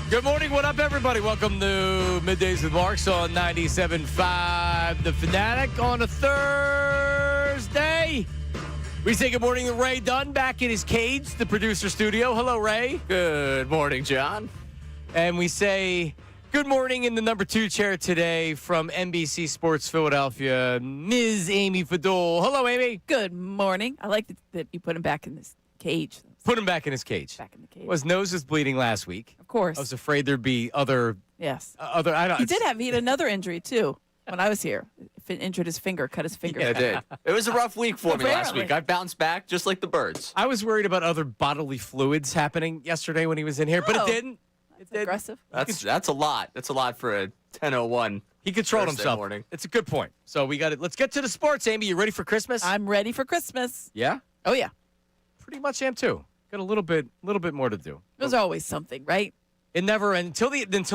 Good morning. What up, everybody? Welcome to Middays with Marks on 97.5 The Fanatic on a Thursday. We say good morning to Ray Dunn back in his cage, the producer studio. Hello, Ray. Good morning, John. And we say good morning in the number 2 chair today from NBC Sports Philadelphia, Ms. Amy Fadul. Hello, Amy. Good morning. I like that you put him back in this cage. Put him back in his cage. Back in the cage. Well, his nose was bleeding last week. Of course. I was afraid there'd be other. Yes. I don't. He had another injury, too, when I was here. It injured his finger, cut his finger. Yeah, it did. It was a rough week for me last Apparently. week. I bounced back just like the birds. I was worried about other bodily fluids happening yesterday when he was in here, but it Oh. didn't. That's aggressive. That's a lot. That's a lot for a 10:01. He controlled Thursday himself. morning. It's a good point. So we got it. Let's get to the sports, Amy. You ready for Christmas? I'm ready for Christmas. Yeah, Oh, yeah. pretty much am too. Got a little bit more to do. There's always something, right? It never ends until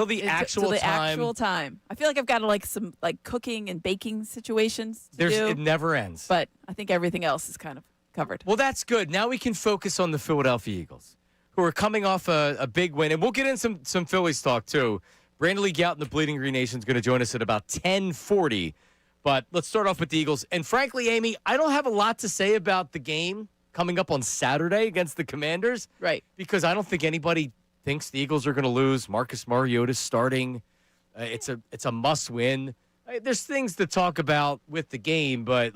the actual Till the time. actual time. I feel like I've got some cooking and baking situations to do, It never ends. but I think everything else is kind of covered. Well, that's good. Now we can focus on the Philadelphia Eagles, who are coming off a big win. And we'll get in some Phillies talk, too. Brandon Lee Gout and the Bleeding Green Nation is going to join us at about 10:40. But let's start off with the Eagles. And frankly, Amy, I don't have a lot to say about the game coming up on Saturday against the Commanders. Right. Because I don't think anybody thinks the Eagles are going to lose. Marcus Mariota's starting. It's a must-win. There's things to talk about with the game, but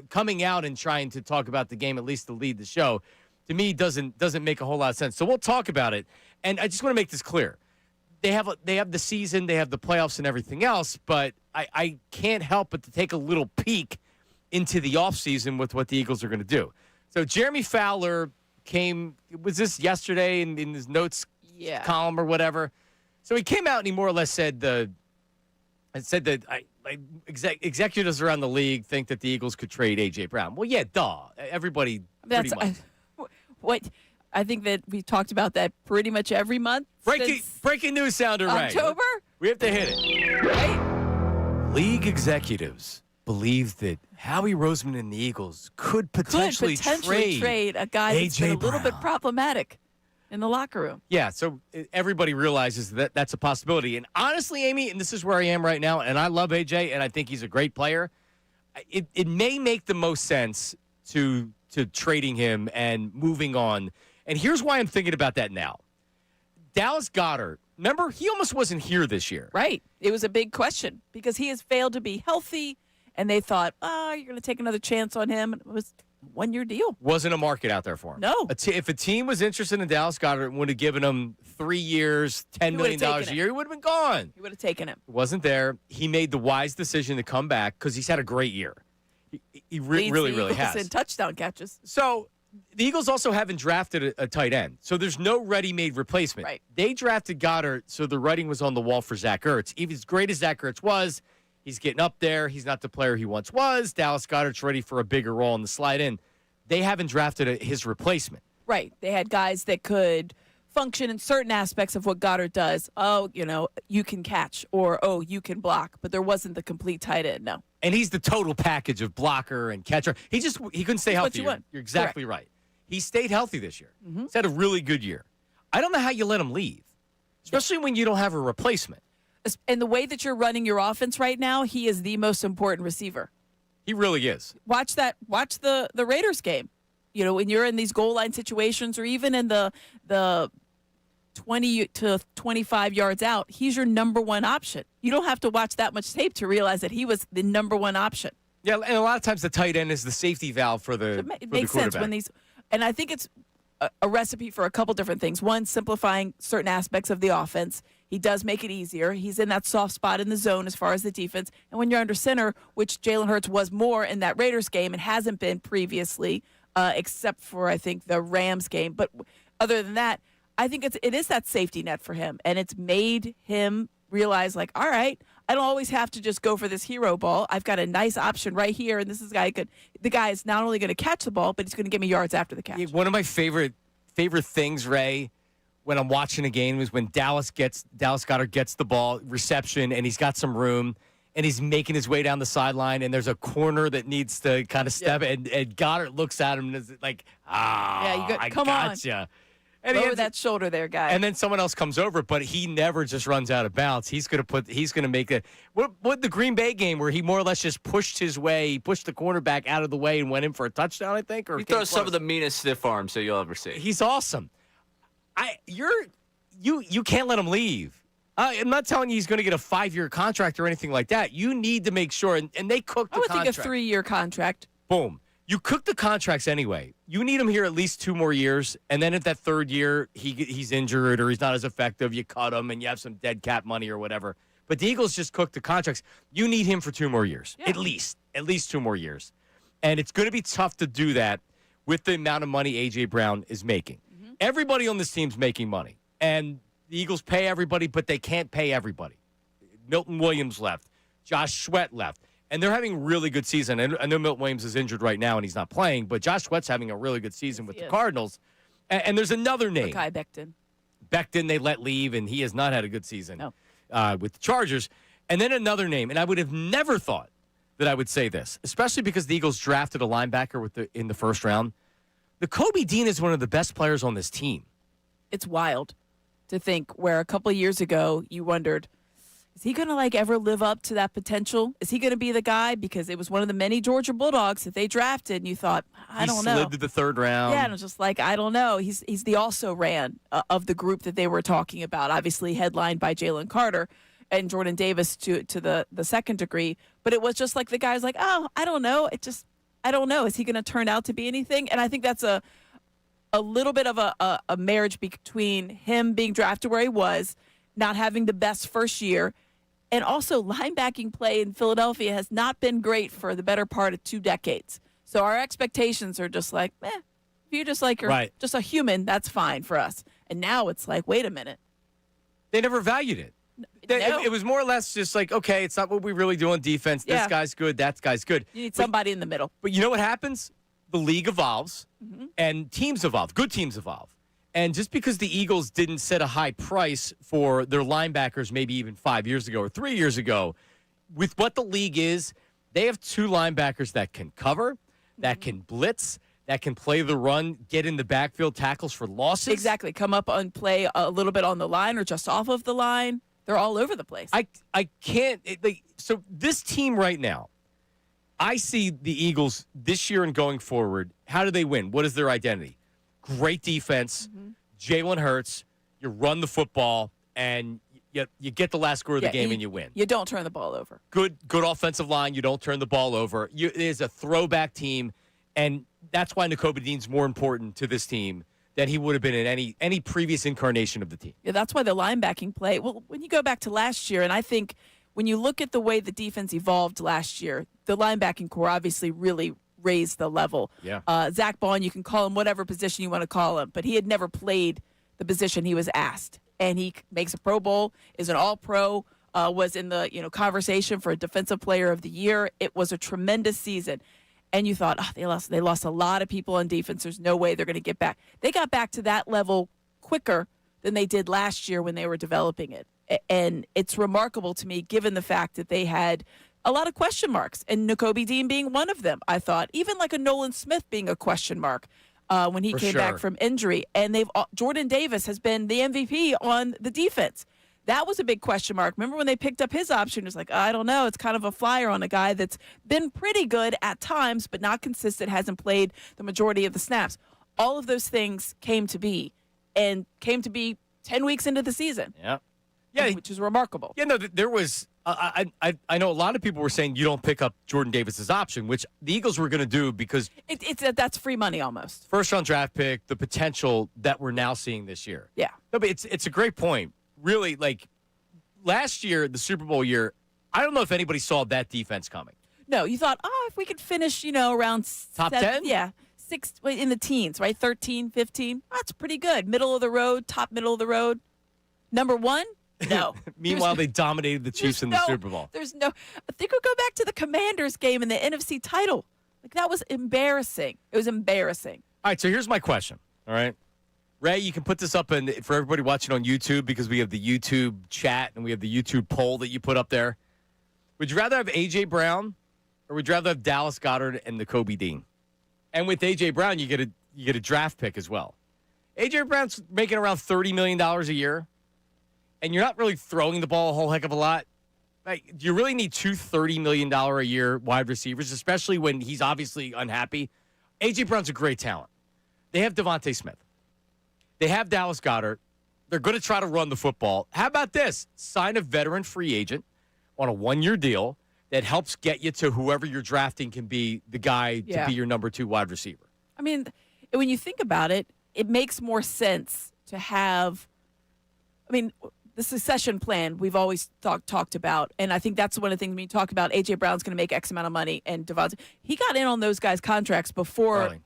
coming out and trying to talk about the game, at least to lead the show, to me doesn't make a whole lot of sense. So we'll talk about it. And I just want to make this clear. They have the season, they have the playoffs and everything else, but I can't help but to take a little peek into the offseason with what the Eagles are going to do. So Jeremy Fowler was this yesterday in his notes column or whatever? So he came out and he more or less said that executives around the league think that the Eagles could trade A.J. Brown. Well, yeah, duh. Everybody pretty much. What I think that we talked about that pretty much every month. Breaking news sounder, right? October? We have to hit it. Right? League executives believe that Howie Roseman and the Eagles could potentially trade a guy that's been a little bit problematic in the locker room. Yeah, so everybody realizes that that's a possibility. And honestly, Amy, and this is where I am right now, and I love AJ, and I think he's a great player, it may make the most sense to trading him and moving on. And here's why I'm thinking about that now. Dallas Goedert, remember, he almost wasn't here this year. Right. It was a big question because he has failed to be healthy, and they thought, you're going to take another chance on him. It was a one-year deal. Wasn't a market out there for him. No. If a team was interested in Dallas Goedert and would have given him 3 years, $10 million a year, he would have been gone. He would have taken him. It wasn't there. He made the wise decision to come back because he's had a great year. He really has. In touchdown catches. So the Eagles also haven't drafted a tight end, so there's no ready-made replacement. Right. They drafted Goddard, so the writing was on the wall for Zach Ertz. Even as great as Zach Ertz was, he's getting up there. He's not the player he once was. Dallas Goedert's ready for a bigger role in the slide in. They haven't drafted his replacement. Right. They had guys that could function in certain aspects of what Goddard does. Oh, you can catch, or, you can block. But there wasn't the complete tight end, no. And he's the total package of blocker and catcher. He couldn't stay healthy. You're exactly right. He stayed healthy this year. Mm-hmm. He's had a really good year. I don't know how you let him leave, especially when you don't have a replacement. And the way that you're running your offense right now, he is the most important receiver. He really is. Watch the Raiders game. When you're in these goal line situations, or even in the 20 to 25 yards out, he's your number one option. You don't have to watch that much tape to realize that he was the number one option. Yeah, and a lot of times the tight end is the safety valve for the It makes sense when and I think it's a recipe for a couple different things. One, simplifying certain aspects of the offense. He does make it easier. He's in that soft spot in the zone as far as the defense. And when you're under center, which Jalen Hurts was more in that Raiders game and hasn't been previously, except for, I think, the Rams game. But other than that, I think it is that safety net for him. And it's made him realize, all right, I don't always have to just go for this hero ball. I've got a nice option right here, and the guy is not only going to catch the ball, but he's going to give me yards after the catch. Yeah, one of my favorite things, Ray, when I'm watching a game is when Dallas Goedert gets the ball, reception, and he's got some room, and he's making his way down the sideline, and there's a corner that needs to kind of step, and Goddard looks at him and is like, I gotcha. And he Lower ends- that shoulder there, guy. And then someone else comes over, but he never just runs out of bounds. He's gonna make it. What the Green Bay game where he more or less just pushed his way, he pushed the cornerback out of the way and went in for a touchdown, I think. Or He came throws some close. of the meanest stiff arms that you'll ever see. He's awesome. You can't let him leave. I'm not telling you he's going to get a 5-year contract or anything like that. You need to make sure, and they cook the I would contract. think a 3-year contract. Boom. You cook the contracts anyway. You need him here at least 2 more years, and then at that 3rd year, he's injured or he's not as effective. You cut him, and you have some dead cap money or whatever. But the Eagles just cooked the contracts. You need him for 2 more years, Yeah. at least 2 more years. And it's going to be tough to do that with the amount of money A.J. Brown is making. Mm-hmm. Everybody on this team's making money, and the Eagles pay everybody, but they can't pay everybody. Milton Williams left. Josh Sweat left. And they're having a really good season. And I know Milton Williams is injured right now and he's not playing, but Josh Sweat's having a really good season with he the is. Cardinals. And there's another name. Kai Becton. Becton, they let leave, and he has not had a good season No. with the Chargers. And then another name, and I would have never thought that I would say this, especially because the Eagles drafted a linebacker in the first round. The Kobe Dean is one of the best players on this team. It's wild to think where a couple of years ago you wondered, is he going to ever live up to that potential? Is he going to be the guy? Because it was one of the many Georgia Bulldogs that they drafted, and you thought, I don't know. He slid to the 3rd round. Yeah, and it was just I don't know. He's the also ran of the group that they were talking about, obviously headlined by Jalen Carter and Jordan Davis to the second degree. But it was just like the guy's like, oh, I don't know. I don't know. Is he going to turn out to be anything? And I think that's a little bit of a marriage between him being drafted where he was, not having the best first year, and also linebacking play in Philadelphia has not been great for the better part of 2 decades. So our expectations are just if you're just you're just a human, that's fine for us. And now it's wait a minute. They never valued it. No. It was more or less just okay, it's not what we really do on defense. This Yeah. guy's good, that guy's good. You need somebody in the middle. But you know what happens? The league evolves and teams evolve. Good teams evolve. And just because the Eagles didn't set a high price for their linebackers maybe even 5 years ago or 3 years ago, with what the league is, they have 2 linebackers that can cover, that can blitz, that can play the run, get in the backfield, tackles for losses. Exactly. Come up and play a little bit on the line or just off of the line. They're all over the place. I can't. So this team right now, I see the Eagles this year and going forward. How do they win? What is their identity? Great defense, Jalen Hurts. You run the football, and you get the last score of the game and you win. You don't turn the ball over. Good offensive line. You don't turn the ball over. It is a throwback team, and that's why Nakobe Dean's more important to this team than he would have been in any previous incarnation of the team. Yeah, that's why the linebacking play. Well, when you go back to last year, and I think when you look at the way the defense evolved last year, the linebacking core obviously really raised the level. Yeah. Zach Bond, you can call him whatever position you want to call him, but he had never played the position he was asked. And he makes a Pro Bowl, is an All-Pro, was in the conversation for a Defensive Player of the Year. It was a tremendous season. And you thought, they lost a lot of people on defense. There's no way they're going to get back. They got back to that level quicker than they did last year when they were developing it. And it's remarkable to me, given the fact that they had a lot of question marks, and Nakobe Dean being one of them, I thought. Even a Nolan Smith being a question mark when he came back from injury. And Jordan Davis has been the MVP on the defense. That was a big question mark. Remember when they picked up his option? It was I don't know. It's kind of a flyer on a guy that's been pretty good at times, but not consistent, hasn't played the majority of the snaps. All of those things came to be 10 weeks into the season. Yeah, which is remarkable. Yeah, no, there was. I know a lot of people were saying you don't pick up Jordan Davis's option, which the Eagles were going to do because that's free money almost. First round draft pick, the potential that we're now seeing this year. Yeah, no, but it's a great point. Really, last year, the Super Bowl year, I don't know if anybody saw that defense coming. No, you thought, if we could finish, around top 10, yeah, 6 in the teens, right, 13, 15. That's pretty good. Middle of the road, top middle of the road. Number 1. No. Meanwhile, they dominated the Chiefs in the Super Bowl. I think we'll go back to the Commanders game in the NFC title. That was embarrassing. It was embarrassing. All right, so here's my question. All right. Ray, you can put this up for everybody watching on YouTube because we have the YouTube chat and we have the YouTube poll that you put up there. Would you rather have A.J. Brown or would you rather have Dallas Goedert and Nakobe Dean? And with A.J. Brown, you get a draft pick as well. A.J. Brown's making around $30 million a year, and you're not really throwing the ball a whole heck of a lot. Like, do you really need two $30 million a year wide receivers, especially when he's obviously unhappy? A.J. Brown's a great talent. They have Devontae Smith. They have Dallas Goedert. They're going to try to run the football. How about this? Sign a veteran free agent on a one-year deal that helps get you to whoever you're drafting can be the guy to be your number 2 wide receiver. I mean, when you think about it, it makes more sense to have, the succession plan we've always talked about, and I think that's one of the things when you talk about A.J. Brown's going to make X amount of money, and Devontae, he got in on those guys' contracts before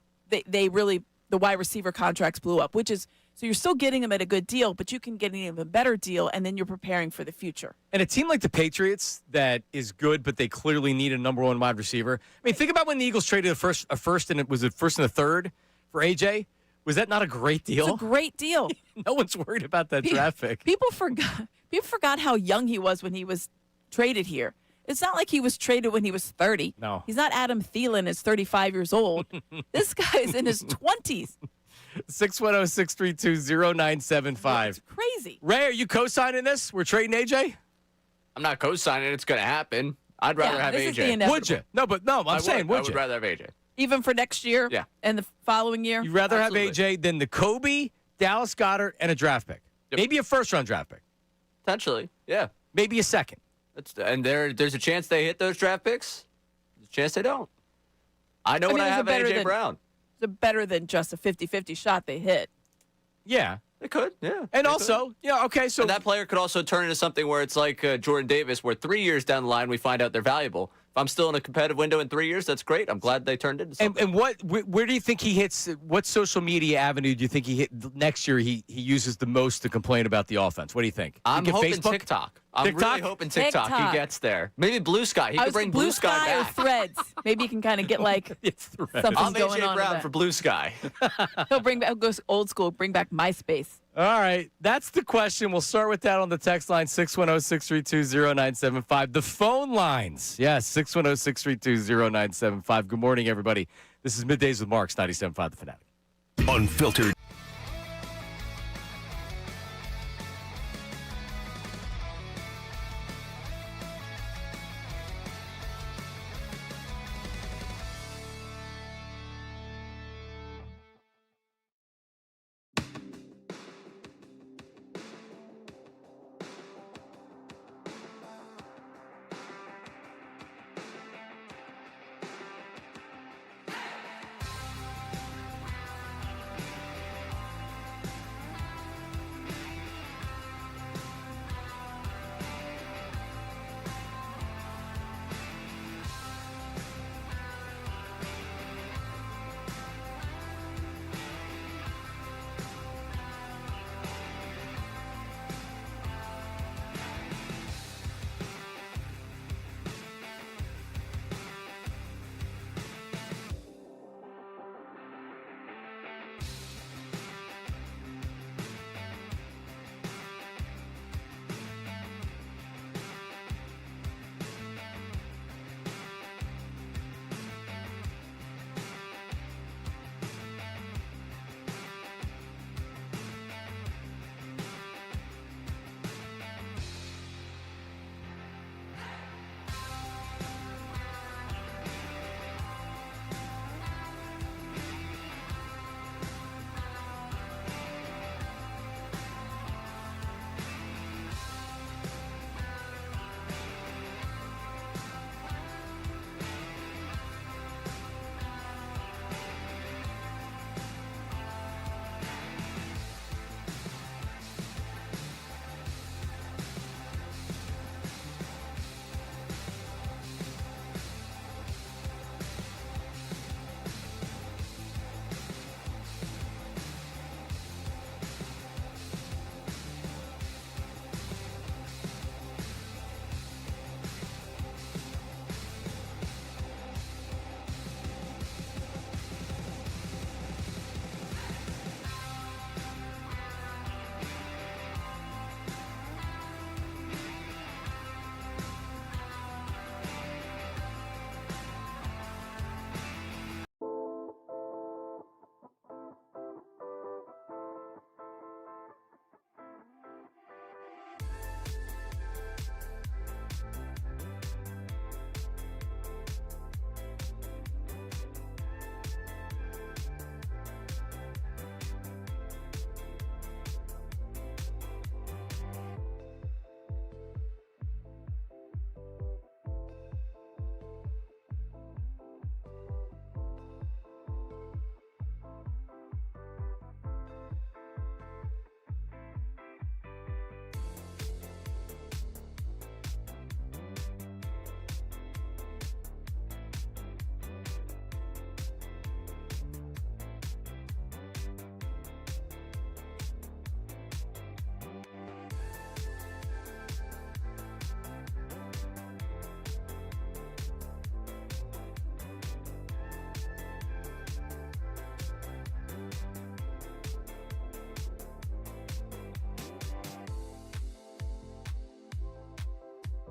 they really, the wide receiver contracts blew up, which is, so you're still getting them at a good deal, but you can get an even better deal, and then you're preparing for the future. And a team like the Patriots that is good, but they clearly need a number 1 wide receiver. I mean, think about when the Eagles traded a first and it was a first and a third for A.J., was that not a great deal? It's a great deal. No one's worried about that draft pick. People forgot how young he was when he was traded here. It's not like he was traded when he was 30. No. He's not Adam Thielen is 35 years old. This guy's in his 20s. 610-632-0975. It's crazy. Ray, are you co-signing this? We're trading AJ? I'm not co-signing. It's going to happen. I'd rather have AJ. Would you? No, I'm saying would you? I would rather have AJ. Even for next year? Yeah. And the following year? You'd rather have AJ than the Kobe, Dallas Goedert, and a draft pick. Yep. Maybe a first-round draft pick. Potentially, yeah. Maybe a second. And there's a chance they hit those draft picks. There's a chance they don't. I know when I have AJ Brown. It's better than just a 50-50 shot they hit. Yeah. They could, yeah. And also, okay, so. And that player could also turn into something where it's like Jordan Davis, where 3 years down the line we find out they're valuable. If I'm still in a competitive window in 3 years, that's great. I'm glad they turned into something. And where do you think he hits, what social media avenue do you think he hit next year he uses the most to complain about the offense? What do you think? I'm hoping Facebook? TikTok. I'm really hoping TikTok he gets there. Maybe Blue Sky. He could bring Blue Sky back. Or Threads. Maybe he can kind of get like something I'm going AJ on. Brown for Blue Sky. He'll go old school, bring back MySpace. All right. That's the question. We'll start with that on the text line, 610-632-0975. The phone lines. Yes, 610-632-0975. Good morning, everybody. This is Middays with Marks, 97.5 The Fanatic. Unfiltered.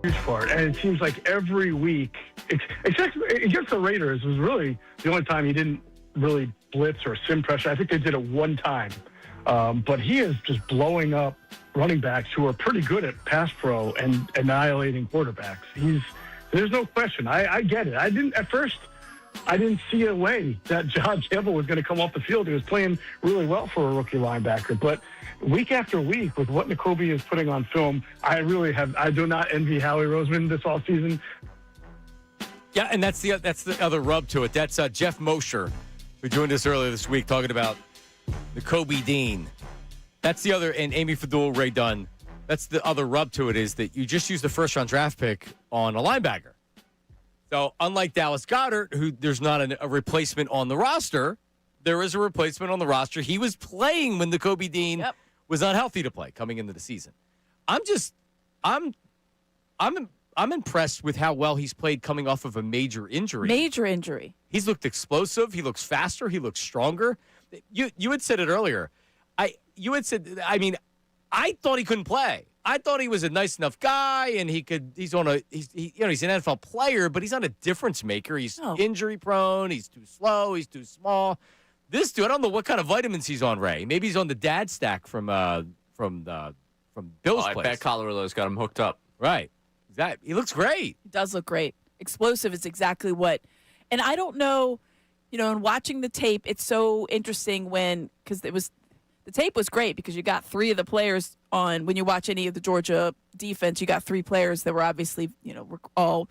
huge part. And it seems like every week, except against the Raiders, was really the only time he didn't really blitz or sim pressure. I think they did it one time. But he is just blowing up running backs who are pretty good at pass pro and annihilating quarterbacks. There's no question. I get it. At first, I didn't see a way that John Campbell was going to come off the field. He was playing really well for a rookie linebacker. But week after week, with what Nakobe is putting on film, I do not envy Howie Roseman this offseason. Yeah, and that's the other rub to it. That's Jeff Mosher, who joined us earlier this week talking about Nakobe Dean. That's the other, and Amy Fadul, Ray Dunn. That's the other rub to it, is that you just used the first-round draft pick on a linebacker. So unlike Dallas Goedert, who there's not a replacement on the roster, there is a replacement on the roster. He was playing when Nakobe Dean was not healthy to play coming into the season. I'm impressed with how well he's played coming off of a major injury. Major injury. He's looked explosive. He looks faster. He looks stronger. You had said it earlier. I thought he couldn't play. I thought he was a nice enough guy, and he's an NFL player, but he's not a difference maker. He's injury prone. He's too slow. He's too small. This dude, I don't know what kind of vitamins he's on, Ray. Maybe he's on the dad stack from Bill's place. I bet Colorado's got him hooked up. Right. Exactly. He looks great. He does look great. Explosive is exactly what. And I don't know, in watching the tape, it's so interesting because the tape was great because you got three of the players on. When you watch any of the Georgia defense, you got three players that were obviously, were all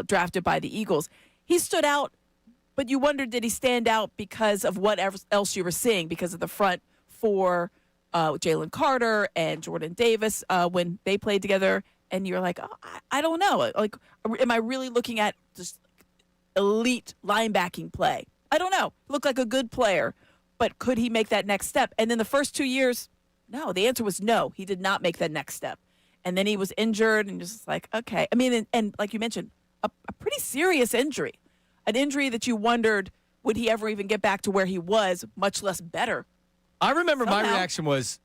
drafted by the Eagles. He stood out, but you wondered, did he stand out because of what else you were seeing, because of the front four, Jalen Carter and Jordan Davis, when they played together, and you're like, I don't know. Like, am I really looking at just elite linebacking play? I don't know. Looked like a good player. But could he make that next step? And then the first 2 years, no. The answer was no. He did not make that next step. And then he was injured and just like, okay. I mean, and like you mentioned, a pretty serious injury. An injury that you wondered, would he ever even get back to where he was, much less better? I remember my reaction was,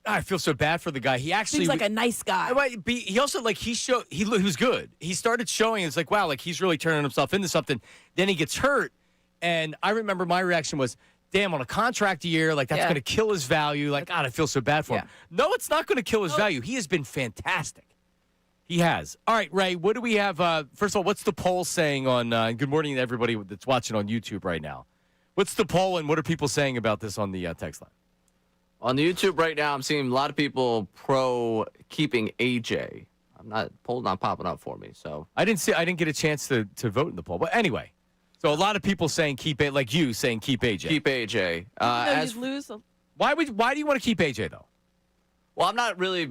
I feel so bad for the guy. He actually seems like a nice guy. He also, he was good. He started showing, it's like, wow, like he's really turning himself into something. Then he gets hurt. And I remember my reaction was, damn, on a contract year, like that's going to kill his value. Like, God, I feel so bad for him. No, it's not going to kill his value. He has been fantastic. He has. All right, Ray, what do we have? First of all, what's the poll saying on, good morning to everybody that's watching on YouTube right now. What's the poll and what are people saying about this on the text line? On the YouTube right now, I'm seeing a lot of people pro keeping AJ. Poll's not popping up for me, so. I didn't get a chance to vote in the poll, but anyway. So a lot of people saying keep it, like you saying keep AJ. Keep AJ. You'd lose. Why do you want to keep AJ though? Well, I'm not really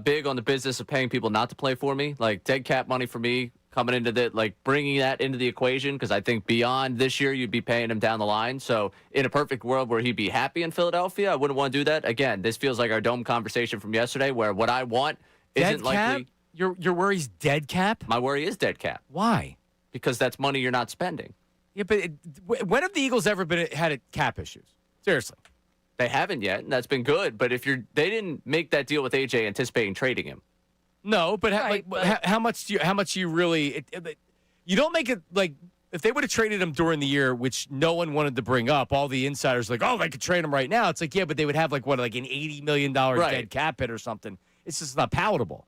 big on the business of paying people not to play for me. Like dead cap money for me coming into bringing that into the equation, because I think beyond this year you'd be paying him down the line. So in a perfect world where he'd be happy in Philadelphia, I wouldn't want to do that. Again, this feels like our dome conversation from yesterday, where what I want isn't likely. Your worry's dead cap? My worry is dead cap. Why? Because that's money you're not spending. Yeah, but when have the Eagles ever had cap issues? Seriously. They haven't yet, and that's been good. But they didn't make that deal with AJ anticipating trading him. No, but how much do you really? You don't make it like if they would have traded him during the year, which no one wanted to bring up. All the insiders like, oh, they could trade him right now. It's like, yeah, but they would have an $80 million dead cap hit or something. It's just not palatable.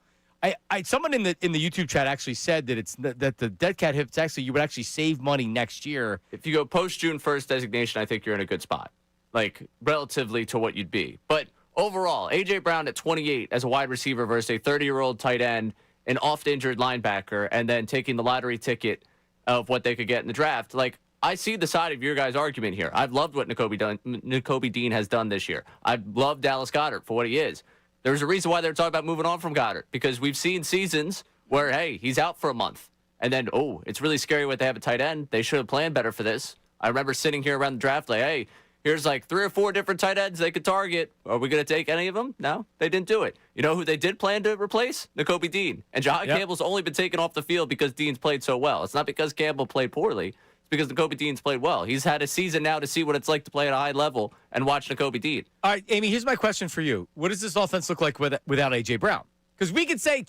Someone in the YouTube chat actually said that the dead cap hits actually you would actually save money next year. If you go post June 1st designation, I think you're in a good spot, like relatively to what you'd be. But overall, A.J. Brown at 28 as a wide receiver versus a 30-year-old tight end, an oft-injured linebacker, and then taking the lottery ticket of what they could get in the draft. Like, I see the side of your guys' argument here. I've loved what Nakobe Dean has done this year. I've loved Dallas Goedert for what he is. There's a reason why they're talking about moving on from Goddard, because we've seen seasons where, hey, he's out for a month. And then, it's really scary what they have a tight end. They should have planned better for this. I remember sitting here around the draft like, hey, here's 3 or 4 different tight ends they could target. Are we going to take any of them? No, they didn't do it. You know who they did plan to replace? Nakobe Dean. And Jahan Campbell's only been taken off the field because Dean's played so well. It's not because Campbell played poorly. Because Nakobe Dean's played well. He's had a season now to see what it's like to play at a high level and watch Nakobe Dean. All right, Amy, here's my question for you. What does this offense look like without A.J. Brown? Because we could say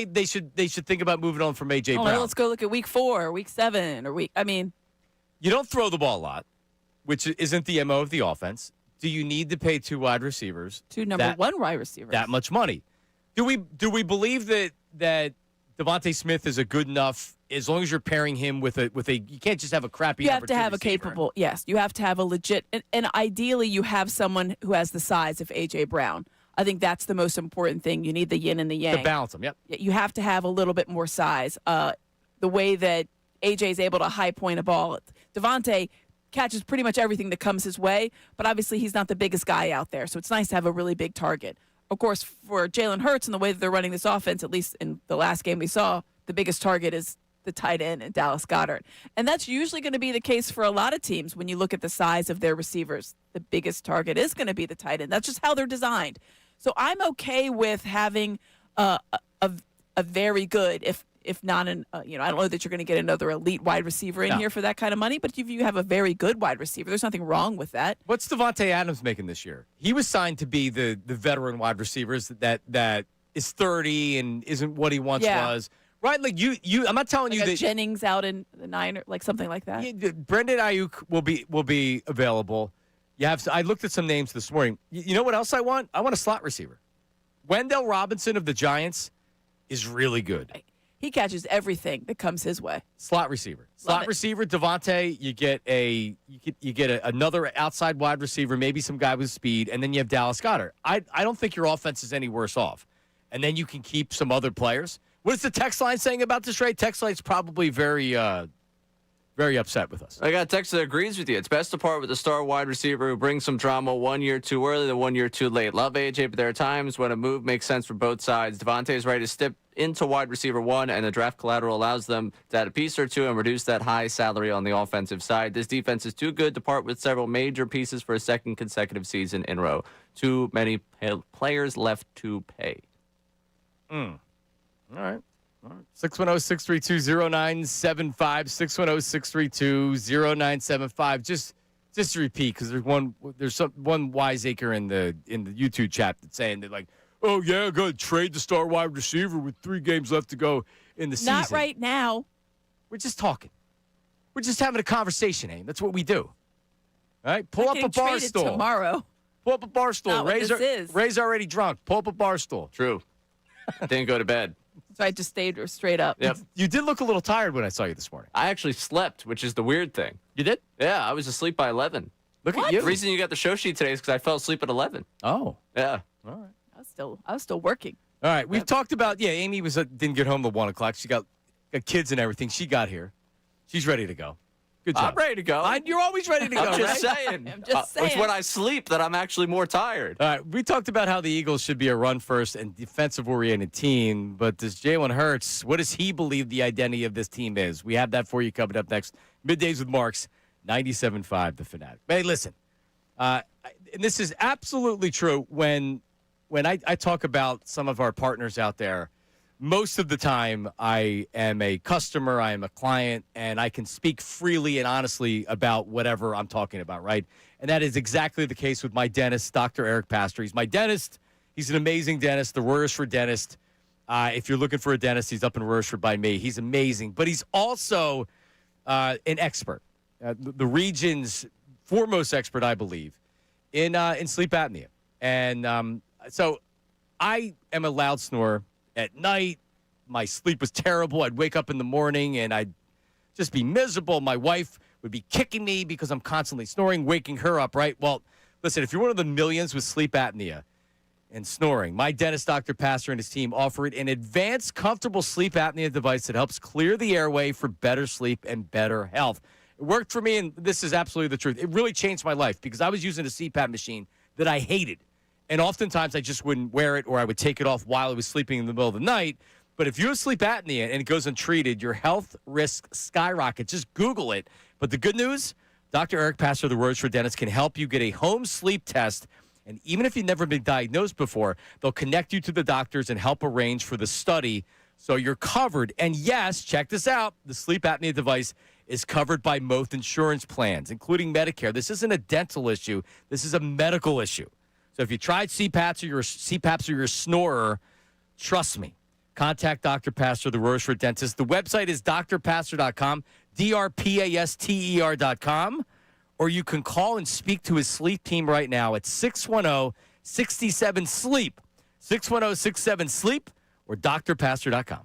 they should think about moving on from A.J. Oh, Brown. let's go look at week 4, week 7, or You don't throw the ball a lot, which isn't the MO of the offense. Do you need to pay 2 wide receivers? 2 number 1 wide receivers. That much money? Do we believe that Devontae Smith is a good enough? As long as you're pairing him with a you can't just have a crappy. You have to have a receiver. capable. Yes, you have to have a legit, and ideally you have someone who has the size of A.J. Brown. I think that's the most important thing. You need the yin and the yang To balance them. Yep. You have to have a little bit more size. The way that A.J. is able to high point a ball, Devontae catches pretty much everything that comes his way, but obviously he's not the biggest guy out there, so it's nice to have a really big target. Of course, for Jalen Hurts and the way that they're running this offense, at least in the last game we saw, the biggest target is the tight end and Dallas Goedert. And that's usually going to be the case for a lot of teams when you look at the size of their receivers. The biggest target is going to be the tight end. That's just how they're designed. So I'm okay with having a very good, if not I don't know that you're going to get another elite wide receiver in here for that kind of money, but if you have a very good wide receiver, there's nothing wrong with that. What's Devontae Adams making this year? He was signed to be the veteran wide receivers that is 30 and isn't what he once was. Right? Like I'm not telling like you that Jennings out in the Niner, like something like that. Brendan Ayuk will be available. I looked at some names this morning. You know what else I want? I want a slot receiver. Wendell Robinson of the Giants is really good. He catches everything that comes his way. Slot receiver. Slot receiver, Devontae, you get another outside wide receiver, maybe some guy with speed, and then you have Dallas Goedert. I don't think your offense is any worse off. And then you can keep some other players. What is the text line saying about this, Ray? Text line's probably very upset with us. I got a text that agrees with you. It's best to part with a star wide receiver who brings some drama 1 year too early than 1 year too late. Love AJ, but there are times when a move makes sense for both sides. Devontae is ready to step into wide receiver 1, and the draft collateral allows them to add a piece or two and reduce that high salary on the offensive side. This defense is too good to part with several major pieces for a second consecutive season in a row. Too many players left to pay. All right. 610-632-0975. 610-632-0975. Just to repeat, because there's one wiseacre in the YouTube chat that's saying that, like, oh yeah, go trade the star wide receiver with 3 games left to go in the season. Not right now. We're just talking. We're just having a conversation, Aim. That's what we do. All right, pull up a bar stool tomorrow. Pull up a bar stool. Not what this is. Ray's already drunk. Pull up a bar stool. True. I didn't go to bed. So I just stayed straight up. Yep. You did look a little tired when I saw you this morning. I actually slept, which is the weird thing. You did? Yeah, I was asleep by 11. Look at you. The reason you got the show sheet today is because I fell asleep at 11. Oh. Yeah. All right. I was still working. All right. We've talked about, Amy didn't get home till 1 o'clock. She got kids and everything. She got here. She's ready to go. Good job. I'm ready to go. You're always ready to go, I'm just right? saying. I'm just saying. It's when I sleep that I'm actually more tired. All right. We talked about how the Eagles should be a run-first and defensive-oriented team, but does Jalen Hurts, what does he believe the identity of this team is? We have that for you coming up next. Middays with Marks, 97.5 The Fanatic. Hey, listen, and this is absolutely true when I talk about some of our partners out there. Most of the time, I am a customer, I am a client, and I can speak freely and honestly about whatever I'm talking about, right? And that is exactly the case with my dentist, Dr. Eric Pastor. He's my dentist. He's an amazing dentist, the Royersford dentist. If you're looking for a dentist, he's up in Royersford by me. He's amazing. But he's also an expert, the region's foremost expert, I believe, in sleep apnea. And so I am a loud snorer. At night, my sleep was terrible. I'd wake up in the morning, and I'd just be miserable. My wife would be kicking me because I'm constantly snoring, waking her up, right? Well, listen, if you're one of the millions with sleep apnea and snoring, my dentist, Dr. Pastor, and his team offer an advanced, comfortable sleep apnea device that helps clear the airway for better sleep and better health. It worked for me, and this is absolutely the truth. It really changed my life because I was using a CPAP machine that I hated. And oftentimes I just wouldn't wear it or I would take it off while I was sleeping in the middle of the night. But if you have sleep apnea and it goes untreated, your health risk skyrockets. Just Google it. But the good news, Dr. Eric Pastor, the Royersford dentist, can help you get a home sleep test. And even if you've never been diagnosed before, they'll connect you to the doctors and help arrange for the study so you're covered. And yes, check this out. The sleep apnea device is covered by most insurance plans, including Medicare. This isn't a dental issue. This is a medical issue. So if you tried CPAPs or you're a snorer, Trust me. Contact Dr. Pastor, the Rochefort dentist. The website is drpastor.com, drpaster.com, or you can call and speak to his sleep team right now at 610-67-SLEEP, 610-67-SLEEP, or drpastor.com.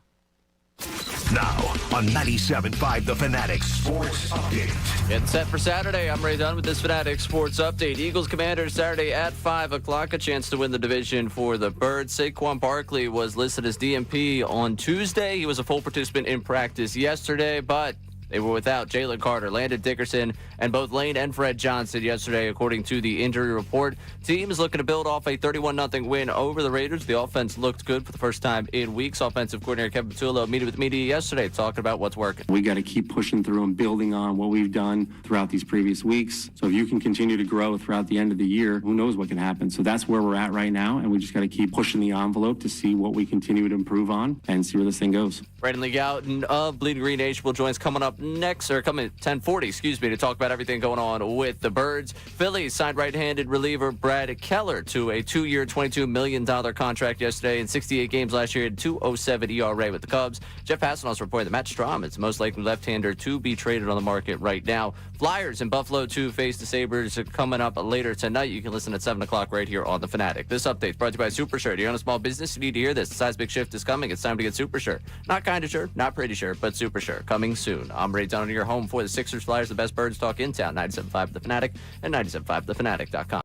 Now on 97.5 The Fanatic Sports Update. Getting set for Saturday. I'm Ray Dunn with this Fanatic Sports Update. Eagles Commanders Saturday at 5 o'clock. A chance to win the division for the Birds. Saquon Barkley was listed as DMP on Tuesday. He was a full participant in practice yesterday, but they were without Jalen Carter, Landon Dickerson, and both Lane and Fred Johnson yesterday, according to the injury report. Team is looking to build off a 31-0 win over the Raiders. The offense looked good for the first time in weeks. Offensive coordinator Kevin Patullo meeting with the media yesterday, talking about what's working. We got to keep pushing through and building on what we've done throughout these previous weeks. So if you can continue to grow throughout the end of the year, who knows what can happen. So that's where we're at right now, and we just got to keep pushing the envelope to see what we continue to improve on and see where this thing goes. Brandon Lee Gowton of Bleeding Green Nation will join us coming up next, or coming at 10:40, to talk about everything going on with the Birds. Phillies signed right-handed reliever Brad Keller to a 2-year, $22 million contract yesterday. In 68 games last year, he had 2.07 ERA with the Cubs. Jeff Passanel's reported that Matt Strahm is the most likely left-hander to be traded on the market right now. Flyers in Buffalo to face the Sabres coming up later tonight. You can listen at 7 o'clock right here on The Fanatic. This update is brought to you by Super Shirt. You own a small business, you need to hear this. The seismic shift is coming. It's time to get Super Shirt. Not kind of shirt, not pretty shirt, but Super Shirt. Coming soon. I'm Ray Dunn, your home for the Sixers, Flyers, the best Birds talk in town. 97.5 The Fanatic and 97.5thefanatic.com.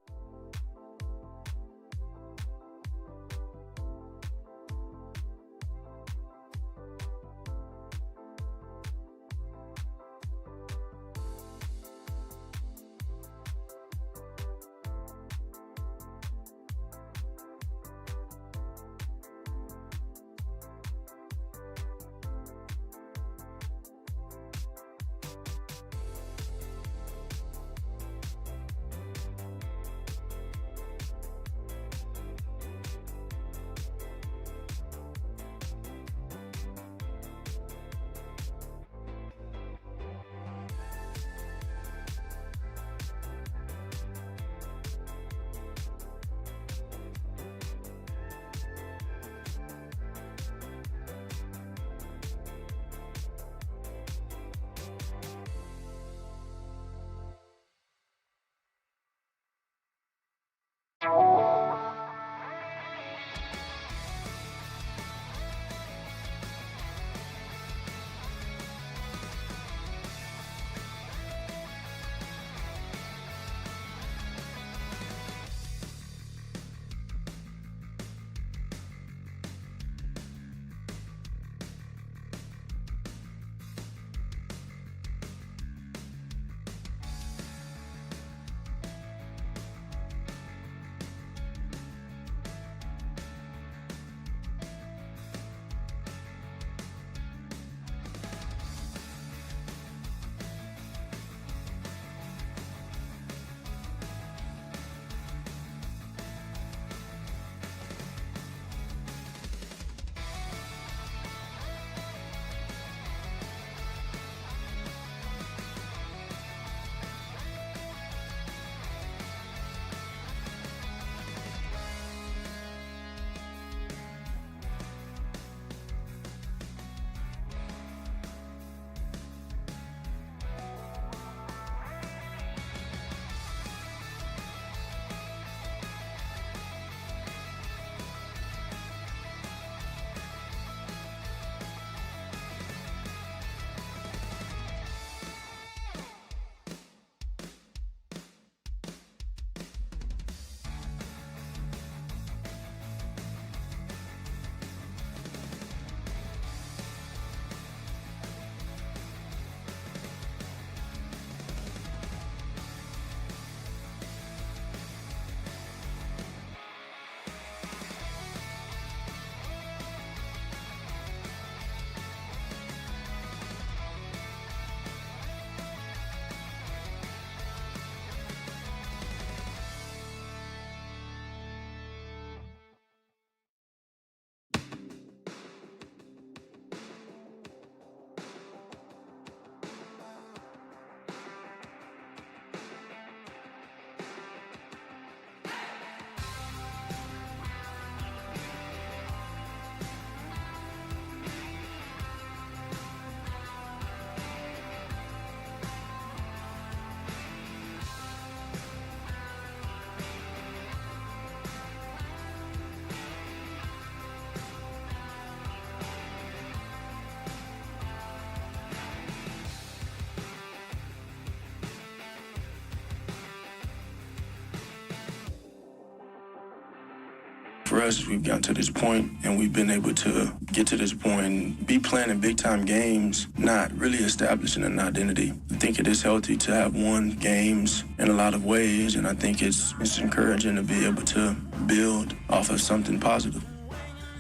for us is we've gotten to this point and we've been able to get to this point and be playing in big-time games, not really establishing an identity. I think it is healthy to have won games in a lot of ways, and I think it's encouraging to be able to build off of something positive.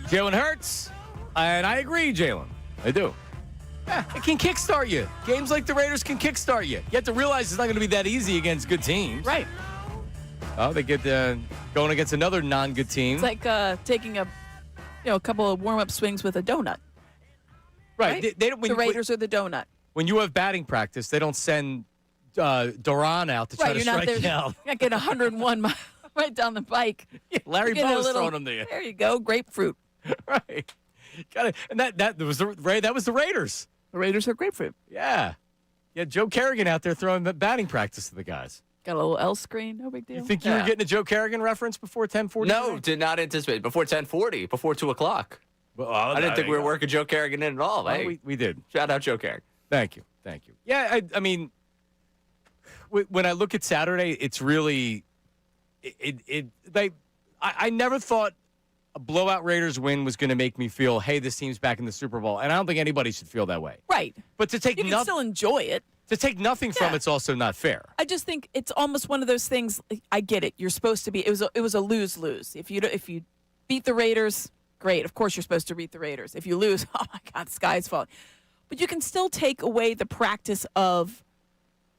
Jalen Hurts, and I agree, Jalen. I do. Yeah, it can kickstart you. Games like the Raiders can kickstart you. You have to realize it's not going to be that easy against good teams. Right. Oh, they get going against another non-good team. It's like taking a couple of warm-up swings with a donut. Right. They don't, the Raiders are the donut. When you have batting practice, they don't send Duran out to try to strike you out. You're not getting 101 miles right down the bike. Yeah, Larry Bowa's throwing them to you. There you go, grapefruit. Right. Got it. And that was the Raiders. The Raiders are grapefruit. Yeah. Yeah, Joe Kerrigan out there throwing the batting practice to the guys. Got a little L screen, no big deal. You think you were getting a Joe Kerrigan reference before 10:40? No, did not anticipate. Before 10:40, before 2 o'clock. Well, I didn't think we were working Joe Kerrigan in at all. Well, Hey, we did. shout out Joe Kerrigan. Thank you. Yeah, I mean, when I look at Saturday, it's really I never thought a blowout Raiders win was going to make me feel, hey, this team's back in the Super Bowl, and I don't think anybody should feel that way. Right. But to take you can still enjoy it. To take nothing from it's also not fair. I just think it's almost one of those things. I get it. You're supposed to be. It was a lose-lose. If you beat the Raiders, great. Of course, you're supposed to beat the Raiders. If you lose, oh my God, the sky's falling. But you can still take away the practice of,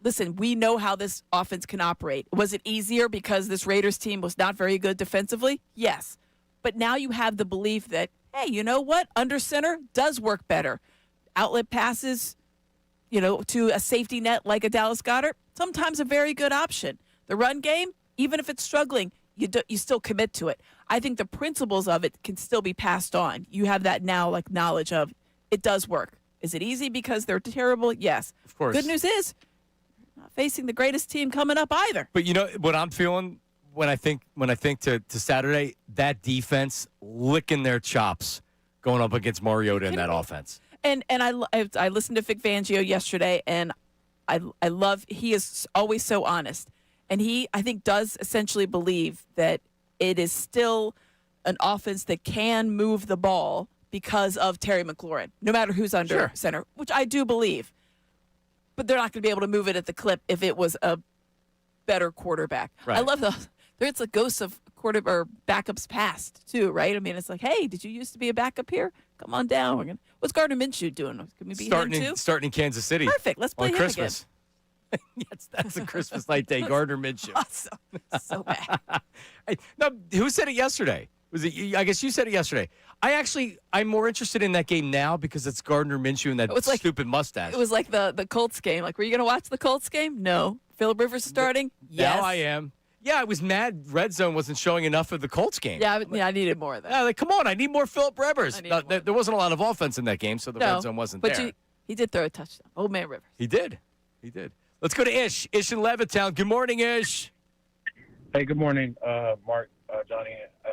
listen, we know how this offense can operate. Was it easier because this Raiders team was not very good defensively? Yes. But now you have the belief that, hey, you know what? Under center does work better. Outlet passes, to a safety net like a Dallas Goedert, sometimes a very good option. The run game, even if it's struggling, you still commit to it. I think the principles of it can still be passed on. You have that now, like, knowledge of it does work. Is it easy because they're terrible? Yes. Of course. Good news is, not facing the greatest team coming up either. But you know what I'm feeling when I think to Saturday, that defense licking their chops going up against Mariota in that offense. And I listened to Vic Fangio yesterday, and I love, he is always so honest. And he, I think, does essentially believe that it is still an offense that can move the ball because of Terry McLaurin, no matter who's under center, which I do believe. But they're not going to be able to move it at the clip if it was a better quarterback. Right. I love it's a ghost of backups past, too, right? I mean, it's like, hey, did you used to be a backup here? Come on down. What's Gardner Minshew doing? Can we be him too? Starting in Kansas City. Perfect. Let's play on him Christmas. Yes, that's a Christmas night day. Gardner Minshew. Awesome. So bad. No, who said it yesterday? Was it? I guess you said it yesterday. I'm more interested in that game now because it's Gardner Minshew and that stupid mustache. It was like the Colts game. Like, were you going to watch the Colts game? No. Phillip Rivers starting? Yes. Now I am. Yeah, I was mad Red Zone wasn't showing enough of the Colts game. Yeah, I needed more of that. Yeah, come on, I need more Phillip Rivers. There wasn't a lot of offense in that game, so the Red Zone wasn't there. But he did throw a touchdown. Old man Rivers. He did. Let's go to Ish. Ish in Levittown. Good morning, Ish. Hey, good morning, Mark, Johnny,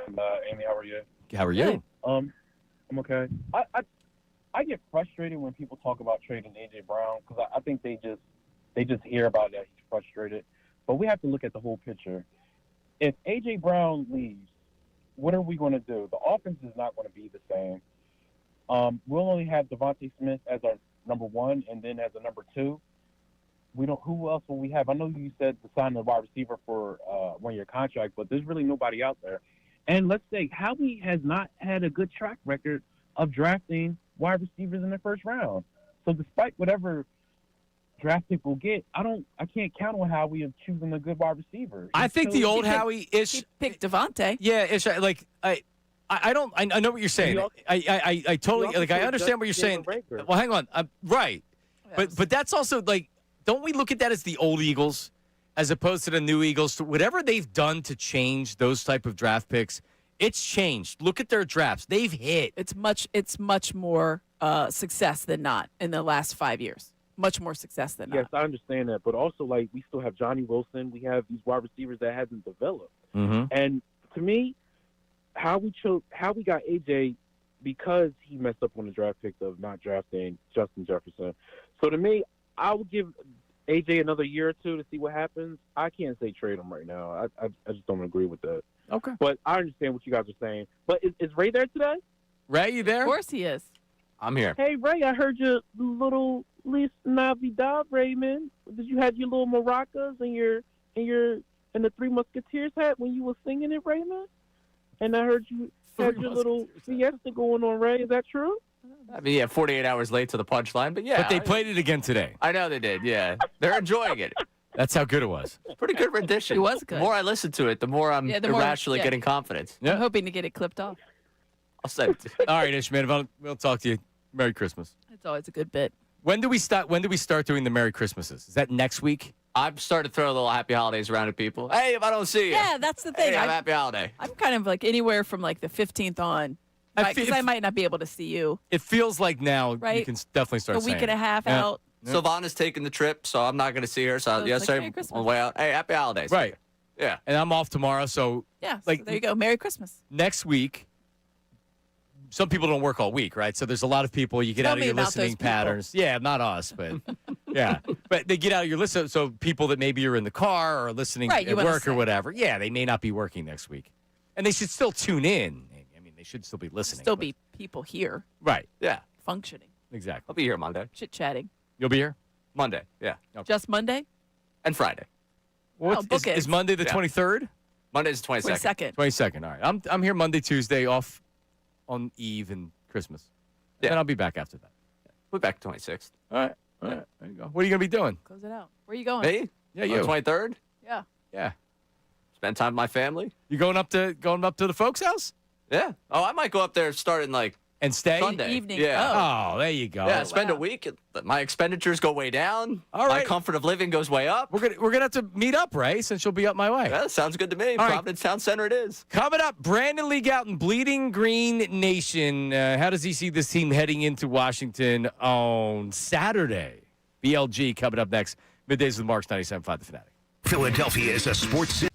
and Amy. How are you? How are you? I'm okay. I get frustrated when people talk about trading A.J. Brown because I think they just hear about that. He's frustrated. But we have to look at the whole picture. If A.J. Brown leaves, what are we going to do? The offense is not going to be the same. We'll only have Devontae Smith as our number one and then as a number two. Who else will we have? I know you said to sign a wide receiver for 1-year contract, but there's really nobody out there. And let's say Howie has not had a good track record of drafting wide receivers in the first round. So despite whatever draft pick will get, I can't count on Howie of choosing a good wide receiver. I think the old Howie Ish picked Devontae. Yeah, Ish. I know what you're saying. I totally I understand what you're saying. Well, hang on. Right, but that's also like, don't we look at that as the old Eagles, as opposed to the new Eagles? Whatever they've done to change those type of draft picks, it's changed. Look at their drafts; they've hit. It's much more success than not in the last 5 years. Much more success than not. Yes, I understand that. But also, like, we still have Johnny Wilson. We have these wide receivers that hasn't developed. Mm-hmm. And to me, how we got AJ because he messed up on the draft pick of not drafting Justin Jefferson. So to me, I would give AJ another year or two to see what happens. I can't say trade him right now. I just don't agree with that. Okay. But I understand what you guys are saying. But is Ray there today? Ray, you there? Of course he is. I'm here. Hey, Ray, I heard your little Lis Navidad, Raymond. Did you have your little maracas and the Three Musketeers hat when you were singing it, Raymond? And I heard you had your little fiesta going on, Ray. Is that true? I mean, yeah, 48 hours late to the punchline, but yeah. But they played it again today. I know they did, yeah. They're enjoying it. That's how good it was. Pretty good rendition. It was good. The more I listen to it, the more I'm irrationally getting confidence. Yeah. I'm hoping to get it clipped off. I'll send it to you. All right, Ishmael, we'll talk to you. Merry Christmas. It's always a good bit. When do we start doing the Merry Christmases? Is that next week? I've started to throw a little happy holidays around at people. Hey, if I don't see you. Yeah, that's the thing. Hey, have a happy holiday. I'm kind of like anywhere from like the 15th on. Because I might not be able to see you. It feels like now you Right. can definitely start A week saying and a it. half Yeah. out. Sylvana's taking the trip, so I'm not going to see her. So it's yes, like, sir, Merry Christmas. on the way out. Hey, happy holidays. Right. Yeah. And I'm off tomorrow, so Yeah, so Like- there you go. Merry Christmas. next week, some people don't work all week, right? So there's a lot of people, you get Tell out of me your about those listening people. patterns. Yeah, not us, but yeah. But they get out of your listen. So people that maybe are in the car or listening Right, you at wanna work or say. whatever, yeah, they may not be working next week. And they should still tune in. I mean, they should still be listening. Still but- be people here Right. Yeah. functioning, Exactly. I'll be here Monday. chit-chatting. You'll be here? Monday. Yeah. Just Monday? And Friday. Well, book it. is Monday the Yeah. 23rd? Monday's the 22nd. 22nd. 22nd. All right. I'm here Monday, Tuesday, off on Eve and Christmas. Yeah. Then I'll be back after that. We'll be back 26th. All right. All right. There you go. What are you going to be doing? Close it out. Where are you going? Me? Yeah, On you. the 23rd. Yeah. Yeah. Spend time with my family. You going up to the folks' house Yeah. Oh, I might go up there starting like and stay? Sunday. Evening. Yeah. Oh, there you go. Yeah, spend a wow. week. My expenditures go way down. All My right. comfort of living goes way up. We're gonna have to meet up, Ray, since you'll be up my way. Yeah, sounds good to me. right. Providence Town Center it is. Coming up, Brandon Lee Gouton, Bleeding Green Nation. How does he see this team heading into Washington on Saturday? BLG coming up next. Middays with Marks 97.5 The Fanatic. Philadelphia is a sports city.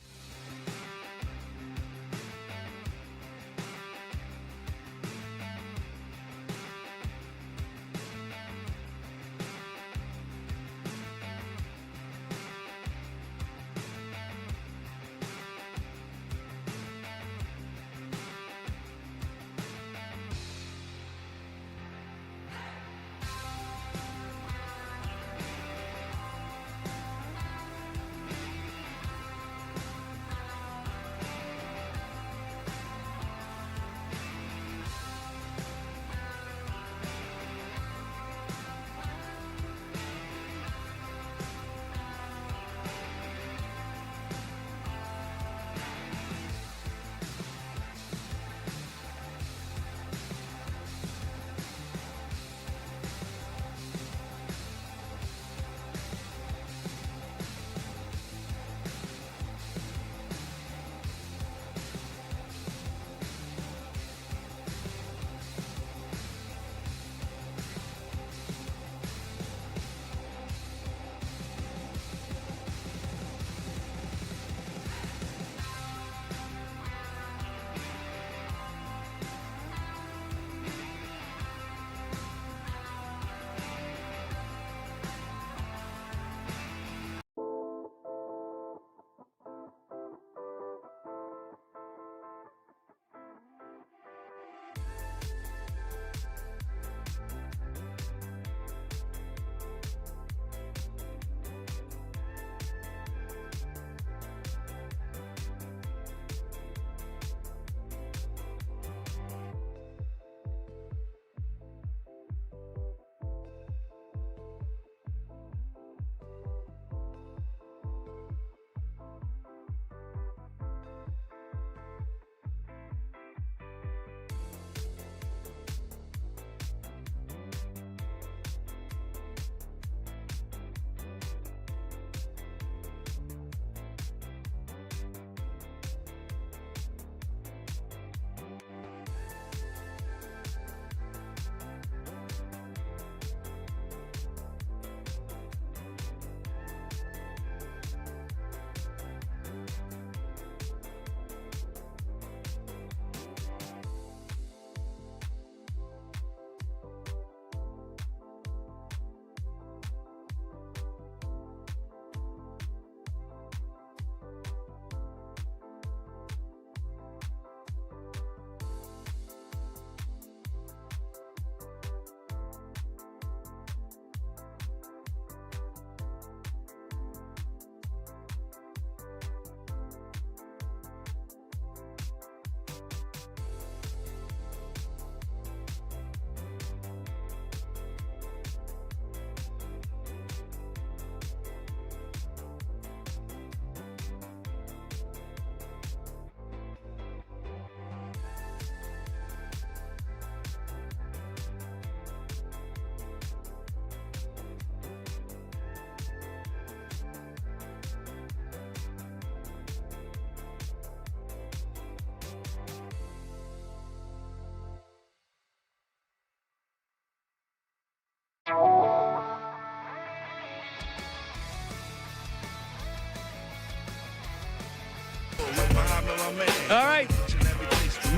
All right.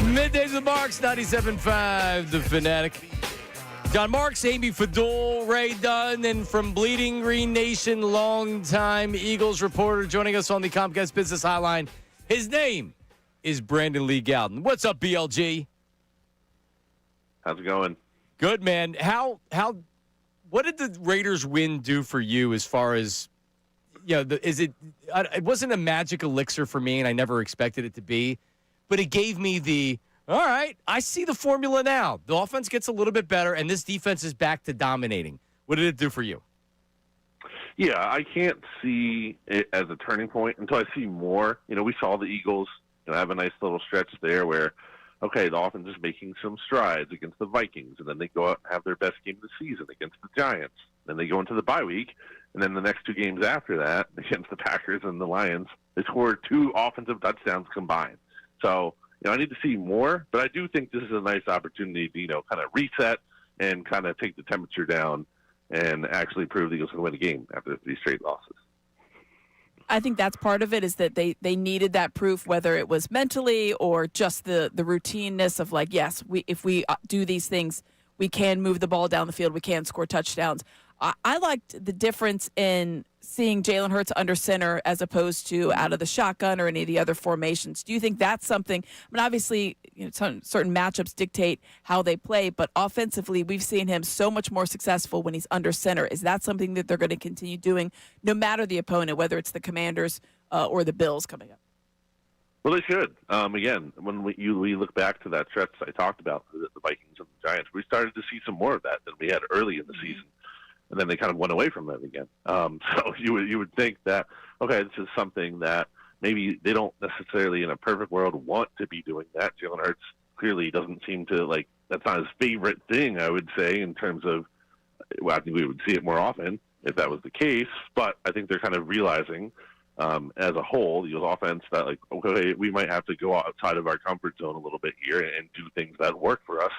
Middays with Marks, 97.5, The Fanatic. John Marks, Amy Fadul, Ray Dunn, and from Bleeding Green Nation, longtime Eagles reporter joining us on the Comcast Business Hotline. His name is Brandon Lee Gowden. What's up, BLG? How's it going? Good, man. What did the Raiders win do for you as far as, it wasn't a magic elixir for me, and I never expected it to be, but it gave me all right, I see the formula now. The offense gets a little bit better, and this defense is back to dominating. What did it do for you? Yeah, I can't see it as a turning point until I see more. We saw the Eagles have a nice little stretch there where, okay, the offense is making some strides against the Vikings, and then they go out and have their best game of the season against the Giants. Then they go into the bye week, and then the next two games after that, against the Packers and the Lions, they scored 2 offensive touchdowns combined. So, I need to see more, but I do think this is a nice opportunity to, kind of reset and kind of take the temperature down and actually prove the Eagles can win a game after 3 straight losses. I think that's part of it, is that they needed that proof, whether it was mentally or just the routineness of like, yes, if we do these things, we can move the ball down the field, we can score touchdowns. I liked the difference in seeing Jalen Hurts under center as opposed to out of the shotgun or any of the other formations. Do you think that's something? I mean, obviously, certain matchups dictate how they play, but offensively, we've seen him so much more successful when he's under center. Is that something that they're going to continue doing, no matter the opponent, whether it's the Commanders or the Bills coming up? Well, they should. Again, when we look back to that stretch I talked about, the Vikings and the Giants, we started to see some more of that than we had early in the season. And then they kind of went away from that again. So you would think that, okay, this is something that maybe they don't necessarily in a perfect world want to be doing that. Jalen Hurts clearly doesn't seem to, that's not his favorite thing, I would say, in terms of, I think we would see it more often if that was the case. But I think they're kind of realizing as a whole, the offense, that, okay, we might have to go outside of our comfort zone a little bit here and do things that work for us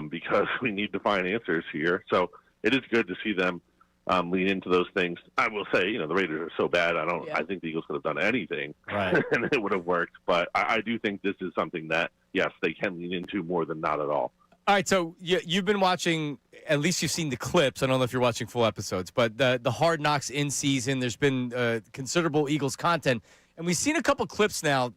because we need to find answers here. So it is good to see them lean into those things. I will say, the Raiders are so bad. I think the Eagles could have done anything, right, and it would have worked. But I do think this is something that, yes, they can lean into more than not at all. All right, so you've been watching, at least you've seen the clips. I don't know if you're watching full episodes, but the Hard Knocks in season, there's been considerable Eagles content. And we've seen a couple clips now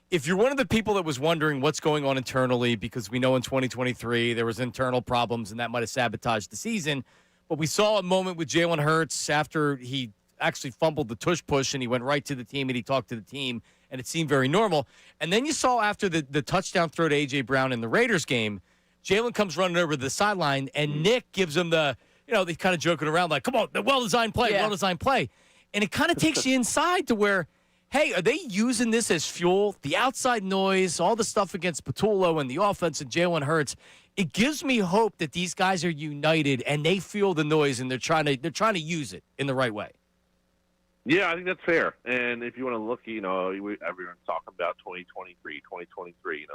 if you're one of the people that was wondering what's going on internally, because we know in 2023 there was internal problems and that might have sabotaged the season. But we saw a moment with Jalen Hurts after he actually fumbled the tush push and he went right to the team and he talked to the team and it seemed very normal. And then you saw after the touchdown throw to A.J. Brown in the Raiders game, Jalen comes running over to the sideline and Nick gives him they kind of joking around like, come on, well-designed play, well-designed play. And it kind of takes you inside to where, hey, are they using this as fuel? The outside noise, all the stuff against Patullo and the offense and Jalen Hurts. It gives me hope that these guys are united and they feel the noise and they're trying to use it in the right way. Yeah, I think that's fair. And if you want to look, everyone's talking about 2023.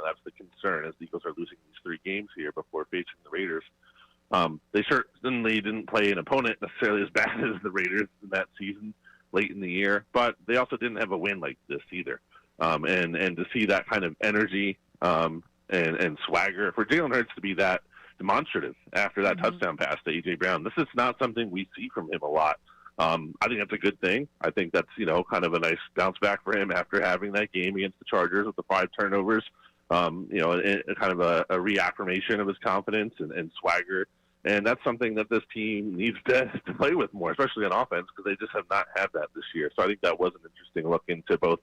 That's the concern as the Eagles are losing these 3 games here before facing the Raiders. They certainly didn't play an opponent necessarily as bad as the Raiders in that season late in the year, but they also didn't have a win like this either. And to see that kind of energy and swagger for Jalen Hurts to be that demonstrative after that touchdown pass to A.J. Brown, this is not something we see from him a lot. I think that's a good thing. I think that's, kind of a nice bounce back for him after having that game against the Chargers with the 5 turnovers, kind of a reaffirmation of his confidence and swagger. And that's something that this team needs to play with more, especially on offense, because they just have not had that this year. So I think that was an interesting look into both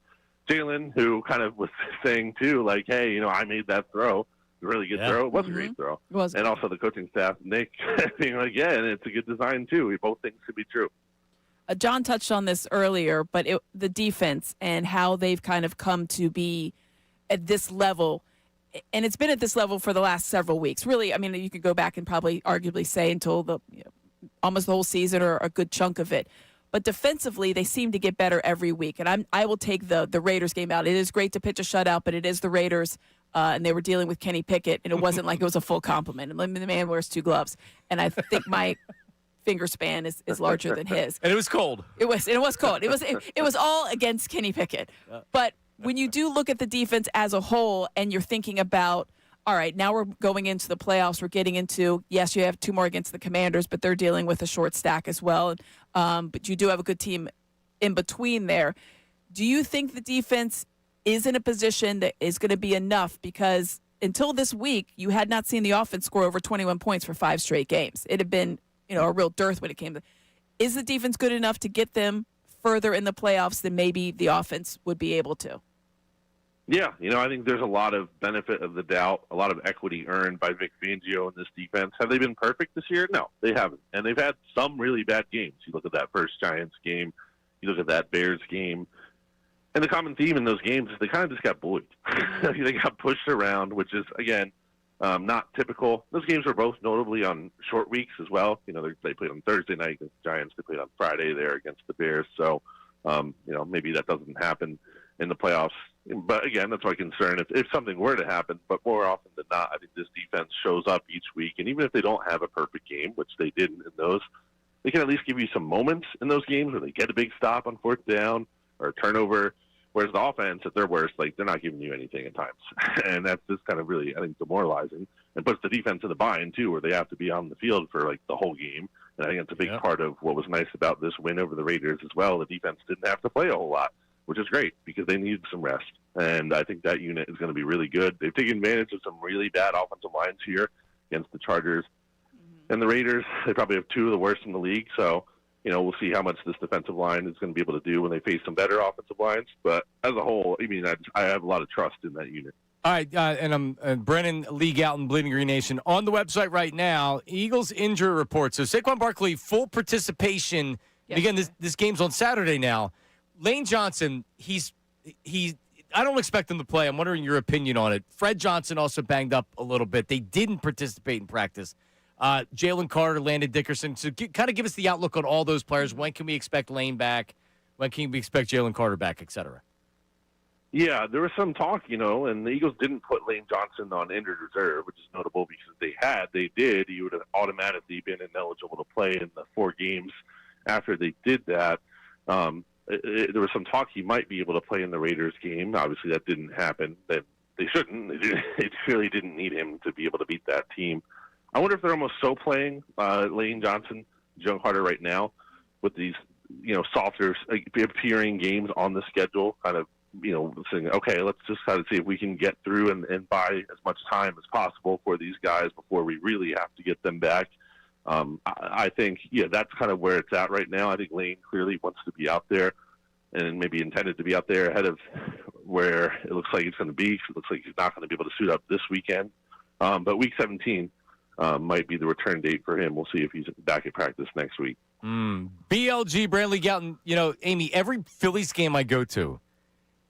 Jalen, who kind of was saying, too, like, hey, I made that throw. A really good throw. It was a great throw. And also the coaching staff, Nick, being like, yeah, and it's a good design, too. Both things could be true. John touched on this earlier, but the defense and how they've kind of come to be at this level. And it's been at this level for the last several weeks. Really, I mean, you could go back and probably arguably say until almost the whole season or a good chunk of it. But defensively, they seem to get better every week. And I will take the Raiders game out. It is great to pitch a shutout, but it is the Raiders, and they were dealing with Kenny Pickett, and it wasn't like it was a full compliment. And the man wears 2 gloves. And I think my finger span is larger than his. And it was cold. It was cold. It was all against Kenny Pickett. But when you do look at the defense as a whole and you're thinking about, all right, now we're going into the playoffs. We're getting into, yes, you have 2 more against the Commanders, but they're dealing with a short stack as well. But you do have a good team in between there. Do you think the defense is in a position that is going to be enough? Because until this week, you had not seen the offense score over 21 points for 5 straight games. It had been, a real dearth when it came to. Is the defense good enough to get them further in the playoffs than maybe the offense would be able to? Yeah, I think there's a lot of benefit of the doubt, a lot of equity earned by Vic Fangio in this defense. Have they been perfect this year? No, they haven't. And they've had some really bad games. You look at that first Giants game, you look at that Bears game, and the common theme in those games is they kind of just got bullied. They got pushed around, which is, again, not typical. Those games were both notably on short weeks as well. They played on Thursday night against the Giants. They played on Friday there against the Bears. So, maybe that doesn't happen in the playoffs. But again, that's my concern. If something were to happen, but more often than not, I think this defense shows up each week. And even if they don't have a perfect game, which they didn't in those, they can at least give you some moments in those games where they get a big stop on 4th down or a turnover. Whereas the offense, at their worst, they're not giving you anything at times. And that's just kind of really, I think, demoralizing. And puts the defense in the bind, too, where they have to be on the field for, the whole game. And I think that's a big part of what was nice about this win over the Raiders as well. The defense didn't have to play a whole lot, which is great because they needed some rest. And I think that unit is going to be really good. They've taken advantage of some really bad offensive lines here against the Chargers and the Raiders. They probably have 2 of the worst in the league. So, we'll see how much this defensive line is going to be able to do when they face some better offensive lines. But as a whole, I have a lot of trust in that unit. All right, and I'm Brennan, League Out in Bleeding Green Nation. On the website right now, Eagles injury report. So Saquon Barkley, full participation. And again, this game's on Saturday now. Lane Johnson, I don't expect him to play. I'm wondering your opinion on it. Fred Johnson also banged up a little bit. They didn't participate in practice. Jalen Carter, Landon Dickerson. So kind of give us the outlook on all those players. When can we expect Lane back? When can we expect Jalen Carter back, et cetera? Yeah, there was some talk, and the Eagles didn't put Lane Johnson on injured reserve, which is notable because they did, he would have automatically been ineligible to play in the 4 games after they did that. There was some talk he might be able to play in the Raiders game. Obviously, that didn't happen. They shouldn't. They clearly didn't need him to be able to beat that team. I wonder if they're almost so playing Lane Johnson, Jalen Carter right now with these, softer appearing games on the schedule, kind of, saying, okay, let's just kind of see if we can get through and buy as much time as possible for these guys before we really have to get them back. I think, that's kind of where it's at right now. I think Lane clearly wants to be out there and maybe intended to be out there ahead of where it looks like it's going to be. It looks like he's not going to be able to suit up this weekend. But week 17 might be the return date for him. We'll see if he's back at practice next week. BLG, Brantley Gouton, Amy, every Phillies game I go to,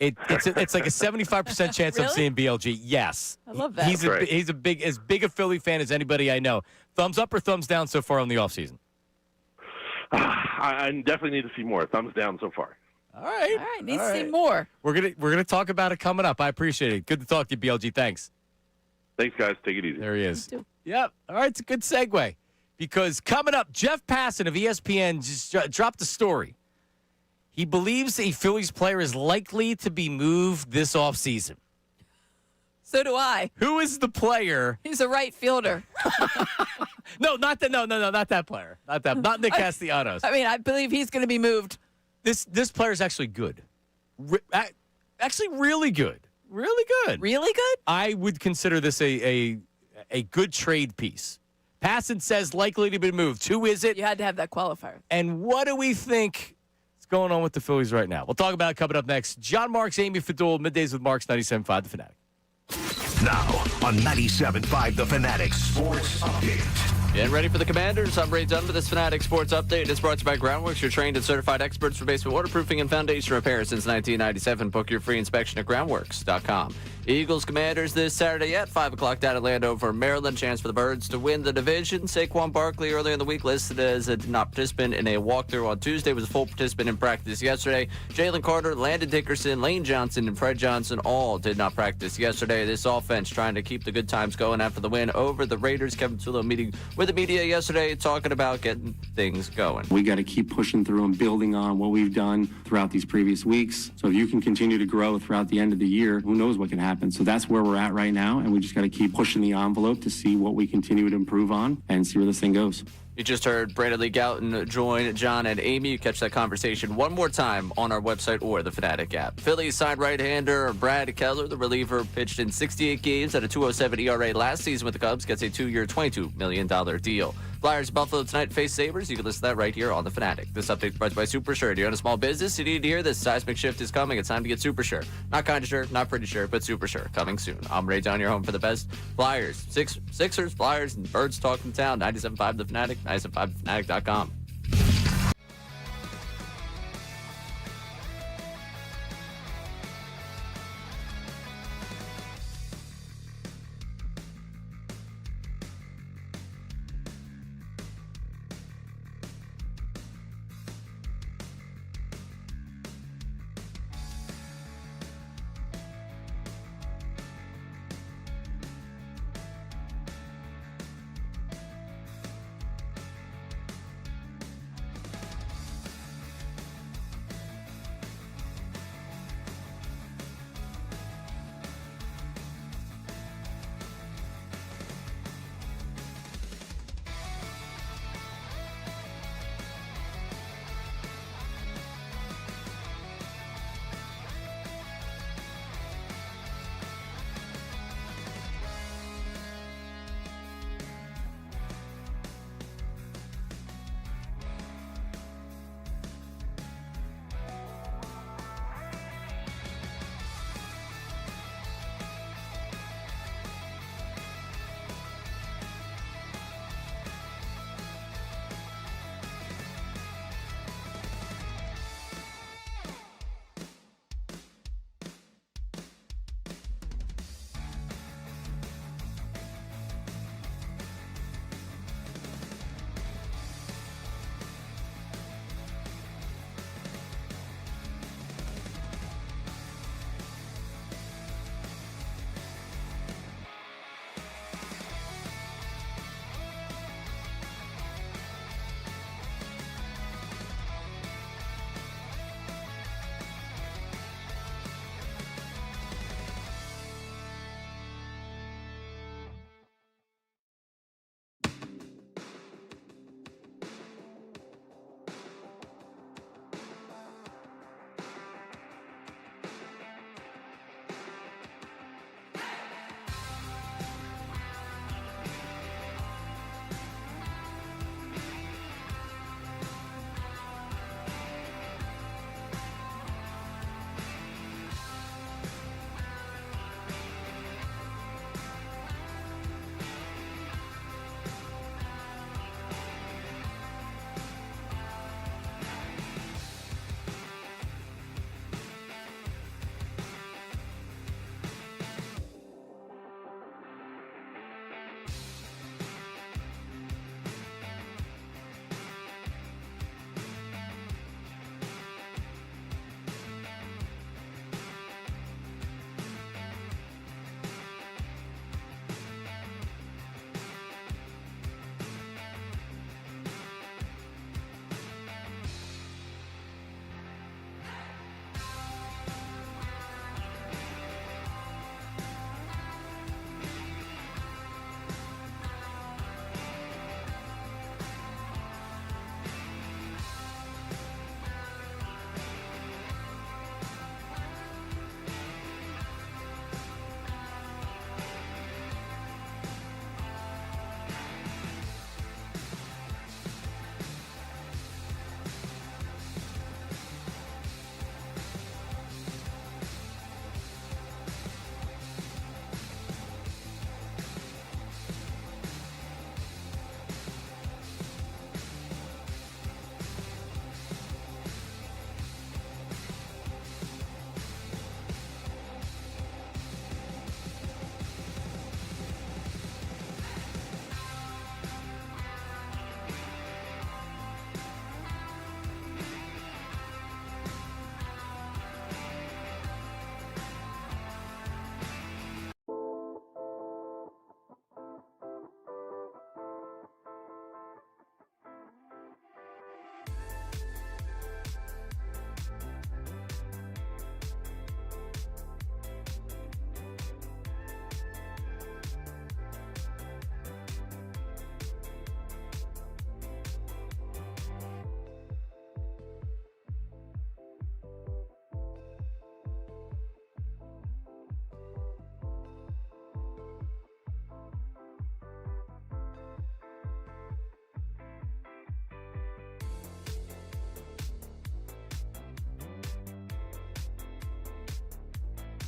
it's like a 75% chance I'm seeing BLG. Yes. I love that. He's as big a Philly fan as anybody I know. Thumbs up or thumbs down so far on the offseason? I definitely need to see more. Thumbs down so far. All right. Need to see more. We're gonna talk about it coming up. I appreciate it. Good to talk to you, BLG. Thanks. Thanks, guys. Take it easy. There he is. Yep. All right. It's a good segue because coming up, Jeff Passan of ESPN just dropped a story. He believes a Phillies player is likely to be moved this offseason. So do I. Who is the player? He's a right fielder. No, not that. No, not that player. Not Nick Castellanos. I believe he's going to be moved. This player is actually good. Actually, really good. Really good. Really good? I would consider this a good trade piece. Passan says likely to be moved. Who is it? You had to have that qualifier. And what do we think is going on with the Phillies right now? We'll talk about it coming up next. John Marks, Amy Fadul, Middays with Marks, 97.5 The Fanatic. Now on 97.5 The Fanatic Sports Update. Getting ready for the Commanders. I'm Ray Dunn with this Fanatic Sports Update. It's brought to you by Groundworks, your trained and certified experts for basement waterproofing and foundation repair since 1997. Book your free inspection at groundworks.com. Eagles Commanders this Saturday at 5 o'clock down at Landover, Maryland. Chance for the Birds to win the division. Saquon Barkley earlier in the week listed as a did not participant in a walkthrough on Tuesday. Was a full participant in practice yesterday. Jalen Carter, Landon Dickerson, Lane Johnson, and Fred Johnson all did not practice yesterday. This offense trying to keep the good times going after the win over the Raiders. Kevin Tulo meeting with the media yesterday talking about getting things going. We got to keep pushing through and building on what we've done throughout these previous weeks. So if you can continue to grow throughout the end of the year, who knows what can happen. So that's where we're at right now, and we just got to keep pushing the envelope to see what we continue to improve on and see where this thing goes. You just heard Brandon Lee Gouton join John and Amy. You catch that conversation one more time on our website or the Fanatic app. Phillies signed right-hander Brad Keller. The reliever pitched in 68 games at a 2.07 ERA last season with the Cubs. Gets a 2-year, $22 million deal. Flyers Buffalo tonight face Sabres. You can listen to that right here on the Fanatic. This update brought to you by Super Sure. Do you own a small business? You need to hear this. Seismic shift is coming. It's time to get Super Sure. Not kind of sure, not pretty sure, but Super Sure. Coming soon. I'm Ray Down, your home for the best Flyers, Sixers, Flyers, and Birds talking town. 97.5 The Fanatic, 97.5thefanatic.com.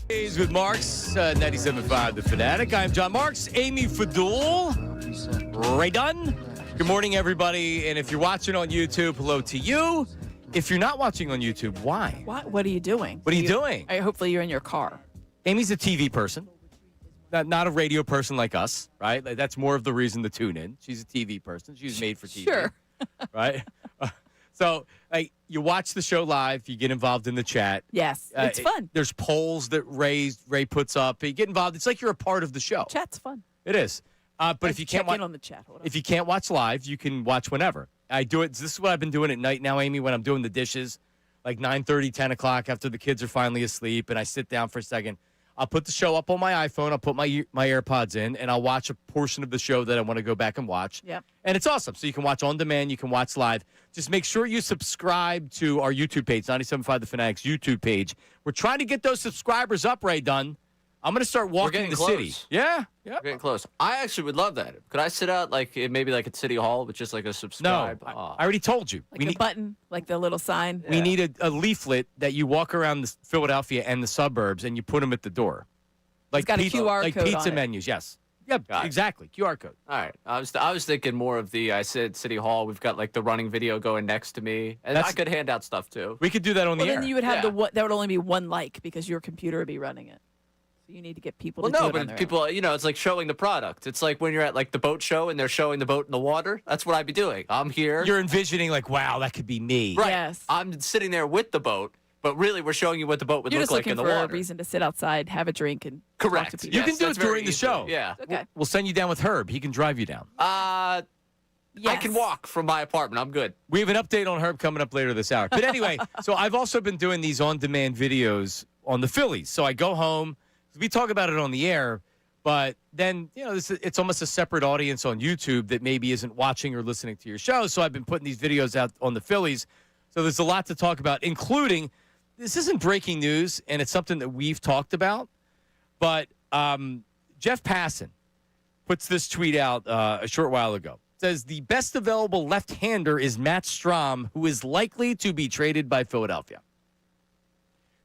Middays with Marks, 97.5 The Fanatic. I'm John Marks, Amy Fadul, Ray Dunn. Good morning, everybody. And if you're watching on YouTube, hello to you. If you're not watching on YouTube, why? What are you doing? What are you doing? Hopefully you're in your car. Amy's a TV person, not a radio person like us, right? Like, that's more of the reason to tune in. She's a TV person. She was made for TV. Sure. Right? So you watch the show live. You get involved in the chat. Yes, it's fun. There's polls that Ray puts up. You get involved. It's like you're a part of the show. Chat's fun. It is. But if you can't check in on the chat. Hold on. if you can't watch live, you can watch whenever. I do it. This is what I've been doing at night now, Amy, when I'm doing the dishes, like 9:30, 10 o'clock after the kids are finally asleep, and I sit down for a second. I'll put the show up on my iPhone. I'll put my AirPods in, and I'll watch a portion of the show that I want to go back and watch. Yep. And it's awesome. So you can watch on demand. You can watch live. Just make sure you subscribe to our YouTube page, 97.5 The Fanatics YouTube page. We're trying to get those subscribers up, Ray Dunn. I'm going to start walking the city. Yeah. We're getting close. I actually would love that. Could I sit out maybe at City Hall with just like a subscribe? No, I already told you. Like a button, like the little sign. We need a leaflet that you walk around Philadelphia and the suburbs, and you put them at the door. Like It's got a QR like code pizza on it. menus, yes. Yep, exactly. QR code. All right. I was thinking more of I said City Hall. We've got like the running video going next to me, and I could hand out stuff too. We could do that on the air. Then you would have there would only be one like because your computer would be running it. So you need to get people to do it on their people, own. it's like showing the product. It's like when you're at like the boat show and they're showing the boat in the water. That's what I'd be doing. I'm here. You're envisioning like, wow, that could be me. Right. Yes. I'm sitting there with the boat, but really we're showing you what the boat would You're look just like looking in the for water. a reason to sit outside, have a drink, and Correct. talk to people. You can do it that's very during the easy. show. Yeah. Okay. We'll send you down with Herb. He can drive you down. I Yes. can walk from my apartment. I'm good. We have an update on Herb coming up later this hour. But anyway, so I've also been doing these on-demand videos on the Phillies. So I go home. We talk about it on the air, but then, it's almost a separate audience on YouTube that maybe isn't watching or listening to your show. So I've been putting these videos out on the Phillies. So there's a lot to talk about, including, this isn't breaking news, and it's something that we've talked about, but Jeff Passan puts this tweet out a short while ago. It says, the best available left-hander is Matt Strahm, who is likely to be traded by Philadelphia.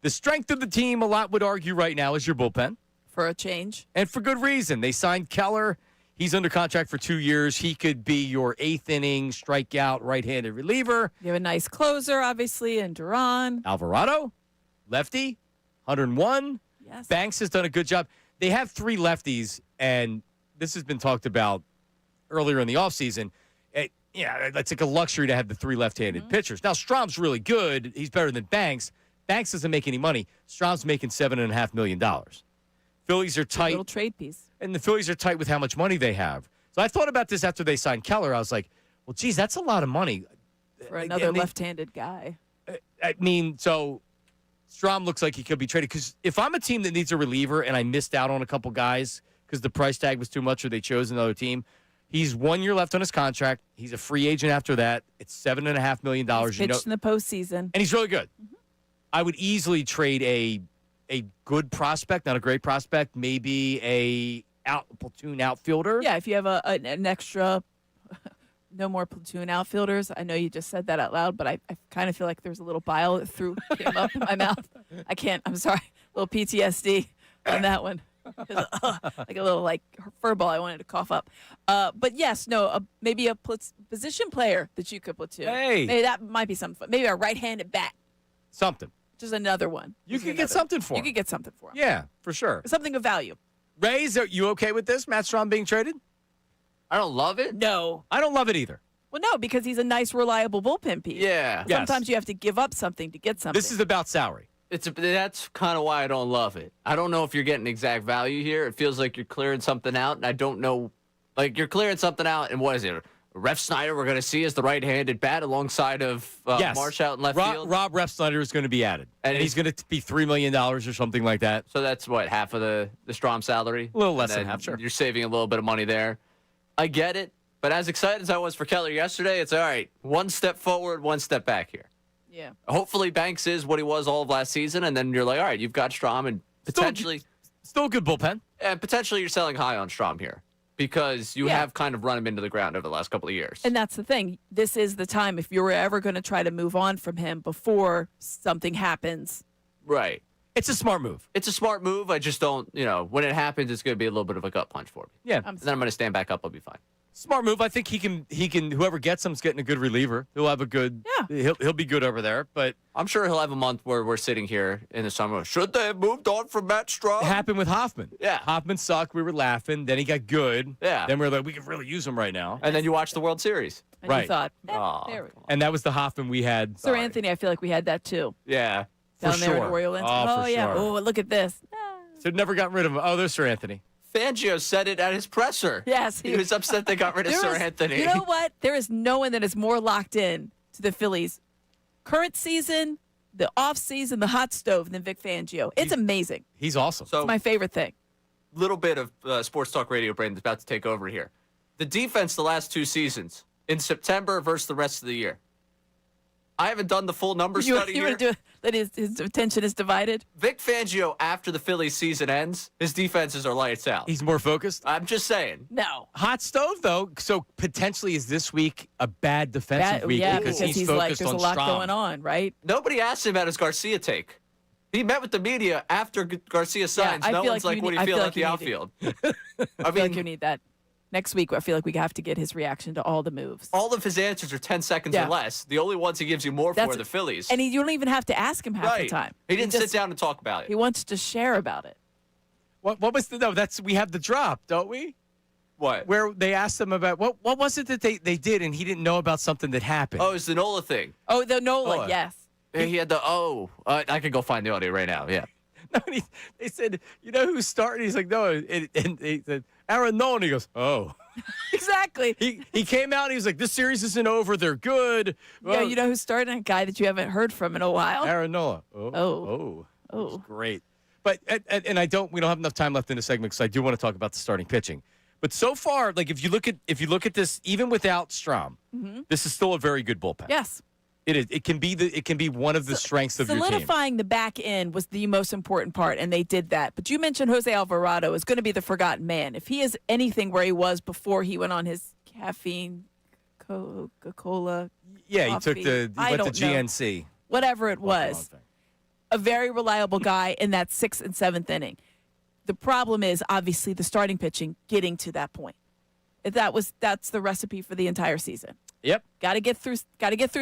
The strength of the team, a lot would argue right now, is your bullpen. For a change. And for good reason. They signed Keller. He's under contract for 2 years. He could be your eighth-inning strikeout right-handed reliever. You have a nice closer, obviously, in Duran. Alvarado, lefty, 101. Yes. Banks has done a good job. They have three lefties, and this has been talked about earlier in the offseason. It's like a luxury to have the three left-handed pitchers. Now, Strahm's really good. He's better than Banks. Banks doesn't make any money. Strahm's making $7.5 million. Phillies are tight. A little trade piece. And the Phillies are tight with how much money they have. So I thought about this after they signed Keller. I was like, well, geez, that's a lot of money. For another left-handed guy. I mean, so Strahm looks like he could be traded. Because if I'm a team that needs a reliever and I missed out on a couple guys because the price tag was too much or they chose another team, he's 1 year left on his contract. He's a free agent after that. It's $7.5 million. He's pitched in the postseason. And he's really good. Mm-hmm. I would easily trade a good prospect, not a great prospect, maybe a platoon outfielder. Yeah, if you have an extra, no more platoon outfielders. I know you just said that out loud, but I kind of feel like there's a little bile that came up in my mouth. I'm sorry, a little PTSD on that one. Like a little furball I wanted to cough up. But yes, maybe a position player that you could platoon. Hey. Maybe that might be something. Maybe a right-handed bat. Something. Just another one. You could get something for him. You could get something for him. Yeah, for sure. Something of value. Rays, are you okay with this? Matt Strahm being traded? I don't love it. No. I don't love it either. Well, no, because he's a nice, reliable bullpen piece. Yeah. Sometimes you have to give up something to get something. This is about salary. That's kind of why I don't love it. I don't know if you're getting exact value here. It feels like you're clearing something out, and I don't know. Like, you're clearing something out, and what is it? Ref Snyder we're going to see as the right-handed bat alongside of Marsh out in left field. Rob Ref Snyder is going to be added. And he's going to be $3 million or something like that. So that's, what, half of the Strahm salary? A little less than half, sure. You're saving a little bit of money there. I get it. But as excited as I was for Keller yesterday, it's all right. One step forward, one step back here. Yeah. Hopefully Banks is what he was all of last season, and then you're like, all right, you've got Strahm, and potentially... Still a good bullpen. And potentially you're selling high on Strahm here. Because you have kind of run him into the ground over the last couple of years. And that's the thing. This is the time if you were ever going to try to move on from him before something happens. Right. It's a smart move. It's a smart move. I just don't, when it happens, it's going to be a little bit of a gut punch for me. Yeah. And then I'm going to stand back up. I'll be fine. Smart move. I think he can. Whoever gets him's getting a good reliever. He'll have a good. Yeah. He'll be good over there. But I'm sure he'll have a month where we're sitting here in the summer. Should they have moved on from Matt Strahm? it happened with Hoffman. Yeah. Hoffman sucked. We were laughing. Then he got good. Yeah. Then we were like, we could really use him right now. And then you watch the World Series. And Right. you thought, Aw, there we go. And that was the Hoffman we had. Sir Anthony, I feel like we had that too. Yeah. For Down there in sure. Orioles. Oh, for yeah. sure. Oh, look at this. So never got rid of him. Oh, there's Sir Anthony. Fangio said it at his presser. Yes. He was upset they got rid of Sir Anthony. You know what? There is no one that is more locked in to the Phillies' current season, the off season, the hot stove than Vic Fangio. It's amazing. He's awesome. So, It's my favorite thing. little bit of sports talk radio brain that's about to take over here. The defense the last 2 seasons in September versus the rest of the year. I haven't done the full number study You here. want to do that? His attention is divided. Vic Fangio, after the Phillies season ends, his defenses are lights out. He's more focused. I'm just saying. No. Hot stove though. So potentially is this week a bad defensive week yeah, because because he's like, focused there's on a lot Strahm. going on, right? Nobody asked him about his Garcia take. He met with the media after Garcia signs. I no feel one's like like, you what do need- you I feel feel about like the you need outfield? I feel like you need that. Next week, I feel like we have to get his reaction to all the moves. all of his answers are 10 seconds Yeah. or less. The only ones he gives you more for are the Phillies. And you don't even have to ask him half the time. He didn't sit just- down and talk about He it. wants to share about it. What was the no? That's we have the drop, don't we? What? Where they asked him about what was it that they did and he didn't know about something that happened. Oh, it's the Nola thing. Oh, the Nola, Oh. yes. He had the, I could go find the audio right now. Yeah. No, and they said, you know who's starting? He's like, no, and they said Aaron Nola. And he goes, oh. Exactly. He came out and he was like, this series isn't over. They're good. Yeah, you know who's starting? A guy that you haven't heard from in a while. Aaron Nola. Oh. That's great. But and we don't have enough time left in the segment because I do want to talk about the starting pitching. But so far, like if you look at this, even without Strahm, this is still a very good bullpen. Yes. It is. It can be one of the strengths of your team. Solidifying the back end was the most important part, and they did that. But you mentioned Jose Alvarado is going to be the forgotten man. If he is anything where he was before he went on his caffeine, Coca-Cola, Yeah, coffee, he went to GNC. whatever it was, a very reliable guy in that 6th and 7th inning. The problem is obviously the starting pitching getting to that point. That's the recipe for the entire season. Yep. Got to get through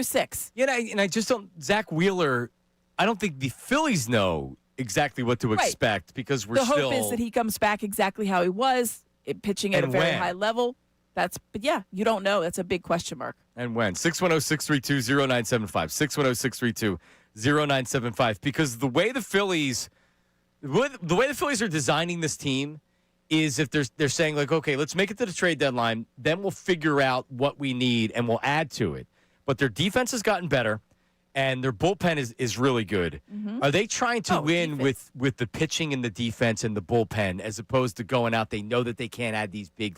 6. Yeah, and I just don't. Zach Wheeler, I don't think the Phillies know exactly what to expect because we're the still. hope is that he comes back exactly how he was, pitching at a And very when. high level. But yeah, you don't know. That's a big question mark. And when 610-632-0975, 610-632-0975, because the way the Phillies are designing this team is if they're saying like, okay, let's make it to the trade deadline, then we'll figure out what we need and we'll add to it. But their defense has gotten better, and their bullpen is really good. Are they trying to win with the pitching and the defense and the bullpen as opposed to going out? They know that they can't add these big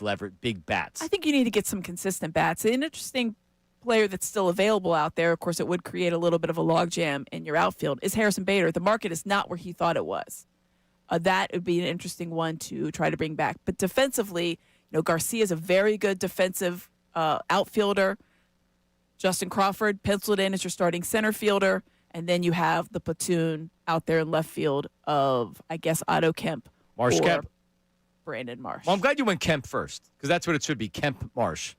bats. I think you need to get some consistent bats. An interesting player that's still available out there, of course, it would create a little bit of a logjam in your outfield, is Harrison Bader. The market is not where he thought it was. That would be an interesting one to try to bring back. But defensively, Garcia is a very good defensive outfielder. Justin Crawford penciled in as your starting center fielder. And then you have the platoon out there in left field of, I guess, Otto Kemp. Marsh or Kemp. Brandon Marsh. Well, I'm glad you went Kemp first because that's what it should be, Kemp Marsh.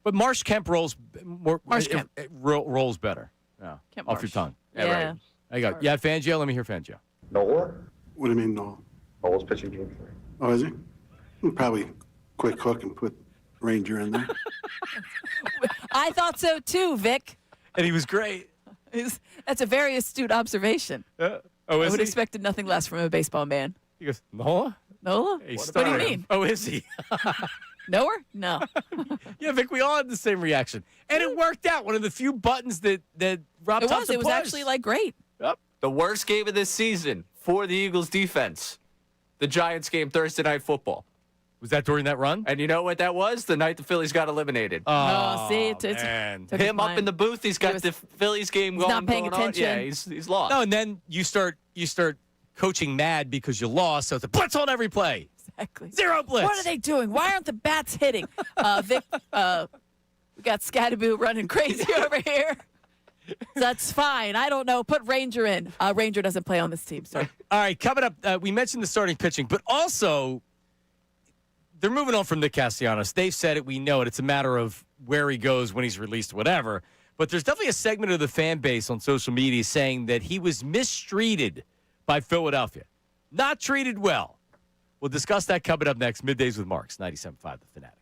But Marsh Kemp rolls more. Marsh Kemp. It rolls better. Yeah, Kemp off Marsh. your tongue. Yeah. Right. There you go. Yeah, Fangio. Let me hear Fangio. Nola? What do you mean, no? Nola's pitching game 3. Oh, is he? He'll probably quick hook and put Ranger in there. I thought so too, Vic. And he was great. That's a very astute observation. Oh, I is would he? expected nothing less from a baseball man. He goes, Nola? Nola? Hey, What do you mean? Oh, is he? Knower? No. Yeah, Vic, we all had the same reaction. And it worked out. One of the few buttons that Rob It was. Thompson It was pushed. actually like great. Yep. The worst game of this season for the Eagles defense. The Giants game Thursday Night Football. Was that during that run? And you know what that was? The night the Phillies got eliminated. Oh, see, it man. took his Him up mind. in the booth, he's got the Phillies game going. not paying going on. attention. Yeah, he's lost. No, and then you start coaching mad because you lost. So it's a blitz on every play. Exactly. Zero blitz. What are they doing? Why aren't the bats hitting? Vic, we got Scattaboo running crazy over here. That's fine. I don't know. Put Ranger in. Ranger doesn't play on this team, so. All right, coming up, we mentioned the starting pitching, but also they're moving on from Nick Castellanos. They've said it. We know it. It's a matter of where he goes when he's released, whatever. But there's definitely a segment of the fan base on social media saying that he was mistreated by Philadelphia. Not treated well. We'll discuss that coming up next. Middays with Marks, 97.5 The Fanatic.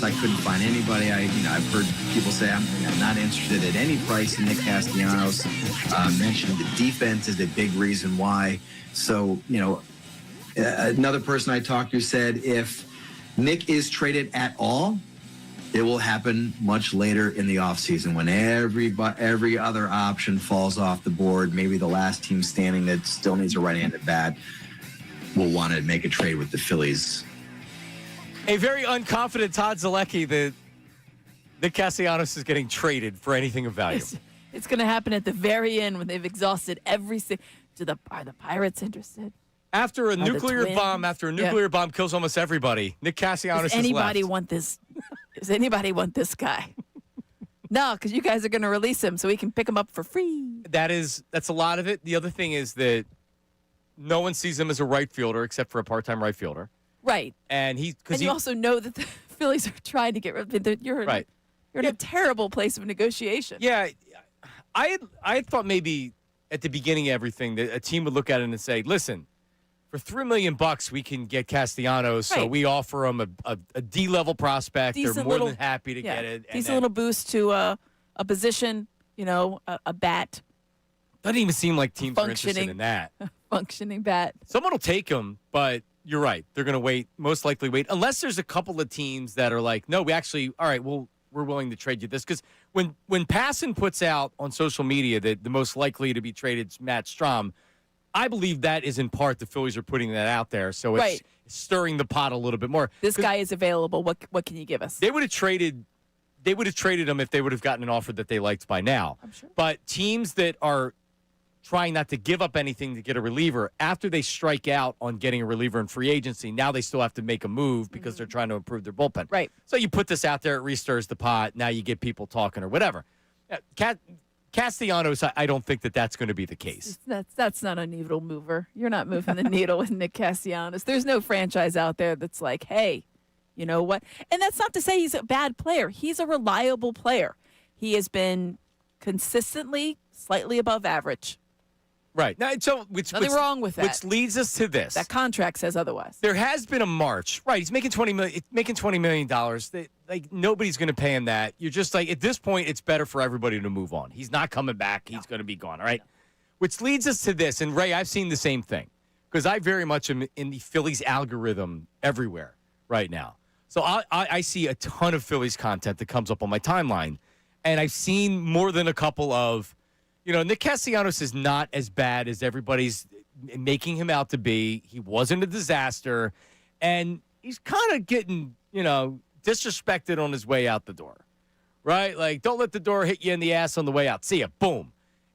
I couldn't find anybody. I've heard people say I'm not interested at any price in Nick Castellanos. Mentioned the defense is a big reason why. So, another person I talked to said if Nick is traded at all, it will happen much later in the offseason when every other option falls off the board. Maybe the last team standing that still needs a right-handed bat will want to make a trade with the Phillies. A very unconfident Todd Zalecki, the Nick Castellanos is getting traded for anything of value. It's going to happen at the very end when they've exhausted everything. Are the Pirates interested? After a the nuclear Twins? bomb kills almost everybody, Nick Castellanos Does anybody is left. want this? Does anybody want this guy? No, because you guys are going to release him so we can pick him up for free. That's a lot of it. The other thing is that no one sees him as a right fielder except for a part-time right fielder. Right. And you also know that the Phillies are trying to get rid of him. You're in a terrible place of negotiation. Yeah, I thought maybe at the beginning of everything that a team would look at it and say, listen, for $3 million we can get Castellanos, so Right. we offer him a D-level prospect. They're more than happy to get it. Decent little boost to a position, a bat. Doesn't even seem like teams are interested in that. Functioning bat. Someone will take him, but you're right. They're going to most likely wait, unless there's a couple of teams that are like, no, we're willing to trade you this. Because when Passan puts out on social media that the most likely to be traded is Matt Strahm, I believe that is in part the Phillies are putting that out there. So it's stirring the pot a little bit more. This guy is available. What can you give us? They would have traded him if they would have gotten an offer that they liked by now. I'm sure. But teams that are trying not to give up anything to get a reliever, after they strike out on getting a reliever in free agency, now they still have to make a move because they're trying to improve their bullpen. Right. So you put this out there, it restirs the pot. Now you get people talking or whatever. Castellanos, I don't think that's going to be the case. That's not a needle mover. You're not moving the needle with Nick Castellanos. There's no franchise out there that's like, hey, you know what? And that's not to say he's a bad player. He's a reliable player. He has been consistently slightly above average. Right. Now, so nothing wrong with that. Which leads us to this. That contract says otherwise. There has been a march. Right. He's making $20 million. Nobody's going to pay him that. You're just like, at this point, it's better for everybody to move on. He's not coming back. He's going to be gone. All right. No. Which leads us to this. And Ray, I've seen the same thing because I very much am in the Phillies algorithm everywhere right now. So I see a ton of Phillies content that comes up on my timeline. And I've seen more than a couple of, Nick Castellanos is not as bad as everybody's making him out to be. He wasn't a disaster. And he's kind of getting, disrespected on his way out the door. Right? Like, don't let the door hit you in the ass on the way out. See ya. Boom.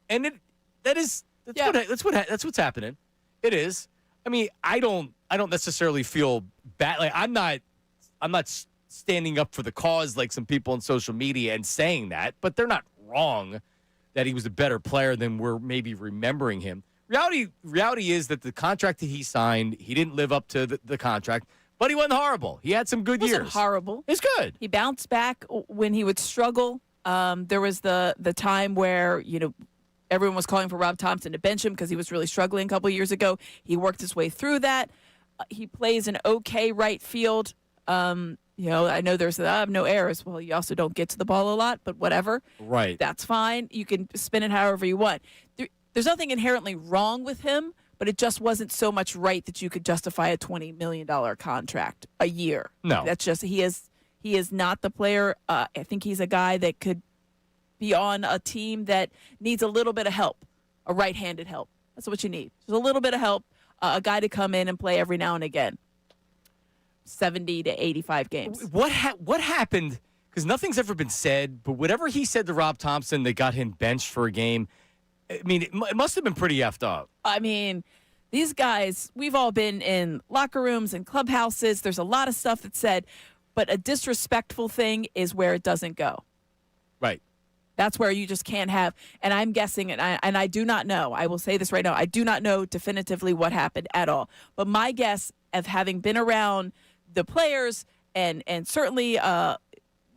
And that's what's happening. It is. I mean, I don't necessarily feel bad. Like, I'm not standing up for the cause like some people on social media and saying that, but they're not wrong that he was a better player than we're maybe remembering him. Reality is that the contract that he signed, he didn't live up to the contract, but he wasn't horrible. He had some good years. He wasn't horrible. It's good. He bounced back when he would struggle. There was the time where, everyone was calling for Rob Thompson to bench him because he was really struggling a couple years ago. He worked his way through that. He plays an okay right field. I know there's no errors. Well, you also don't get to the ball a lot, but whatever. Right. That's fine. You can spin it however you want. There's nothing inherently wrong with him, but it just wasn't so much right that you could justify a $20 million contract a year. No. That's just, he is not the player. I think he's a guy that could be on a team that needs a little bit of help, a right-handed help. That's what you need. Just a little bit of help, a guy to come in and play every now and again. 70 to 85 games. What happened? Because nothing's ever been said, but whatever he said to Rob Thompson that got him benched for a game, I mean, it must have been pretty effed up. I mean, these guys, we've all been in locker rooms and clubhouses. There's a lot of stuff that's said, but a disrespectful thing is where it doesn't go. Right. That's where you just can't have, and I'm guessing, and I do not know, I will say this right now, I do not know definitively what happened at all. But my guess of having been around the players and certainly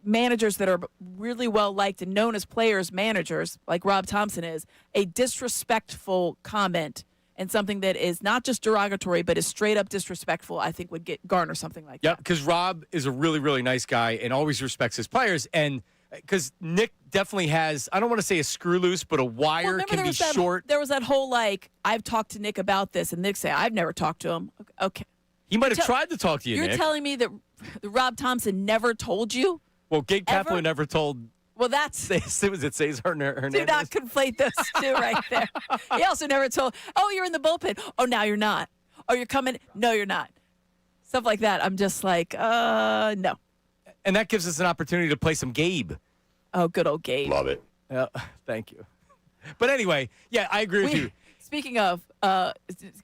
managers that are really well liked and known as players managers like Rob Thompson is, a disrespectful comment and something that is not just derogatory but is straight up disrespectful, I think would garner something like that. Yeah, because Rob is a really, really nice guy and always respects his players. And because Nick definitely has, I don't want to say a screw loose, but a wire can be short. There was that whole, I've talked to Nick about this, and Nick say, I've never talked to him. Okay. He might have tried to talk to you, Nick. You're telling me that Rob Thompson never told you? Well, Gabe Kapler never told. Well, that's. Was it Cesar Hernandez? Do not conflate those two right there. He also never told, you're in the bullpen. Oh, now you're not. Oh, you're coming. No, you're not. Stuff like that. I'm just like, no. And that gives us an opportunity to play some Gabe. Oh, good old Gabe. Love it. Thank you. But anyway, yeah, I agree with you. Speaking of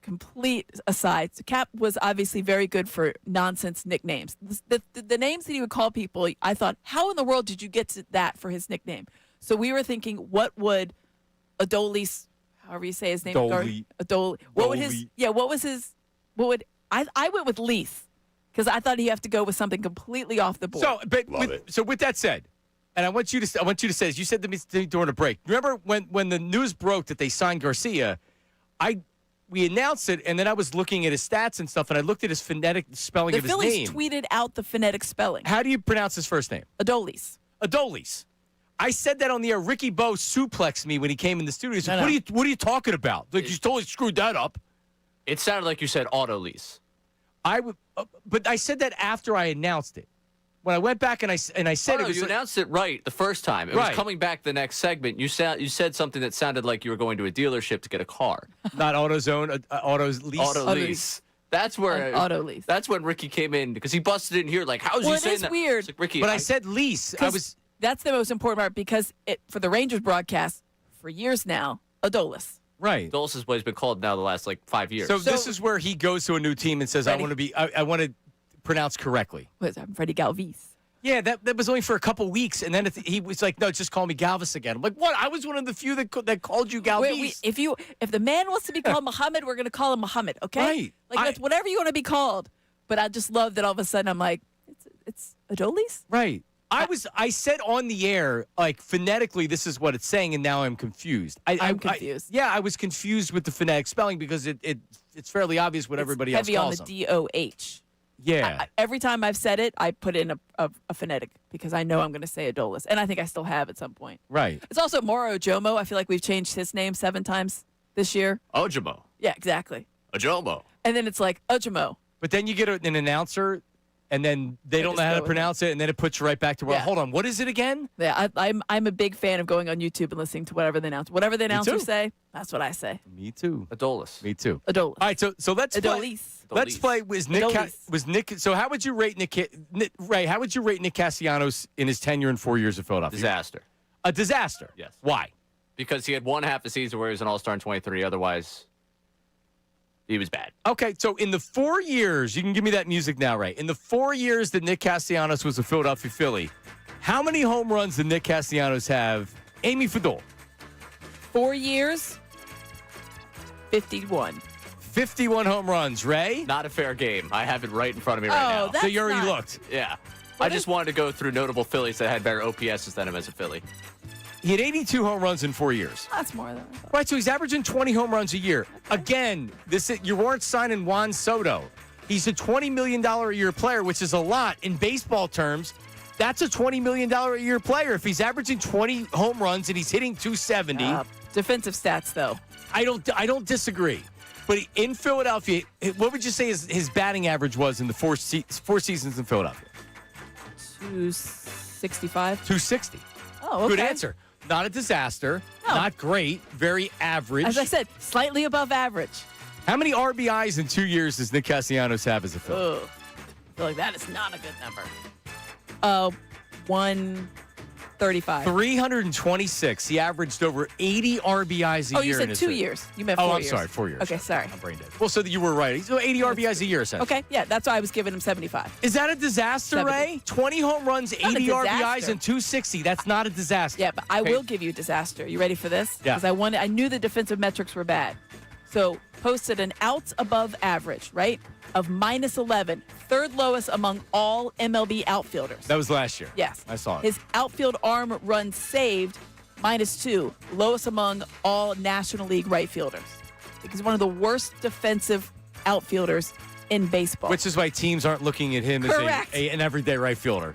complete aside, Cap was obviously very good for nonsense nicknames. The names that he would call people, I thought, how in the world did you get to that for his nickname? So we were thinking, what would Adolis, however you say his name, Adoli. What would his? Yeah, what was his? What would I went with Lease because I thought he'd have to go with something completely off the board. So with that said. And I want you to say this. You said to me during a break. Remember when the news broke that they signed Garcia? We announced it, and then I was looking at his stats and stuff, and I looked at his phonetic spelling of his name. The Phillies tweeted out the phonetic spelling. How do you pronounce his first name? Adolis. Adolis. I said that on the air. Ricky Bo suplexed me when he came in the studio. He said, What are you talking about? Like, you totally screwed that up. It sounded like you said auto lease. But I said that after I announced it. When I went back and I said it was you announced it right the first time. It was coming back the next segment. You said something that sounded like you were going to a dealership to get a car. Not AutoZone, Auto Lease. Auto Lease. That's where Auto Lease. That's when Ricky came in because he busted in here like, how is you saying that? Well, it is weird. Like, Ricky, but I said lease. That's the most important part because for the Rangers broadcast for years now, Adolis. Right. Adolis is what he's been called now the last 5 years. So this is where he goes to a new team and says, I want to pronounce correctly. I'm Freddie Galvis. Yeah, that was only for a couple weeks, and then he was like, "No, just call me Galvis again." I'm like, "What? I was one of the few that called you Galvis." If the man wants to be called Muhammad, we're going to call him Muhammad, okay? Right. That's whatever you want to be called. But I just love that all of a sudden I'm like, it's Adolis? Right. I said on the air, like, phonetically, this is what it's saying, and now I'm confused. I'm confused. I was confused with the phonetic spelling because it's fairly obvious what everybody else calls heavy on the DOH. Yeah. Every time I've said it, I put in a phonetic because I know I'm going to say Adolis. And I think I still have at some point. Right. It's also Moro Ojomo. I feel like we've changed his name 7 times this year. Ojomo. Yeah, exactly. Ojomo. And then it's like Ojomo. But then you get an announcer, and then they don't know how to pronounce it, and then it puts you right back to, hold on, what is it again? Yeah, I'm a big fan of going on YouTube and listening to whatever the announcers say. That's what I say. Me too. Adolis. Me too. Adolis. All right, so let's play. Let's play. Was Nick? So how would you rate Ray? How would you rate Nick Castellanos in his tenure in 4 years of Philadelphia? Disaster. A disaster. Yes. Why? Because he had one half a season where he was an All-Star in 23. Otherwise, he was bad. Okay, so in the 4 years, you can give me that music now, Ray. In the 4 years that Nick Castellanos was a Philadelphia Philly, how many home runs did Nick Castellanos have? Amy Fadul. 4 years, 51. 51 home runs. Ray? Not a fair game. I have it right in front of me right now. So you already looked. Yeah. I just wanted to go through notable Phillies that had better OPSs than him as a Philly. He had 82 home runs in 4 years. That's more than I thought. Right, so he's averaging 20 home runs a year. Again, you weren't signing Juan Soto. He's a $20 million a year player, which is a lot. In baseball terms, that's a $20 million a year player. If he's averaging 20 home runs and he's hitting 270. Defensive stats, though. I don't disagree. But in Philadelphia, what would you say his batting average was in the four seasons in Philadelphia? 265. 260. Oh, okay. Good answer. Not a disaster. No. Not great. Very average. As I said, slightly above average. How many RBIs in 2 years does Nick Castellanos have as a Philly? Ugh. I feel like that is not a good number. 135. 326. He averaged over 80 RBIs a year. Oh, you said in his 2 career. years. You meant 4 years. I'm sorry, 4 years. Okay, sorry. I'm brain dead. Well, so you were right. So 80 RBIs a year, essentially. Okay, yeah, that's why I was giving him 75. Is that a disaster, 70. Ray? 20 home runs, 80 RBIs, and 260. That's not a disaster. Yeah, but I will give you a disaster. You ready for this? Yeah. Because I knew the defensive metrics were bad. So posted an outs above average, right, of -11, third lowest among all MLB outfielders. That was last year. Yes. I saw it. His outfield arm run saved, -2, lowest among all National League right fielders. He's one of the worst defensive outfielders in baseball. Which is why teams aren't looking at him Correct. as an everyday right fielder.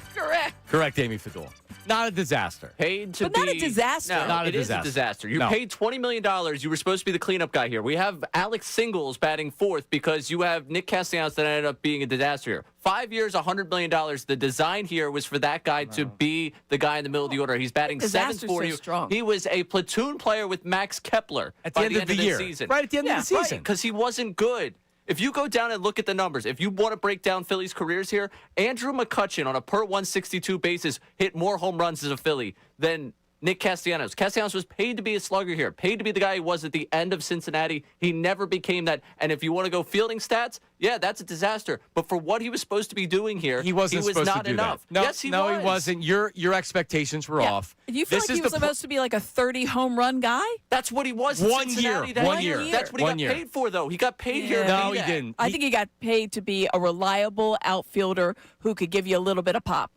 Correct, Amy Fadul. Not a disaster. Paid to But not a disaster. No, Not a it is disaster. a disaster. You No. paid $20 million. You were supposed to be the cleanup guy here. We have Alex Singles batting fourth because you have Nick Castellanos that ended up being a disaster here. 5 years, $100 million. The design here was for that guy to be the guy in the middle of the order. He's batting Disaster's 740. so strong. He was a platoon player with Max Kepler At the by end of the year. season. Right at the end of the season. Because he wasn't good. If you go down and look at the numbers, if you want to break down Phillies' careers here, Andrew McCutchen on a per 162 basis hit more home runs as a Philly than Nick Castellanos. Castellanos was paid to be a slugger here, paid to be the guy he was at the end of Cincinnati. He never became that. And if you want to go fielding stats, yeah, that's a disaster. But for what he was supposed to be doing here, he was not to do enough. That. No, yes, he was. he wasn't. Your expectations were off. You feel like he was supposed to be like a 30 home run guy? That's what he was in Cincinnati. One year. That's what he got paid for, though. He got paid here. No, he didn't. I think he got paid to be a reliable outfielder who could give you a little bit of pop.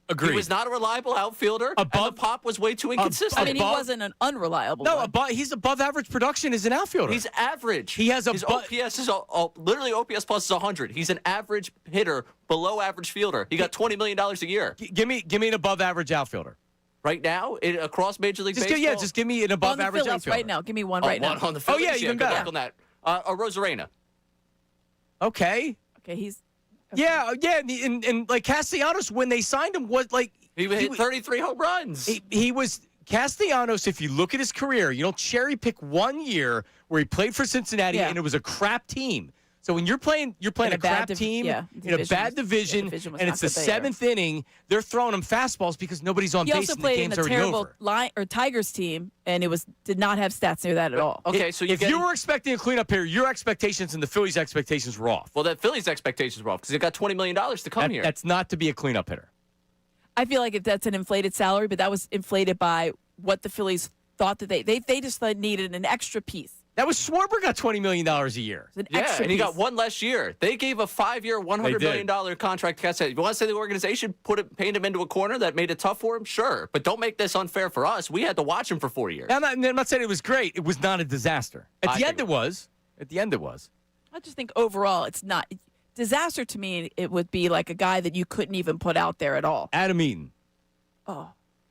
Agreed. He was not a reliable outfielder, and the pop was way too inconsistent. I mean, he wasn't an unreliable one. He's above average production as an outfielder. He's average. He has His OPS is literally OPS plus is 100. He's an average hitter, below average fielder. He got $20 million a year. Give me an above average outfielder. Right now, across Major League Baseball? Just give me an above average Phillies outfielder. Right now. Give me one right now. On the Phillies? Yeah, even better. On that. A Rosarena. Okay. Okay, he's... Okay. Yeah, and like Castellanos, when they signed him, was like... He hit 33 home runs. He was... Castellanos, if you look at his career, cherry pick 1 year where he played for Cincinnati and it was a crap team. So when you're playing a crap team in a bad division, and it's the seventh inning, they're throwing him fastballs because nobody's on base and the game's already over. He also played in a terrible Tigers team, and did not have stats near that at all. Okay, so if you were expecting a cleanup here, your expectations and the Phillies' expectations were off. Well, that Phillies' expectations were off because they got $20 million to come here. That's not to be a cleanup hitter. I feel like that's an inflated salary, but that was inflated by what the Phillies thought that they just needed an extra piece. That was Schwarber got $20 million a year. An extra and he piece. got one less year. They gave a 5-year, $100 million contract to Castellanos. If you want to say the organization paint him into a corner that made it tough for him, sure. But don't make this unfair for us. We had to watch him for 4 years. I'm not saying it was great. It was not a disaster. At the end, it was. I just think overall, it's not. Disaster to me, it would be like a guy that you couldn't even put out there at all. Adam Eaton. Oh.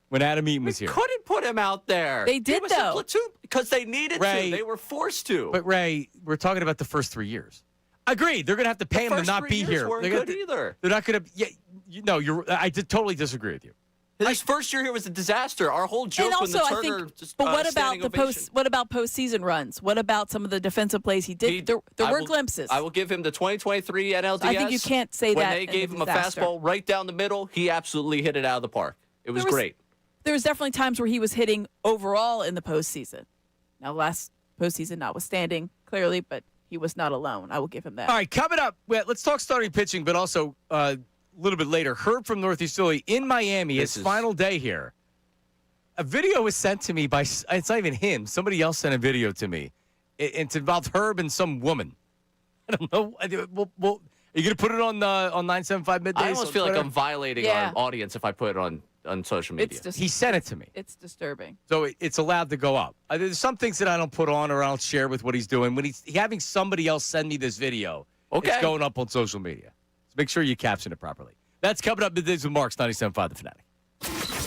When Adam Eaton was here. Couldn't put him out there. They did, though. Platoon because they needed to. They were forced to. But, Ray, we're talking about the first 3 years. Agreed. They're going to have to pay him to not be here. Weren't good either. They're not going to. I totally disagree with you. His first year here was a disaster. Our whole joke and also, when the I Turner think, but what about What about postseason runs? What about some of the defensive plays he did? There were glimpses. I will give him the 2023 NLDS. I think you can't say when that. When they gave him a fastball right down the middle, he absolutely hit it out of the park. It was great. There was definitely times where he was hitting overall in the postseason. Now, last postseason notwithstanding, clearly, but he was not alone. I will give him that. All right, coming up, let's talk starting pitching, but also a little bit later, Herb from Northeast Philly in Miami. His final day here. A video was sent to me by, it's not even him, somebody else sent a video to me. It's involved Herb and some woman. I don't know. Are you going to put it on 975 Middays? I almost feel like I'm violating our audience if I put it on social media. He sent it to me. It's disturbing. So it's allowed to go up. There's some things that I don't put on or I don't share with what he's doing. When he's having somebody else send me this video, it's going up on social media. So make sure you caption it properly. That's coming up Middays with Marks, 97.5 The Fanatic.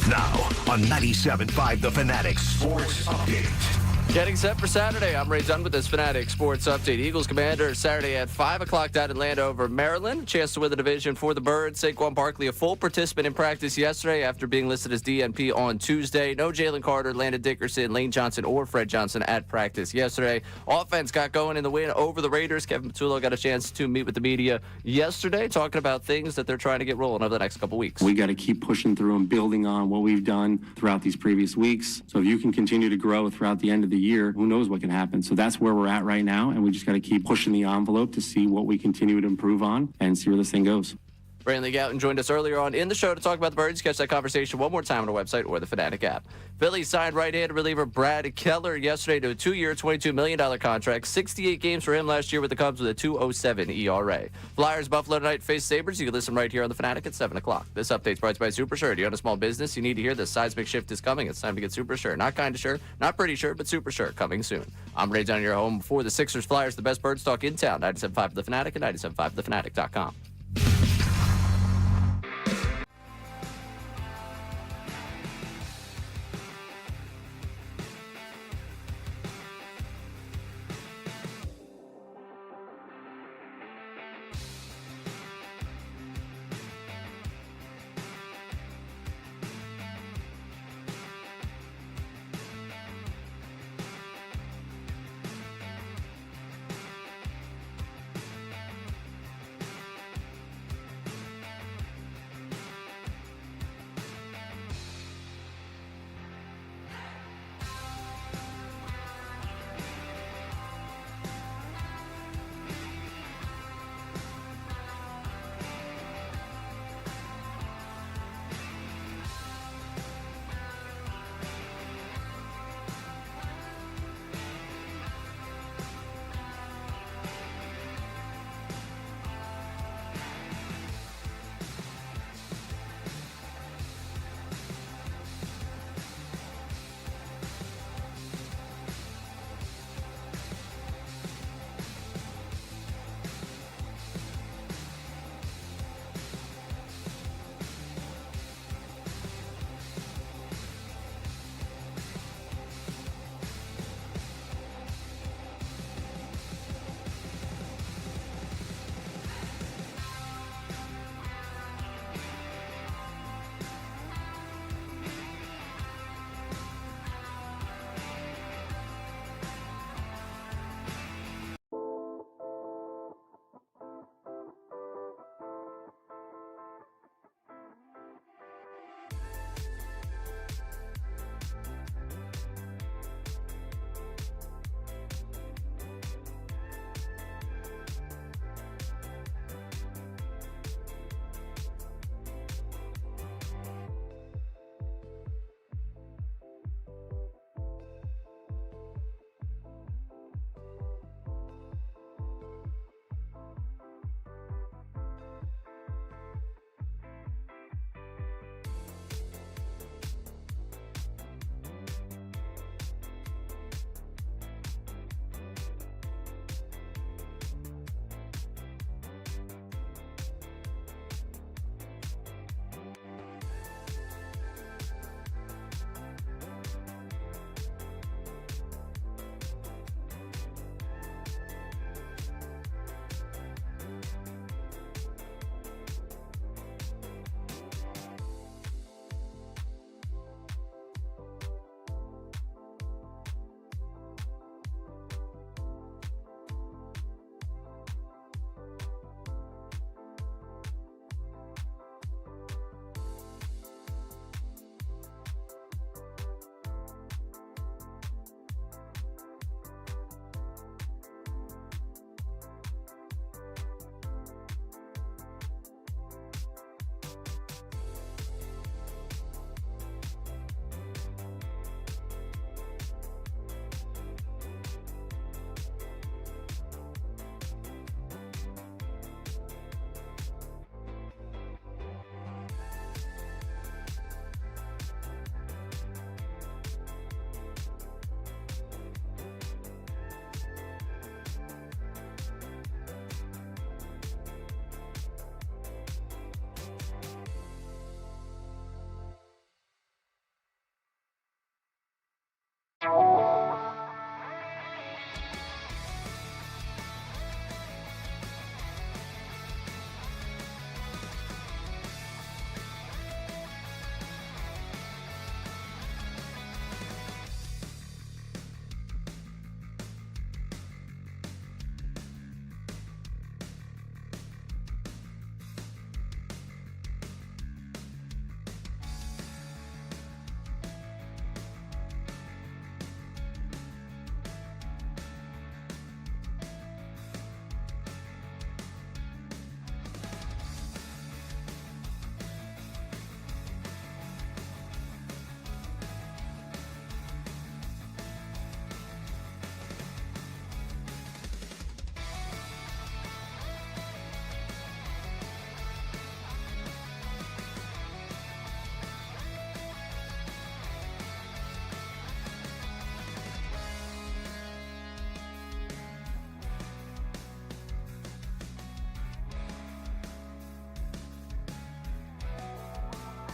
Now on 97.5 The Fanatic Sports Update. Getting set for Saturday. I'm Ray Dunn with this Fanatic Sports Update. Eagles Commanders Saturday at 5 o'clock down in Landover, Maryland. Chance to win the division for the Birds. Saquon Barkley, a full participant in practice yesterday after being listed as DNP on Tuesday. No Jalen Carter, Landon Dickerson, Lane Johnson, or Fred Johnson at practice yesterday. Offense got going in the win over the Raiders. Kevin Patullo got a chance to meet with the media yesterday, talking about things that they're trying to get rolling over the next couple weeks. We got to keep pushing through and building on what we've done throughout these previous weeks. So if you can continue to grow throughout the end of the year, who knows what can happen. So that's where we're at right now, and we just got to keep pushing the envelope to see what we continue to improve on and see where this thing goes. Brandon Gowton joined us earlier on in the show to talk about the Birds. Catch that conversation one more time on our website or the Fanatic app. Phillies signed right-handed reliever Brad Keller yesterday to a 2-year, $22 million contract. 68 games for him last year with the Cubs with a 2.07 ERA. Flyers Buffalo tonight face Sabres. You can listen right here on the Fanatic at 7 o'clock. This update's brought to you by Super Sure. Do you own a small business? You need to hear this seismic shift is coming. It's time to get Super Sure. Not kind of sure, not pretty sure, but Super Sure coming soon. I'm Ray Dunn, your home for the Sixers Flyers, the best Birds talk in town. 97.5 The Fanatic and 97.5thefanatic.com.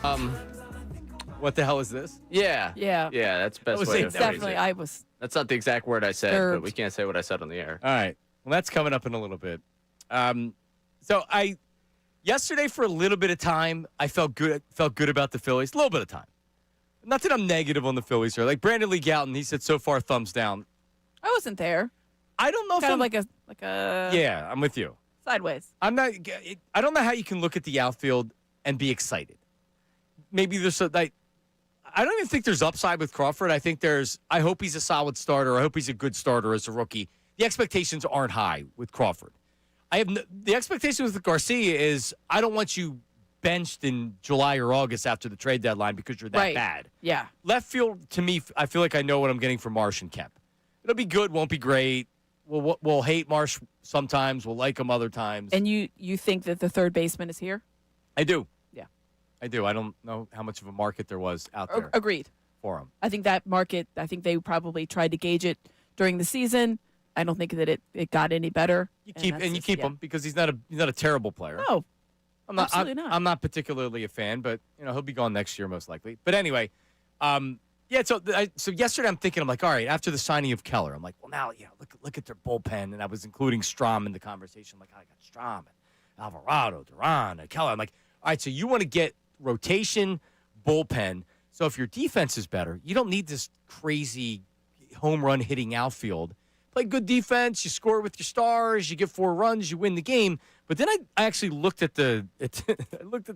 What the hell is this? Yeah. Yeah. Yeah, that's the best was way it. to It's phrase definitely. it. I was. That's not the exact word I said, but Disturbed. we can't say what I said on the air. All right. Well, that's coming up in a little bit. So yesterday for a little bit of time, I felt good about the Phillies. A little bit of time. Not that I'm negative on the Phillies here. Like Brandon Lee Gouton, he said so far thumbs down. I wasn't there. I don't know if Kind I'm of like a. Yeah, I'm with you. Sideways. I'm not. I don't know how you can look at the outfield and be excited. Maybe there's I don't even think there's upside with Crawford. I hope he's a solid starter. I hope he's a good starter as a rookie. The expectations aren't high with Crawford. The expectation with Garcia is I don't want you benched in July or August after the trade deadline because you're that bad. Yeah. Left field, to me, I feel like I know what I'm getting from Marsh and Kemp. It'll be good, won't be great. We'll hate Marsh sometimes. We'll like him other times. And you think that the third baseman is here? I do. Yeah. I do. I don't know how much of a market there was out there Agreed. for him. I think that market, I think they probably tried to gauge it during the season. I don't think that it got any better. You keep him because he's not a terrible player. No, absolutely not. I'm not particularly a fan, but he'll be gone next year most likely. But anyway, yeah. So yesterday I'm thinking, I'm like, all right, after the signing of Keller, I'm like, well now look at their bullpen, and I was including Strahm in the conversation. Like I got Strahm and Alvarado, Duran, and Keller. I'm like, all right, so you want to get rotation, bullpen. So if your defense is better, you don't need this crazy home run hitting outfield. Play good defense, you score with your stars, you get 4 runs, you win the game. But then I actually looked at the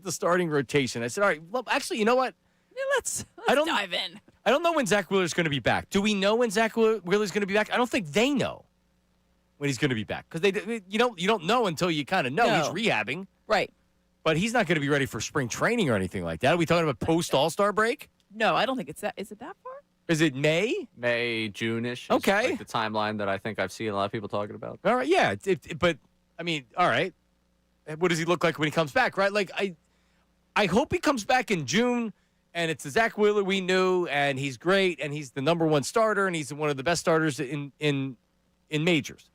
starting rotation. I said, all right, well, actually, you know what? Yeah, let's dive in. I don't know when Zach Wheeler's going to be back. Do we know when Zach Wheeler's going to be back? I don't think they know when he's going to be back because you don't know until you kind of know. No. He's rehabbing, Right. but he's not going to be ready for spring training or anything like that. Are we talking about post All-Star break? No, I don't think it's that. Is it that far? Is it May? May, June-ish. Okay. Like the timeline that I think I've seen a lot of people talking about. All right, yeah. But, I mean, all right. What does he look like when he comes back, right? Like, I hope he comes back in June, and it's the Zach Wheeler we knew, and he's great, and he's the number 1 starter, and he's one of the best starters in majors.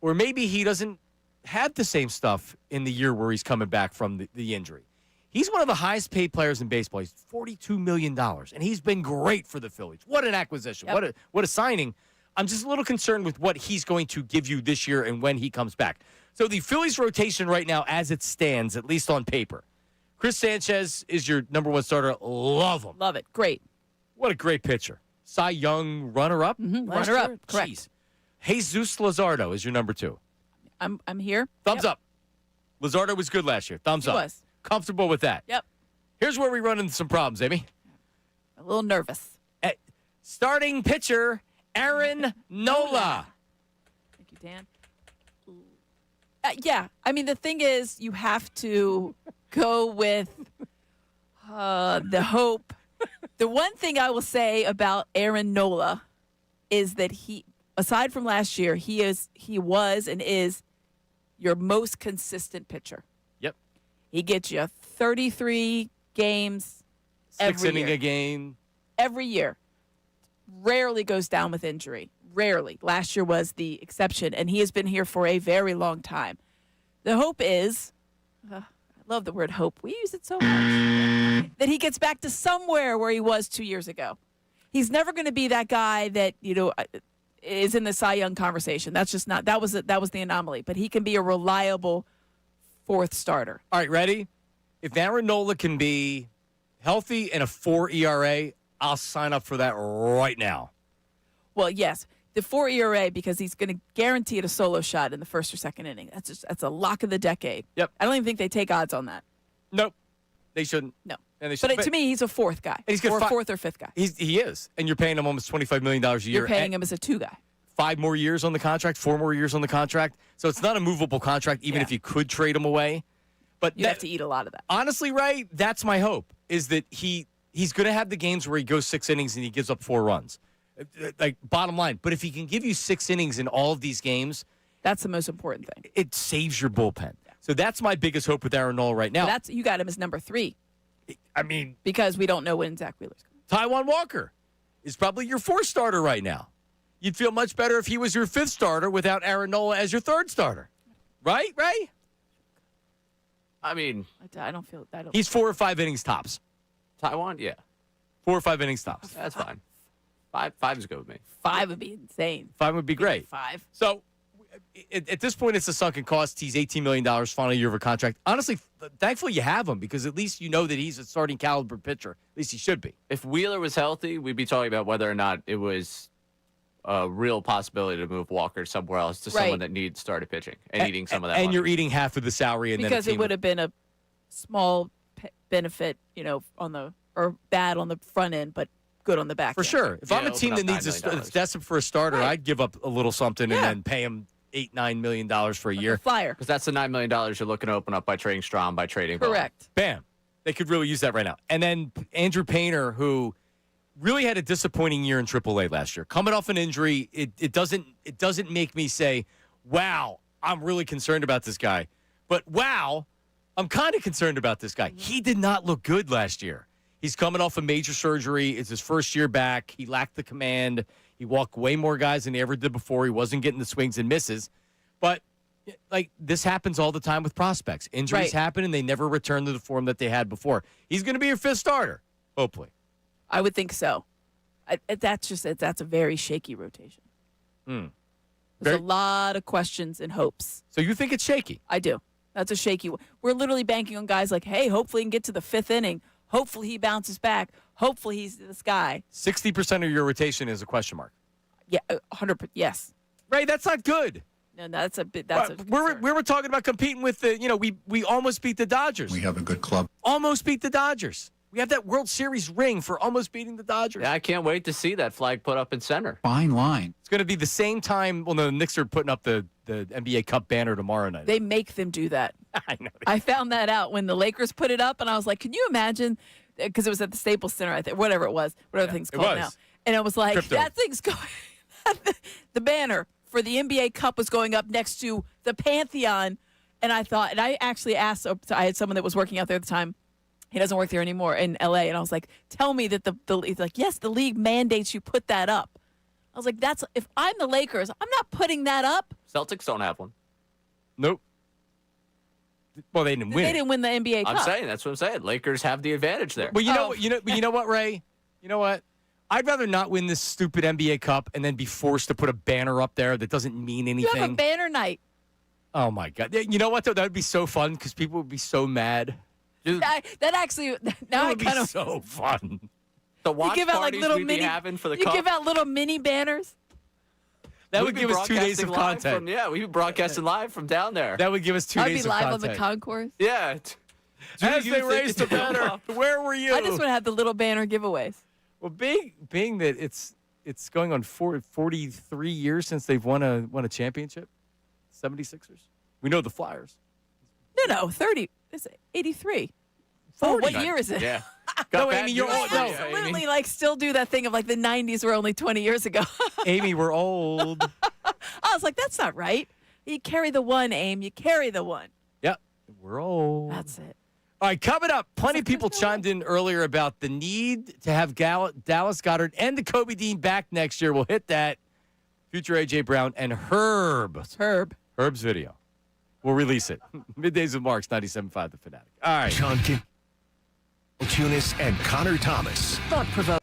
Or maybe he doesn't have the same stuff in the year where he's coming back from the injury. He's one of the highest paid players in baseball. He's $42 million, and he's been great for the Phillies. What an acquisition. Yep. What a signing. I'm just a little concerned with what he's going to give you this year and when he comes back. So the Phillies rotation right now, as it stands, at least on paper, Chris Sanchez is your number 1 starter. Love him. Love it. Great. What a great pitcher. Cy Young runner-up. last Runner-up, year? correct. Jeez. Jesus Luzardo is your number 2. I'm here. Thumbs up. Luzardo was good last year. Thumbs He up. was. Comfortable with that. Yep. Here's where we run into some problems, Amy. A little nervous. Starting pitcher, Aaron Nola. Thank you, Dan. Yeah. I mean, the thing is, you have to go with the hope. The one thing I will say about Aaron Nola is that aside from last year, he was and is your most consistent pitcher. Yep. He gets you 33 games 6 every inning year. a game. Every year. Rarely goes down with injury. Rarely. Last year was the exception, and he has been here for a very long time. The hope is, I love the word hope. We use it so much. That he gets back to somewhere where he was 2 years ago. He's never going to be that guy that, is in the Cy Young conversation. That's just not, that was the anomaly. But he can be a reliable 4th starter. All right, ready? If Aaron Nola can be healthy and a 4 ERA, I'll sign up for that right now. Well, yes, the 4 ERA because he's going to guarantee it a solo shot in the 1st or 2nd inning. That's a lock of the decade. Yep. I don't even think they take odds on that. Nope. They shouldn't. No. And they But to me, he's a 4th guy. he's got or a 4th or 5th guy. He is. And you're paying him almost $25 million a year. You're paying him as a 2 guy. 5 more years on the contract, 4 more years on the contract. So it's not a movable contract, even if you could trade him away. But You have to eat a lot of that. honestly, Ray, that's my hope, is that he's going to have the games where he goes 6 innings and he gives up 4 runs. Like, bottom line. But if he can give you 6 innings in all of these games, That's the most important thing. it saves your bullpen. So that's my biggest hope with Aaron Nola right now. You got him as number 3 I mean, because we don't know when Zach Wheeler's coming. Taijuan Walker is probably your 4th starter right now. You'd feel much better if he was your 5th starter without Aaron Nola as your 3rd starter. Right, Ray? I mean, I don't feel. I don't. He's 4 or 5 innings tops. Taiwan, yeah. 4 or 5 inning stops. That's fine. Five is good with me. 5 would be insane. 5 would be great. 5. So at this point, it's a sunken cost. He's $18 million, final year of a contract. Honestly, thankfully you have him because at least you know that he's a starting caliber pitcher. At least he should be. If Wheeler was healthy, we'd be talking about whether or not it was a real possibility to move Walker somewhere else to someone that needs started pitching and eating some of that And money. you're eating half of the salary. And Because then it would have been a small benefit, or bad on the front end, but good on the back For end. sure. If Yeah, I'm a team that open up needs $9 million. that's desperate for a starter, Right. I'd give up a little something Yeah. and then pay him $8-9 million for a Like year. a flyer. Because that's the $9 million you're looking to open up by trading Strahm, by trading Ball. Correct. Bam. They could really use that right now. And then Andrew Painter, who really had a disappointing year in AAA last year. Coming off an injury, it doesn't make me say, wow, I'm really concerned about this guy. But wow, I'm kind of concerned about this guy. He did not look good last year. He's coming off a major surgery. It's his first year back. He lacked the command. He walked way more guys than he ever did before. He wasn't getting the swings and misses. But like this happens all the time with prospects. Injuries happen and they never return to the form that they had before. He's going to be your 5th starter, hopefully. I would think so. That's a very shaky rotation. There's Very- a lot of questions and hopes. So you think it's shaky? I do. That's a shaky one. We're literally banking on guys like, hey, hopefully he can get to the 5th inning. Hopefully he bounces back. Hopefully he's this guy. 60% of your rotation is a question mark. Yeah, 100%. Yes. Right, that's not good. No, that's a bit. That's We were talking about competing with the, we almost beat the Dodgers. We have a good club. Almost beat the Dodgers. We have that World Series ring for almost beating the Dodgers. Yeah, I can't wait to see that flag put up in center. Fine line. It's going to be the same time. Well, no, the Knicks are putting up the NBA Cup banner tomorrow night. They make them do that. I know. I found that out when the Lakers put it up, and I was like, can you imagine? Because it was at the Staples Center, I think, whatever the thing's it called was. now. And I was like, Crypto. that thing's going. The banner for the NBA Cup was going up next to the Pantheon, and I thought, and I actually asked. I had someone that was working out there at the time. He doesn't work there anymore in LA, and I was like, tell me that he's like, yes, the league mandates you put that up. I was like, if I'm the Lakers, I'm not putting that up. Celtics don't have one. Nope. Well, they didn't win. They didn't win the NBA Cup. I'm saying that's what I'm saying. Lakers have the advantage there. Well, you know what, Ray? You know what? I'd rather not win this stupid NBA Cup and then be forced to put a banner up there that doesn't mean anything. You have a banner night. Oh my God! You know what though? That would be so fun because people would be so mad. Dude, That actually now That I would be kind of so fun. the you watch give out like parties little we'd mini. be having for the you Cup. give out little mini banners. That We'd would be give us 2 days of broadcasting live content. we'd be broadcasting live from down there. That would give us 2 I'd days be of live content. on the concourse. Yeah. As Do they you raised the think- banner, where were you? I just want to have the little banner giveaways. Well, being that it's going on 43 years since they've won a championship, 76ers. We know the Flyers. No, 30. It's 83. 40. What year is it? Yeah. No, Got Amy, you're bad old. news No, for you, Absolutely, Amy. like still do that thing of like the 90s were only 20 years ago. Amy, we're old. I was like, that's not right. You carry the one, Aim. You carry the one. Yep, we're old. That's it. All right, coming up, plenty of people chimed in earlier about the need to have Dallas Goedert and the Kobe Dean back next year. We'll hit that. Future A.J. Brown and Herb's video. We'll release it. Middays with Marks, 97.5 The Fanatic. All right. Sean Salciunas and Connor Thomas. Thought-provoking.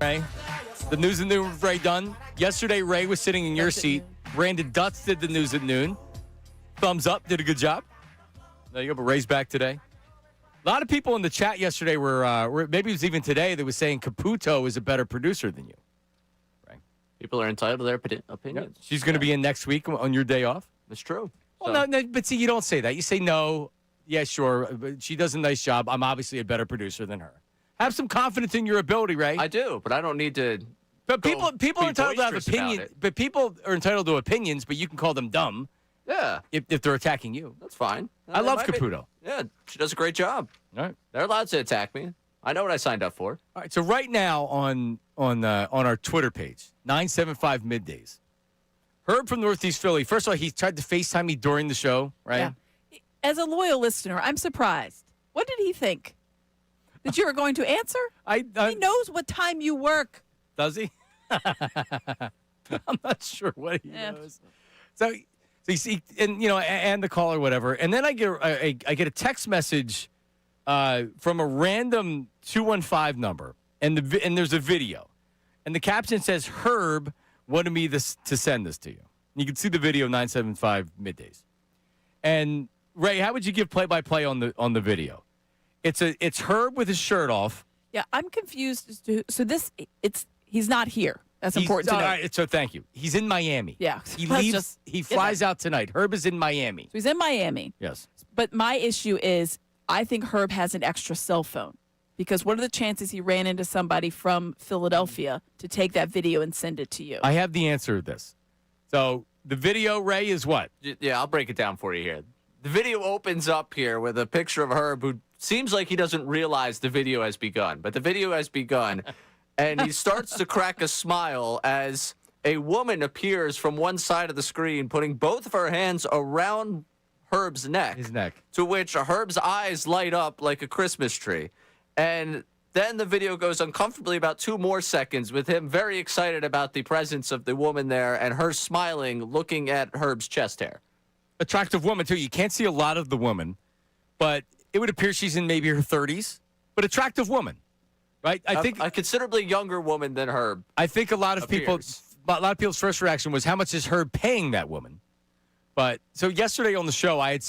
Ray. The news at noon with Ray Dunn. Yesterday, Ray was sitting in your seat. Brandon Dutz did the news at noon. Thumbs up, did a good job. There you go, but Ray's back today. A lot of people in the chat yesterday were maybe it was even today, that was saying Caputo is a better producer than you. Right? People are entitled to their opinions. Yep. She's going to be in next week on your day off. That's true. Well, no, but see, you don't say that. You say, no, yeah, sure, but she does a nice job. I'm obviously a better producer than her. Have some confidence in your ability, Ray. I do, but I don't need to. But people are entitled to have opinions. But people are entitled to opinions, but you can call them dumb. Yeah. If they're attacking you. That's fine. I love Caputo. Yeah, she does a great job. All right. They're allowed to attack me. I know what I signed up for. All right, so right now on our Twitter page, 975 Middays, Herb from Northeast Philly. First of all, he tried to FaceTime me during the show, right? Yeah. As a loyal listener, I'm surprised. What did he think? That you were going to answer? He knows what time you work. Does he? I'm not sure what he knows. So you see, and the call or whatever, and then I get a text message from a random 215 number, and there's a video, and the caption says Herb wanted me to send this to you. You can see the video 975 Middays. And Ray, how would you give play-by-play on the video? It's Herb with his shirt off. Yeah, I'm confused as to he's not here. That's important to know. All right, so thank you. He's in Miami. Yeah. He leaves. He flies out tonight. Herb is in Miami. So he's in Miami. Yes. But my issue is I think Herb has an extra cell phone because what are the chances he ran into somebody from Philadelphia to take that video and send it to you? I have the answer to this. So the video, Ray, is what? Yeah, I'll break it down for you here. The video opens up here with a picture of Herb who seems like he doesn't realize the video has begun, but the video has begun. And he starts to crack a smile as a woman appears from one side of the screen, putting both of her hands around Herb's neck. His neck. To which Herb's eyes light up like a Christmas tree. And then the video goes uncomfortably about 2 more seconds with him very excited about the presence of the woman there and her smiling, looking at Herb's chest hair. Attractive woman, too. You can't see a lot of the woman, but it would appear she's in maybe her 30s, but attractive woman. Right, I think a considerably younger woman than Herb. I think a lot of people's first reaction was, how much is Herb paying that woman? But so yesterday on the show, I'd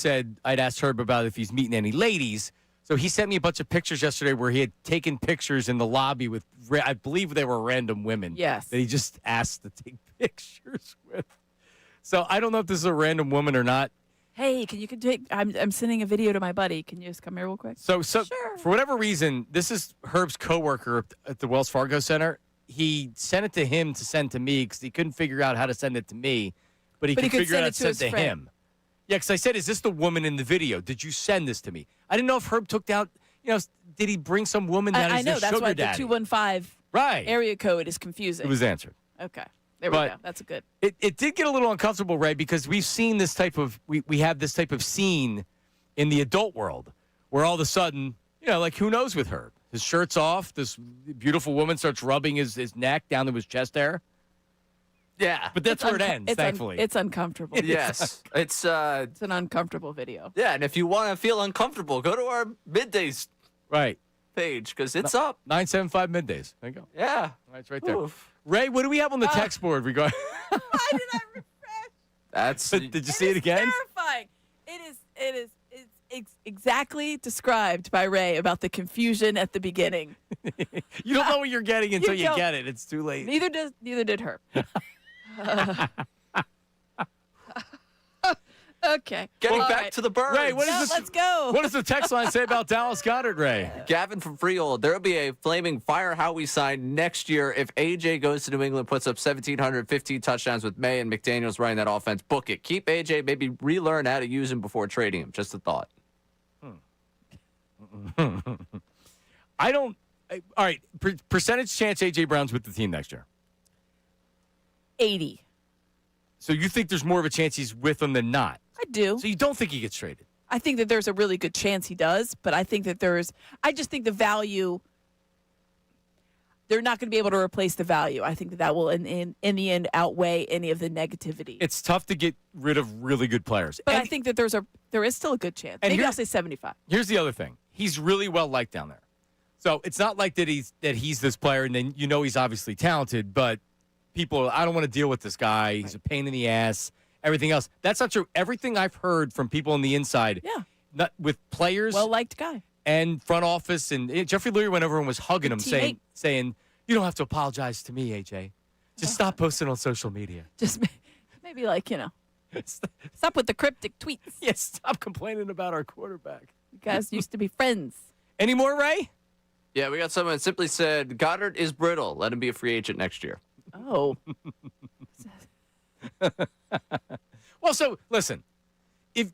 asked Herb about if he's meeting any ladies. So he sent me a bunch of pictures yesterday where he had taken pictures in the lobby with, I believe they were random women. Yes. That he just asked to take pictures with. So I don't know if this is a random woman or not. Hey, I'm sending a video to my buddy. Can you just come here real quick? So sure. For whatever reason, this is Herb's coworker at the Wells Fargo Center. He sent it to him to send to me because he couldn't figure out how to send it to me, but he could figure out how to send it to him. Yeah, because I said, is this the woman in the video? Did you send this to me? I didn't know if Herb took down, did he bring some woman that is their sugar daddy? I know, that's why the 215 area code is confusing. It was answered. Okay. There we go. That's good. It did get a little uncomfortable, Ray, because we've seen this type of we have this type of scene in the adult world where all of a sudden, like who knows with Herb? His shirt's off, this beautiful woman starts rubbing his neck down to his chest hair. Yeah. But that's where it ends, thankfully. It's uncomfortable. Yes. It's an uncomfortable video. Yeah, and if you want to feel uncomfortable, go to our Middays page because it's up. 975 Middays. There you go. Yeah. All right, it's right there. Oof. Ray, what do we have on the text board regarding? Why did I refresh? Did you see it again? Terrifying. It's exactly described by Ray about the confusion at the beginning. You don't know what you're getting until you get it. It's too late. Neither did her. Okay. Getting back to the birds. Ray, let's go. What does the text line say about Dallas Goedert, Ray? Gavin from Freehold, there will be a flaming Fire Howie sign next year if AJ goes to New England, puts up 1,715 touchdowns with May and McDaniels running that offense. Book it. Keep AJ, maybe relearn how to use him before trading him. Just a thought. All right, percentage chance AJ Brown's with the team next year? 80. So you think there's more of a chance he's with them than not? I do. So you don't think he gets traded? I think that there's a really good chance he does, but I think that I just think the value, they're not going to be able to replace the value. I think that will, in the end, outweigh any of the negativity. It's tough to get rid of really good players. But I think that there is still a good chance. Maybe I'll say 75. Here's the other thing. He's really well liked down there. So it's not like that he's this player, and then he's obviously talented, but people, I don't want to deal with this guy. He's a pain in the ass. Everything else. That's not true. Everything I've heard from people on the inside, not with players, well-liked guy, and front office, and Jeffrey Lurie went over and was hugging him, saying, "You don't have to apologize to me, AJ. Just stop posting on social media. Just maybe stop with the cryptic tweets. Yes, stop complaining about our quarterback. You guys used to be friends." Any more, Ray? Yeah, we got someone that simply said, Goddard is brittle. Let him be a free agent next year. Oh. Well, so listen, if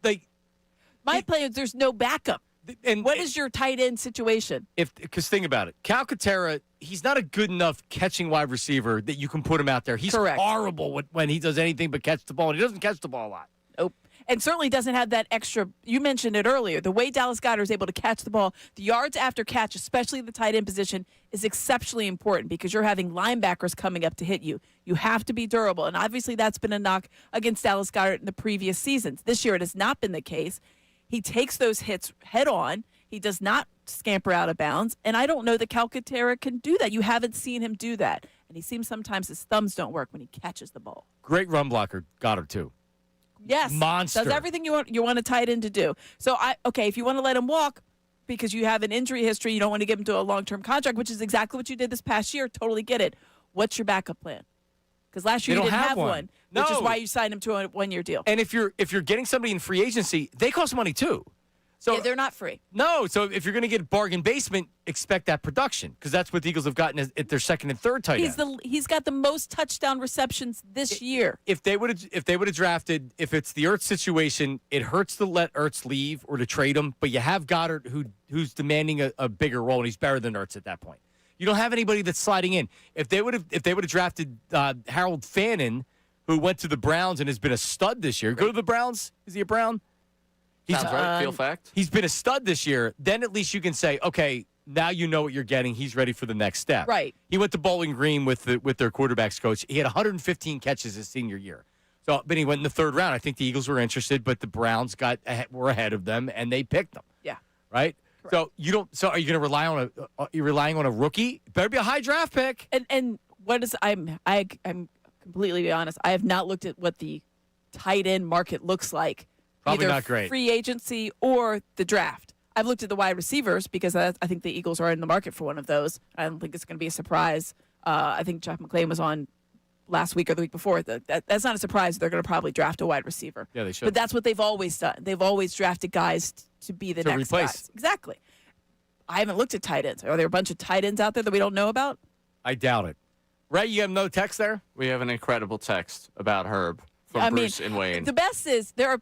my plan, there's no backup. And what is your tight end situation? Because think about it, Calcaterra, he's not a good enough catching wide receiver that you can put him out there. He's horrible when he does anything but catch the ball, and he doesn't catch the ball a lot. Nope. And certainly doesn't have that extra. You mentioned it earlier. The way Dallas Goedert is able to catch the ball, the yards after catch, especially the tight end position, is exceptionally important because you're having linebackers coming up to hit you. You have to be durable. And obviously that's been a knock against Dallas Goedert in the previous seasons. This year it has not been the case. He takes those hits head on. He does not scamper out of bounds. And I don't know that Calcaterra can do that. You haven't seen him do that. And he seems sometimes his thumbs don't work when he catches the ball. Great run blocker, Goddard, too. Yes. Monster. Does everything you want a tight end to do. So, if you want to let him walk because you have an injury history, you don't want to give him to a long-term contract, which is exactly what you did this past year. Totally get it. What's your backup plan? Because last year you didn't have one. No. Which is why you signed him to a one-year deal. And if you're getting somebody in free agency, they cost money too. So they're not free. No. So if you're going to get bargain basement, expect that production because that's what the Eagles have gotten at their second and third tight end. He's got the most touchdown receptions this year. If they would have drafted, if it's the Ertz situation, it hurts to let Ertz leave or to trade him. But you have Goddard who's demanding a bigger role, and he's better than Ertz at that point. You don't have anybody that's sliding in. If they would have drafted Harold Fannin, who went to the Browns and has been a stud this year. Go to the Browns. Is he a Brown? Sounds right. Feel fact. He's been a stud this year. Then at least you can say, okay, now you know what you're getting. He's ready for the next step. Right. He went to Bowling Green with their quarterbacks coach. He had 115 catches his senior year. So, but he went in the third round. I think the Eagles were interested, but the Browns were ahead of them and they picked them. Yeah. Right. Correct. So you don't. So are you going to rely on you're relying on a rookie? It better be a high draft pick. And what is I'm completely be honest. I have not looked at what the tight end market looks like. Probably either not great. Free agency or the draft. I've looked at the wide receivers because I think the Eagles are in the market for one of those. I don't think it's going to be a surprise. I think Jeff McClain was on last week or the week before. That's not a surprise. They're going to probably draft a wide receiver. Yeah, they should. But that's what they've always done. They've always drafted guys to be the next replace. guys. Exactly. I haven't looked at tight ends. Are there a bunch of tight ends out there that we don't know about? I doubt it. Ray, you have no text there? We have an incredible text about Herb from Bruce and Wayne. The best is there are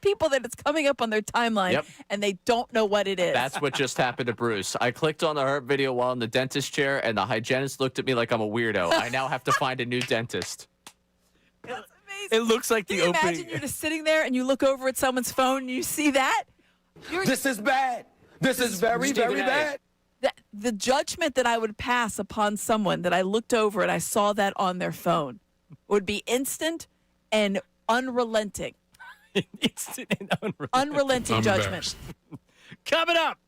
people that it's coming up on their timeline and they don't know what it is. That's what just happened to Bruce. I clicked on the Herb video while in the dentist chair, and the hygienist looked at me like I'm a weirdo. I now have to find a new dentist. That's amazing. It looks like the opening. Imagine you're just sitting there and you look over at someone's phone and you see that. This is bad. This is very, very bad. The judgment that I would pass upon someone that I looked over and I saw that on their phone would be instant and unrelenting. Instant and unrelenting judgment. Coming up,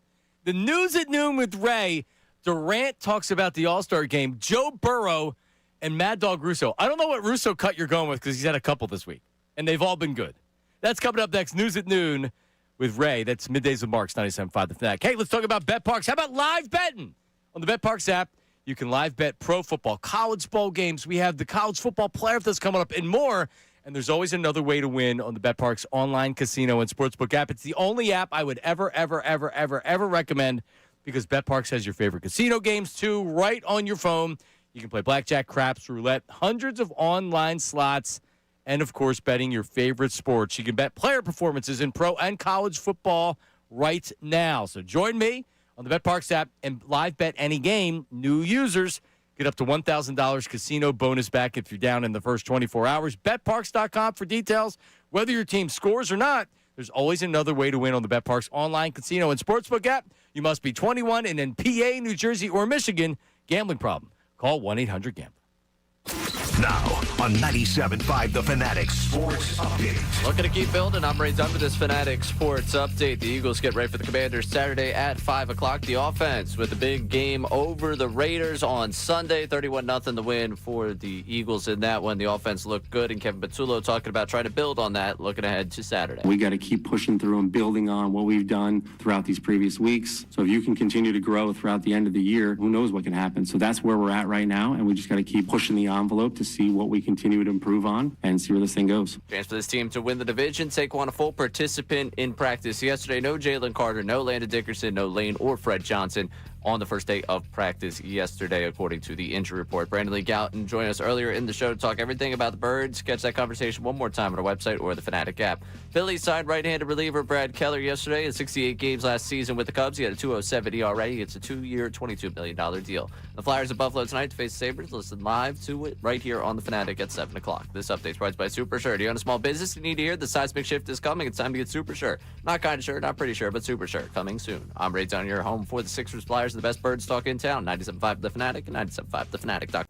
the news at noon with Ray. Durant talks about the All-Star game. Joe Burrow and Mad Dog Russo. I don't know what Russo cut you're going with because he's had a couple this week, and they've all been good. That's coming up next. News at noon with Ray. That's Middays with Marks, 97.5 The Fanatic. Hey, let's talk about BetParks. How about live betting? On the BetParks app, you can live bet pro football, college bowl games. We have the college football playoff that's coming up and more. And there's always another way to win on the BetParks online casino and sportsbook app. It's the only app I would ever recommend because BetParks has your favorite casino games, too, right on your phone. You can play blackjack, craps, roulette, hundreds of online slots, and, of course, betting your favorite sports. You can bet player performances in pro and college football right now. So join me on the BetParks app and live bet any game. New users get up to $1,000 casino bonus back if you're down in the first 24 hours. BetParks.com for details. Whether your team scores or not, there's always another way to win on the BetParks online casino and sportsbook app. You must be 21 and in PA, New Jersey, or Michigan. Gambling problem? Call 1-800-GAMBLER. Now on 97.5 The Fanatic Sports Update. Looking to keep building. I'm Ray Dunn with this Fanatic Sports Update. The Eagles get ready for the Commanders Saturday at 5 o'clock. The offense with a big game over the Raiders on Sunday. 31-0 the win for the Eagles in that one. The offense looked good, and Kevin Patullo talking about trying to build on that, looking ahead to Saturday. We got to keep pushing through and building on what we've done throughout these previous weeks. So if you can continue to grow throughout the end of the year, who knows what can happen. So that's where we're at right now, and we just got to keep pushing the envelope to see what we continue to improve on and see where this thing goes. Chance for this team to win the division. Saquon a full participant in practice yesterday. No Jalen Carter, no Landon Dickerson, no Lane or Fred Johnson on the first day of practice yesterday, according to the injury report. Brandon Lee Gouton joined us earlier in the show to talk everything about the Birds. Catch that conversation one more time on our website or the Fanatic app. Phillies signed right-handed reliever Brad Keller yesterday. In 68 games last season with the Cubs, he had a 2.07 ERA. He gets a 2-year, $22 million deal. The Flyers of Buffalo tonight to face the Sabres. Listen live to it right here on the Fanatic at 7 o'clock. This update's brought to you by Super Sure. Do you own a small business? You need to hear the seismic shift is coming. It's time to get Super Sure. Not kind of sure, not pretty sure, but Super Sure coming soon. I'm Ray Dunn, your home for the Sixers, Flyers, and the best Birds talk in town. 97.5 The Fanatic and 97.5thefanatic.com.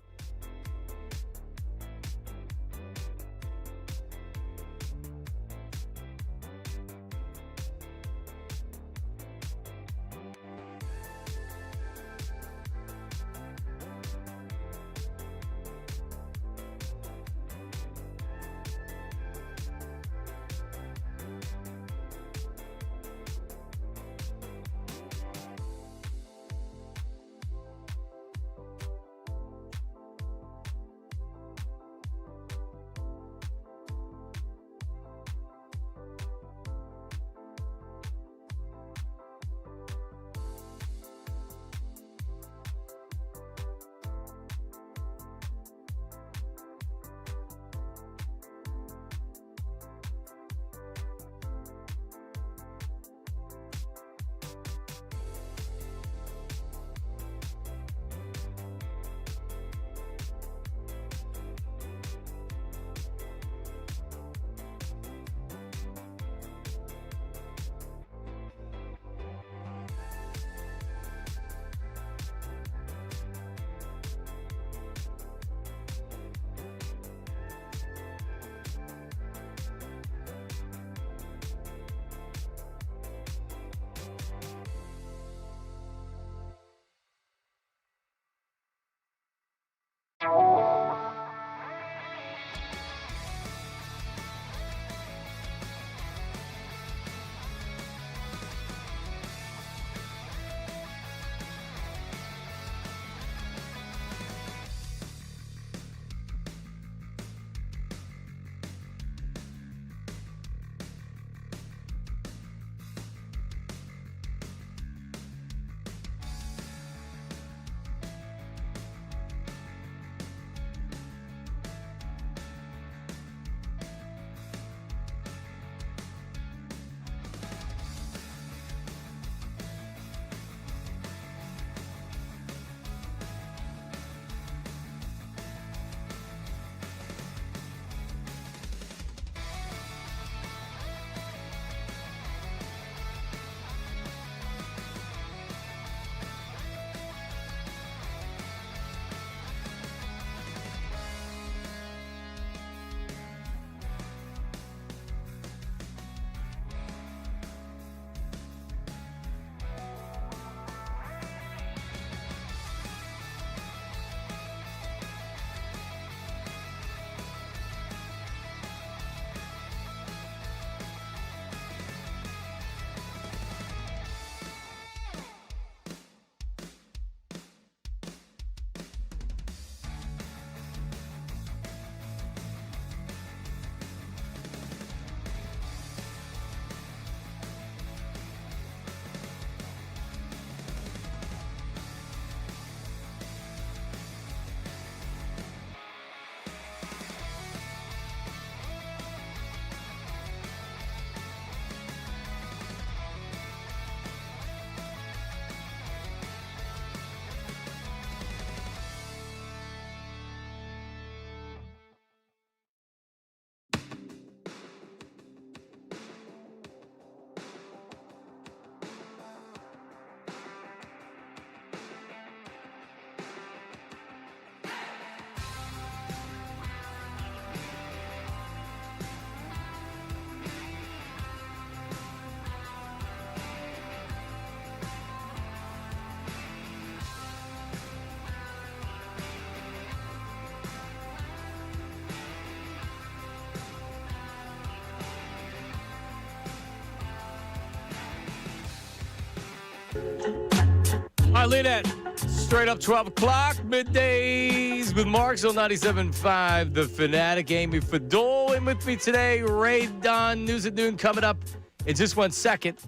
All right, Leonette, straight up 12 o'clock, middays with Marks on 97.5, The Fanatic. Amy Fadol in with me today. Ray Dunn, News at Noon coming up in just 1 second.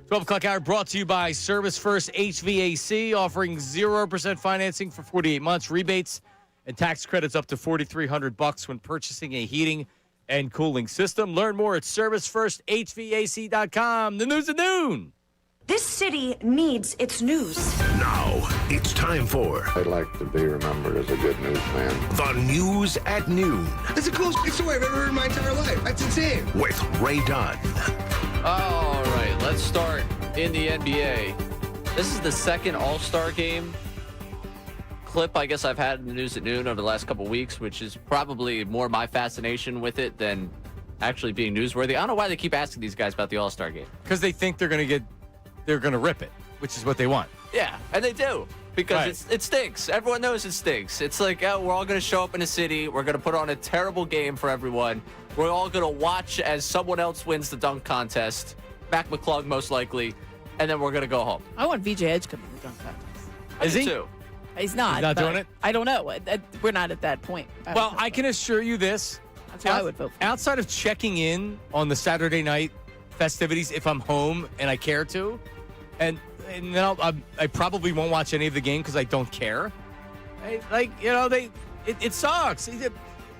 12 o'clock hour brought to you by Service First HVAC, offering 0% financing for 48 months, rebates and tax credits up to $4,300 when purchasing a heating and cooling system. Learn more at ServiceFirstHVAC.com. The News at Noon. This city needs its news. Now, it's time for I'd like to be remembered as a good newsman. the News at Noon That's the coolest story I've ever heard in my entire life. That's insane. with Ray Dunn. All right, let's start in the NBA. This is the second All-Star game clip I guess I've had in the News at Noon over the last couple weeks, which is probably more my fascination with it than actually being newsworthy. I don't know why they keep asking these guys about the All-Star game. Because they think they're going to rip it, which is what they want. Yeah, and they do. Because Right. it stinks. Everyone knows it stinks. It's like, oh, we're all going to show up in a city. We're going to put on a terrible game for everyone. We're all going to watch as someone else wins the dunk contest. Mac McClung, most likely. And then we're going to go home. I want VJ Edgecombe in the dunk contest. I Is do he? too. He's not. He's not but doing it? I don't know. We're not at that point. Well, I can assure you this. That's what I would vote for. Outside of checking in on the Saturday night festivities, if I'm home and I care to, and then I probably won't watch any of the game because I don't care. It sucks.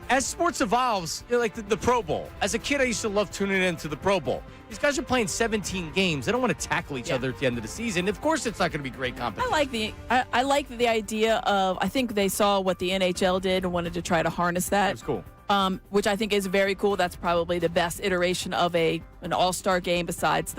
As sports evolves, like the Pro Bowl. As a kid, I used to love tuning into the Pro Bowl. These guys are playing 17 games. They don't want to tackle each other at the end of the season. Of course, it's not going to be great competition. I like the idea of. I think they saw what the NHL did and wanted to try to harness that. That's cool. Which I think is very cool. That's probably the best iteration of an All-Star game besides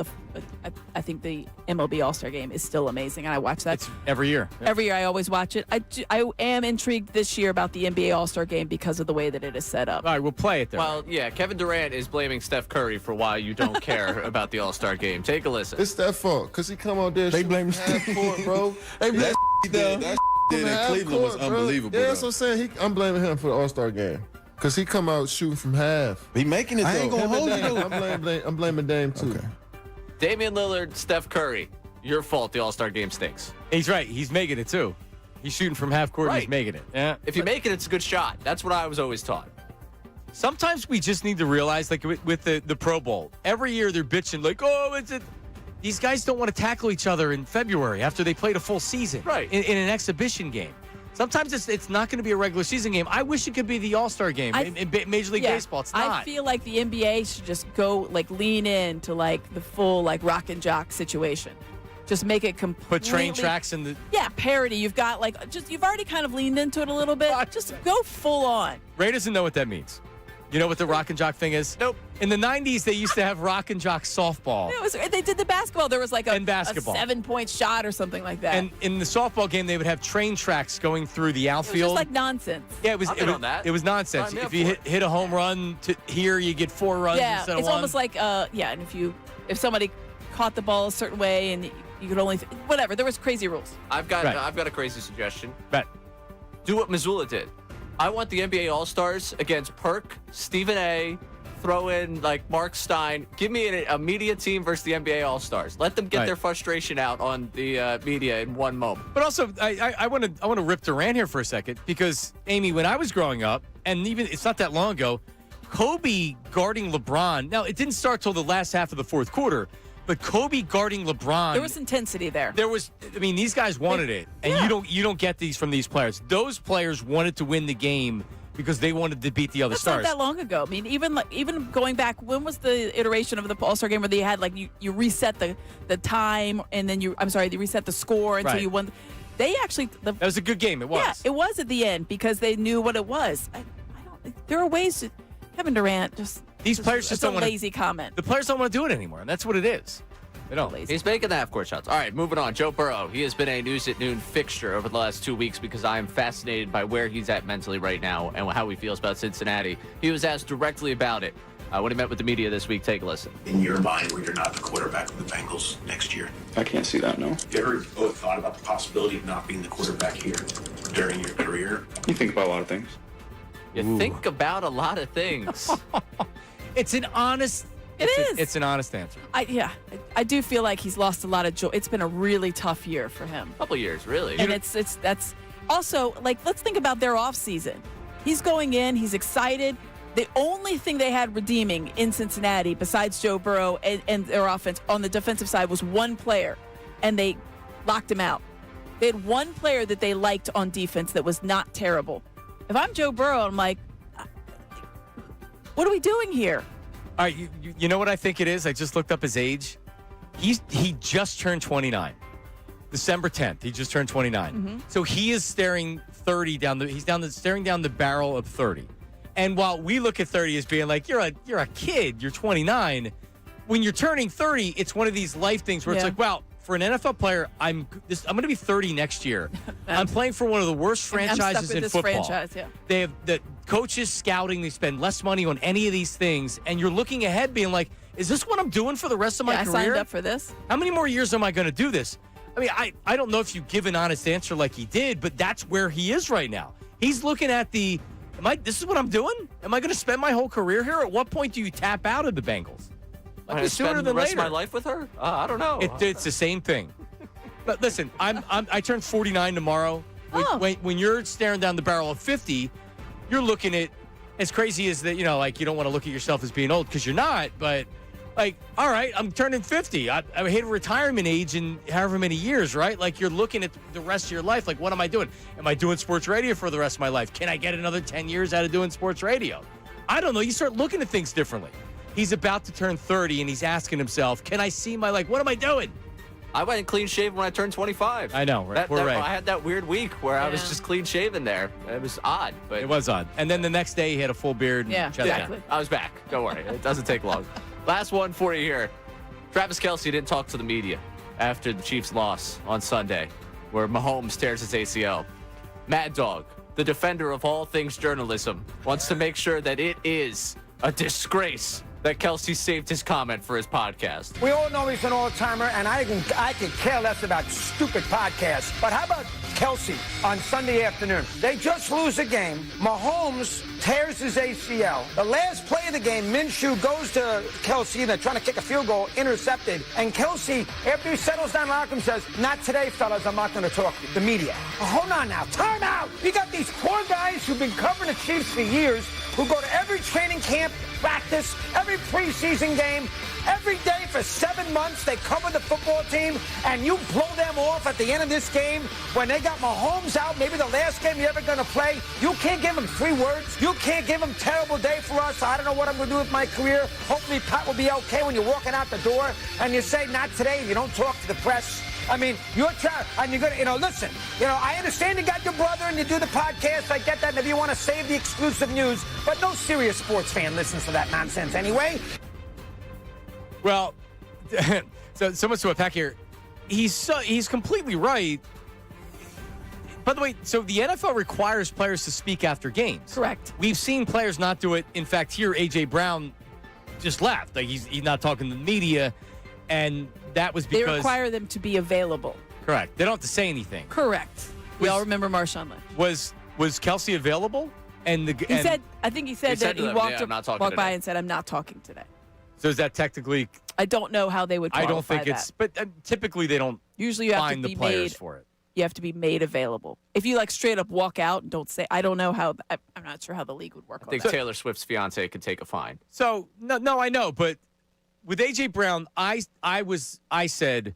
I think the MLB All-Star game is still amazing, and I watch that It's every year. Yeah. every year. I always watch it. I am intrigued this year about the NBA All-Star game because of the way that it is set up. All right, we'll play it then. Well, yeah, Kevin Durant is blaming Steph Curry for why you don't care about the All-Star game. Take a listen. It's Steph's fault, because he come out there. They blame half court, bro. They blame that did in half Cleveland was court, bro. unbelievable. Yeah, that's what I'm saying. I'm blaming him for the All-Star game. Because he come out shooting from half. He making it, though. I ain't gonna hold you, you. I'm blaming Dame, too. Okay. Damian Lillard, Steph Curry. Your fault the All-Star game stinks. He's right. He's making it, too. He's shooting from half court. Right. He's making it. Yeah. If you make it, it's a good shot. That's what I was always taught. Sometimes we just need to realize, like with the Pro Bowl, every year they're bitching, like, these guys don't want to tackle each other in February after they played a full season in an exhibition game. Sometimes it's not going to be a regular season game. I wish it could be the All-Star game in Major League Baseball. It's not. I feel like the NBA should just go lean into the full rock and jock situation. Just make it completely. Put train tracks in the. Yeah, parody. You've got you've already kind of leaned into it a little bit. Just go full on. Ray doesn't know what that means. You know what the rock and jock thing is? Nope. In the 90s, they used to have rock and jock softball. They did the basketball. There was a 7-point shot or something like that. And in the softball game, they would have train tracks going through the outfield. It was just nonsense. Yeah, it was nonsense. If you hit a home run to here, you get 4 runs instead of it's 1. almost like and if somebody caught the ball a certain way and you could only whatever. There was crazy rules. I've got a crazy suggestion. Bet. Do what Missoula did. I want the NBA All-Stars against Perk, Stephen A., throw in Mark Stein. Give me a media team versus the NBA All-Stars. Let them get their frustration out on the media in one moment. But also, I want to rip Durant here for a second because, Amy, when I was growing up, and even it's not that long ago, Kobe guarding LeBron. Now, it didn't start till the last half of the fourth quarter, but Kobe guarding LeBron. There was intensity there. These guys wanted it, and you don't get these from these players. Those players wanted to win the game because they wanted to beat the other stars. That's not that long ago. I mean, even going back, when was the iteration of the All-Star game where they had you reset the time and then they reset the score until you won. They actually that was a good game. It was. Yeah, it was at the end because they knew what it was. There are ways to Kevin Durant These players just don't want to. Lazy comment. The players don't want to do it anymore, and that's what it is. They don't. He's making the half-court shots. All right, moving on. Joe Burrow. He has been a News at Noon fixture over the last 2 weeks because I am fascinated by where he's at mentally right now and how he feels about Cincinnati. He was asked directly about it when he met with the media this week. Take a listen. In your mind, where you're not the quarterback of the Bengals next year? I can't see that, no. Have you ever thought about the possibility of not being the quarterback here during your career? You think about a lot of things. You think about a lot of things. It's an honest It's an honest answer. I do feel like he's lost a lot of joy. It's been a really tough year for him. Couple years, really. And that's also, like, let's think about their off season. He's going in, he's excited. The only thing they had redeeming in Cincinnati, besides Joe Burrow and their offense on the defensive side, was one player, and they locked him out. They had one player that they liked on defense that was not terrible. If I'm Joe Burrow, I'm like, what are we doing here? All right, you know what I think it is? I just looked up his age. He just turned 29. December 10th, he just turned 29. Mm-hmm. So he is staring 30 staring down the barrel of 30. And while we look at 30 as being like, you're a kid, you're 29, when you're turning 30, it's one of these life things where it's like, wow, for an NFL player, I'm going to be 30 next year. I'm playing for one of the worst franchises in football. They have the coaches scouting, they spend less money on any of these things, and you're looking ahead being like, is this what I'm doing for the rest of my career? I signed up for this. How many more years am I going to do this? I mean, I don't know if you give an honest answer like he did, but that's where he is right now. He's looking at this is what I'm doing? Am I going to spend my whole career here? At what point do you tap out of the Bengals? Like I spend the rest of my life with her? I don't know. It's the same thing. But listen, I turn 49 tomorrow. When you're staring down the barrel of 50, you're looking at, as crazy as that, you don't want to look at yourself as being old because you're not, but like, all right, I'm turning 50. I hit retirement age in however many years, right? Like, you're looking at the rest of your life. Like, what am I doing? Am I doing sports radio for the rest of my life? Can I get another 10 years out of doing sports radio? I don't know. You start looking at things differently. He's about to turn 30, and he's asking himself, can I see what am I doing? I went clean shaven when I turned 25. I know, right? I had that weird week where I was just clean shaven there. It was odd, but it was odd. And then the next day, he had a full beard. Yeah, exactly. I was back. Don't worry. It doesn't take long. Last one for you here. Travis Kelce didn't talk to the media after the Chiefs' loss on Sunday, where Mahomes tears his ACL. Mad Dog, the defender of all things journalism, wants to make sure that it is a disgrace that Kelce saved his comment for his podcast. We all know he's an all-timer, and I could care less about stupid podcasts. But how about Kelce on Sunday afternoon? They just lose a game. Mahomes tears his ACL. The last play of the game, Minshew goes to Kelce. They're trying to kick a field goal, intercepted. And Kelce, after he settles down, locker room says, not today, fellas. I'm not going to talk to the media. Hold on now. Time out. You got these poor guys who've been covering the Chiefs for years, who go to every training camp, practice, every preseason game, every day for 7 months. They cover the football team, and you blow them off at the end of this game when they got Mahomes out, maybe the last game you're ever going to play. You can't give them 3 words. You can't give them terrible day for us. I don't know what I'm going to do with my career. Hopefully Pat will be okay when you're walking out the door and you say, not today, and you don't talk to the press. I mean, you're trying, and you're going to, listen, I understand you got your brother and you do the podcast. I get that. Maybe you want to save the exclusive news, but no serious sports fan listens to that nonsense anyway. Well, so much to unpack here. He's completely right. By the way, so the NFL requires players to speak after games. Correct. We've seen players not do it. In fact, here, A.J. Brown just left. Like, he's not talking to the media, and that was because... They require them to be available. Correct. They don't have to say anything. Correct. We all remember Marshawn Lynch. Was Kelce available? I think he said that he walked by and said, I'm not talking today. So is that technically... I don't know how they would qualify I don't think that. But typically they don't usually you have find to be the players made, for it. You have to be made available. If you straight up walk out and don't say, I don't know how, I'm not sure how the league would work on that. I think Taylor Swift's fiance could take a fine. So, no, I know, but with A.J. Brown, I said,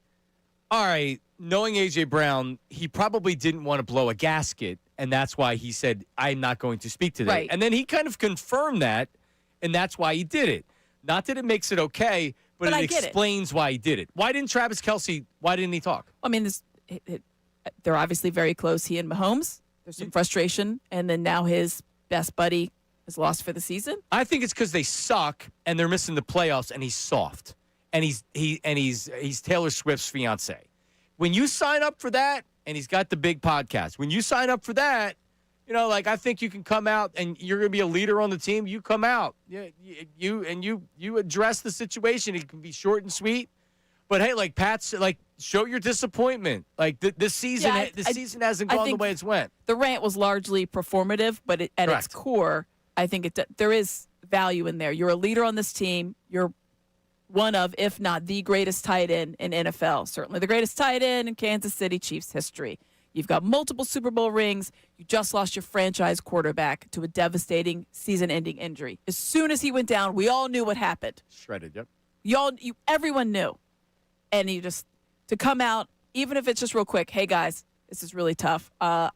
all right, knowing A.J. Brown, he probably didn't want to blow a gasket, and that's why he said, I'm not going to speak today. Right. And then he kind of confirmed that, and that's why he did it. Not that it makes it okay, but it explains why he did it. Why didn't Travis Kelce, why didn't he talk? I mean, they're obviously very close, he and Mahomes. There's some frustration, and then now his best buddy is lost for the season. I think it's because they suck, and they're missing the playoffs, and he's soft. And he's Taylor Swift's fiance. When you sign up for that, and he's got the big podcast, when you sign up for that, I think you can come out and you're going to be a leader on the team. You come out, you address the situation. It can be short and sweet, but hey, like Pat's, show your disappointment. This season, season hasn't gone the way it's went. The rant was largely performative, but at its core, I think there is value in there. You're a leader on this team. You're one of, if not the greatest tight end in NFL. Certainly the greatest tight end in Kansas City Chiefs history. You've got multiple Super Bowl rings. You just lost your franchise quarterback to a devastating season-ending injury. As soon as he went down, we all knew what happened. Shredded, yep. Everyone knew. And to come out, even if it's just real quick, hey, guys, this is really tough. I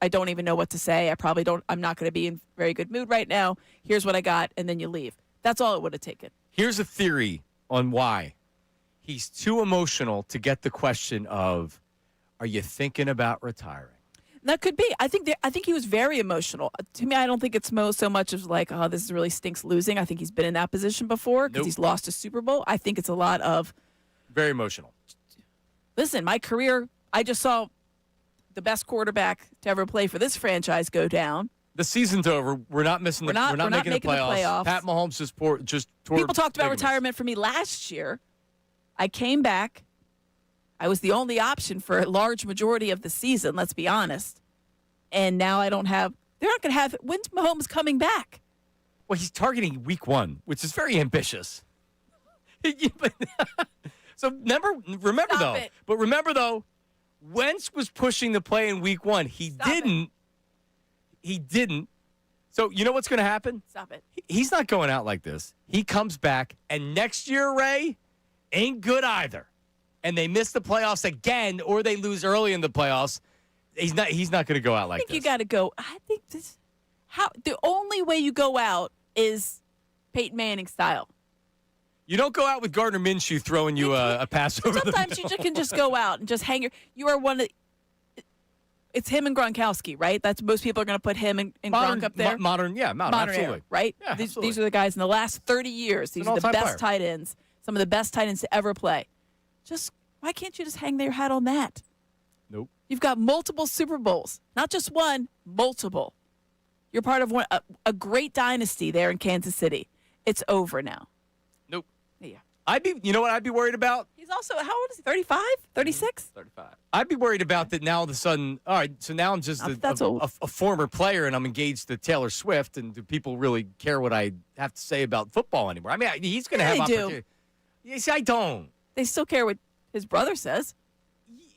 don't even know what to say. I'm not going to be in very good mood right now. Here's what I got, and then you leave. That's all it would have taken. Here's a theory on why. He's too emotional to get the question of, are you thinking about retiring? That could be. I think he was very emotional. To me, I don't think it's so much of like, oh, this really stinks losing. I think he's been in that position before because he's lost a Super Bowl. I think it's a lot of very emotional. Listen, my career, I just saw the best quarterback to ever play for this franchise go down. The season's over. We're not missing. We're not making the playoffs. Pat Mahomes just tore. People talked about retirement for me last year. I came back. I was the only option for a large majority of the season, let's be honest. And now I don't have – they're not going to have – when's Mahomes coming back? Well, he's targeting week 1, which is very ambitious. So remember though, Wentz was pushing the play in week 1. He didn't. So you know what's going to happen? Stop it. He's not going out like this. He comes back, and next year, Ray, ain't good either. And they miss the playoffs again, or they lose early in the playoffs. He's not going to go out like this. I think you got to go. I think the only way you go out is Peyton Manning style. You don't go out with Gardner Minshew throwing you a pass over. Sometimes you can just go out and just hang you are one of. It's him and Gronkowski, right? That's most people are going to put him and Gronk up there. Modern absolutely. Era, right? Yeah, these are the guys in the last 30 years. These are the best tight ends, some of the best tight ends to ever play. Why can't you just hang your hat on that? Nope. You've got multiple Super Bowls, not just one, multiple. You're part of a great dynasty there in Kansas City. It's over now. Nope. Yeah. You know what I'd be worried about? He's also, how old is he? 35? 36? 35. I'd be worried about that now all of a sudden, all right, so now I'm just a former player and I'm engaged to Taylor Swift, and do people really care what I have to say about football anymore? I mean, he's going to have opportunity. You see, I don't. They still care what his brother says.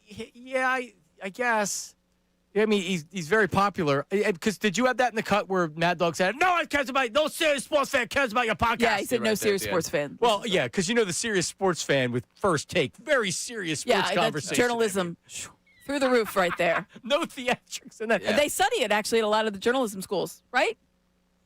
Yeah, I guess. I mean, he's very popular. Because did you have that in the cut where Mad Dog said, no serious sports fan cares about your podcast? Yeah, he said no serious sports fan. Well, yeah, because the serious sports fan with First Take, very serious sports conversation. Journalism through the roof right there. No theatrics in that. Yeah. They study it actually at a lot of the journalism schools, right?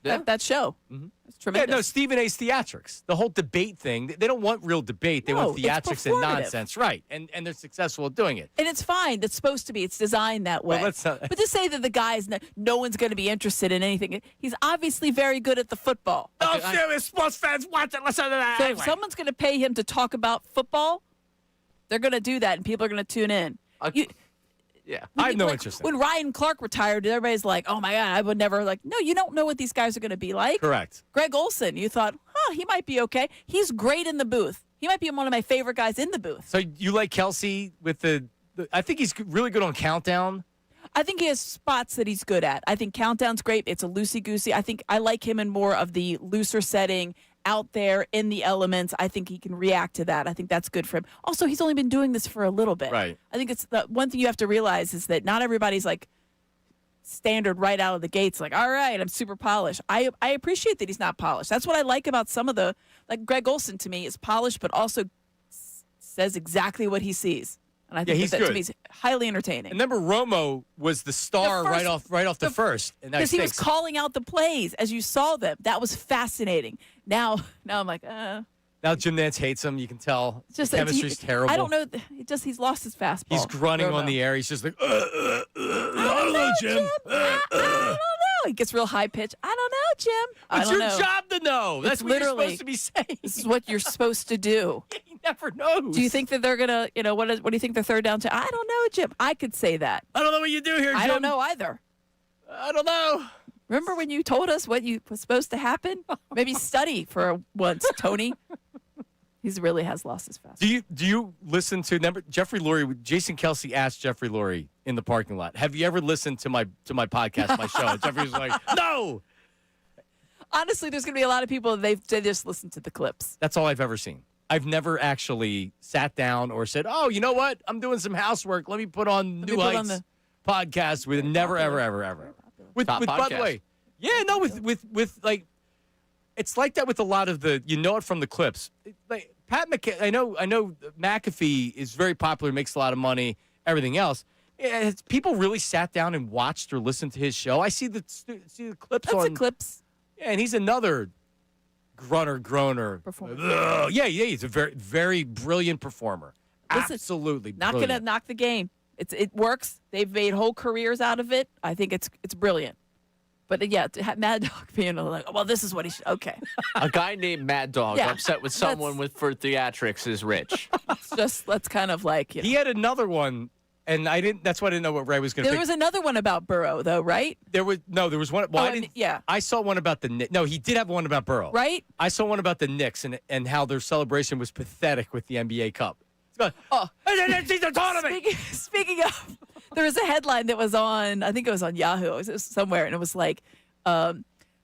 Yeah. That show. Mm-hmm. It's tremendous. Yeah, no, Stephen A's theatrics. The whole debate thing. They don't want real debate. They want theatrics and nonsense. Right. And they're successful at doing it. And it's fine. That's supposed to be. It's designed that way. Well, but to say that the guy's no one's going to be interested in anything. He's obviously very good at the football. No serious sports fans watch it. Listen to that. So if someone's going to pay him to talk about football, they're going to do that, and people are going to tune in. Yeah. I have no interest in it. When Ryan Clark retired, everybody's like, oh, my God, I would never, no, you don't know what these guys are going to be like. Correct. Greg Olsen, you thought, he might be okay. He's great in the booth. He might be one of my favorite guys in the booth. So you like Kelsey with I think he's really good on Countdown. I think he has spots that he's good at. I think Countdown's great. It's a loosey-goosey. I think I like him in more of the looser setting, out there in the elements. I think he can react to that. I think that's good for him. Also, he's only been doing this for a little bit. Right. I think it's the one thing you have to realize is that not everybody's like standard right out of the gates. Like, all right, I'm super polished. I appreciate that he's not polished. That's what I like about some of like Greg Olsen to me is polished, but also says exactly what he sees. And I think that to me is highly entertaining. And remember, Romo was the star right off the first. Because he was calling out the plays as you saw them. That was fascinating. Now I'm like, Now Jim Nantz hates him. You can tell. Just the chemistry's terrible. I don't know. He's lost his fastball. He's grunting on the air. He's just like, I don't know, Jim. I don't know. He gets real high pitched. I don't know, Jim. It's your job to know. That's what you're supposed to be saying. This is what you're supposed to do. He never knows. Do you think that they're gonna, what do you think they're third down to? I don't know, Jim. I could say that. I don't know what you do here, Jim. I don't know either. I don't know. Remember when you told us what was supposed to happen? Maybe study for once, Tony. He really has lost his fast. Do you listen to Jeffrey Lurie? Jason Kelsey asked Jeffrey Lurie in the parking lot, "Have you ever listened to my podcast, my show?" And Jeffrey's like, "No." Honestly, there's going to be a lot of people they just listen to the clips. That's all I've ever seen. I've never actually sat down or said, "Oh, you know what? I'm doing some housework. Let me put on New Heights podcast." With never, ever. With by the way, yeah, no, with like, it's like that with a lot of you know it from the clips. Like Pat McAfee, I know McAfee is very popular, makes a lot of money, everything else. Has people really sat down and watched or listened to his show? I see the clips. That's the clips. Yeah, and he's another groaner. Performer. Yeah, he's a very, very brilliant performer. Listen, Absolutely not brilliant. going to knock the game. It works. They've made whole careers out of it. I think it's brilliant. But yeah, to have Mad Dog being like, well, this is what he should. Okay. A guy named Mad Dog upset with someone for theatrics is rich. Let's kind of like. He had another one. And I didn't. That's why I didn't know what Ray was going to. There was another one about Burrow, though, right? There was one. Well, yeah. I saw one about the Knicks. No, he did have one about Burrow. Right. I saw one about the Knicks and how their celebration was pathetic with the NBA Cup. It's the tournament. Speaking of, there was a headline that was on. I think it was on Yahoo. It was somewhere, and it was like,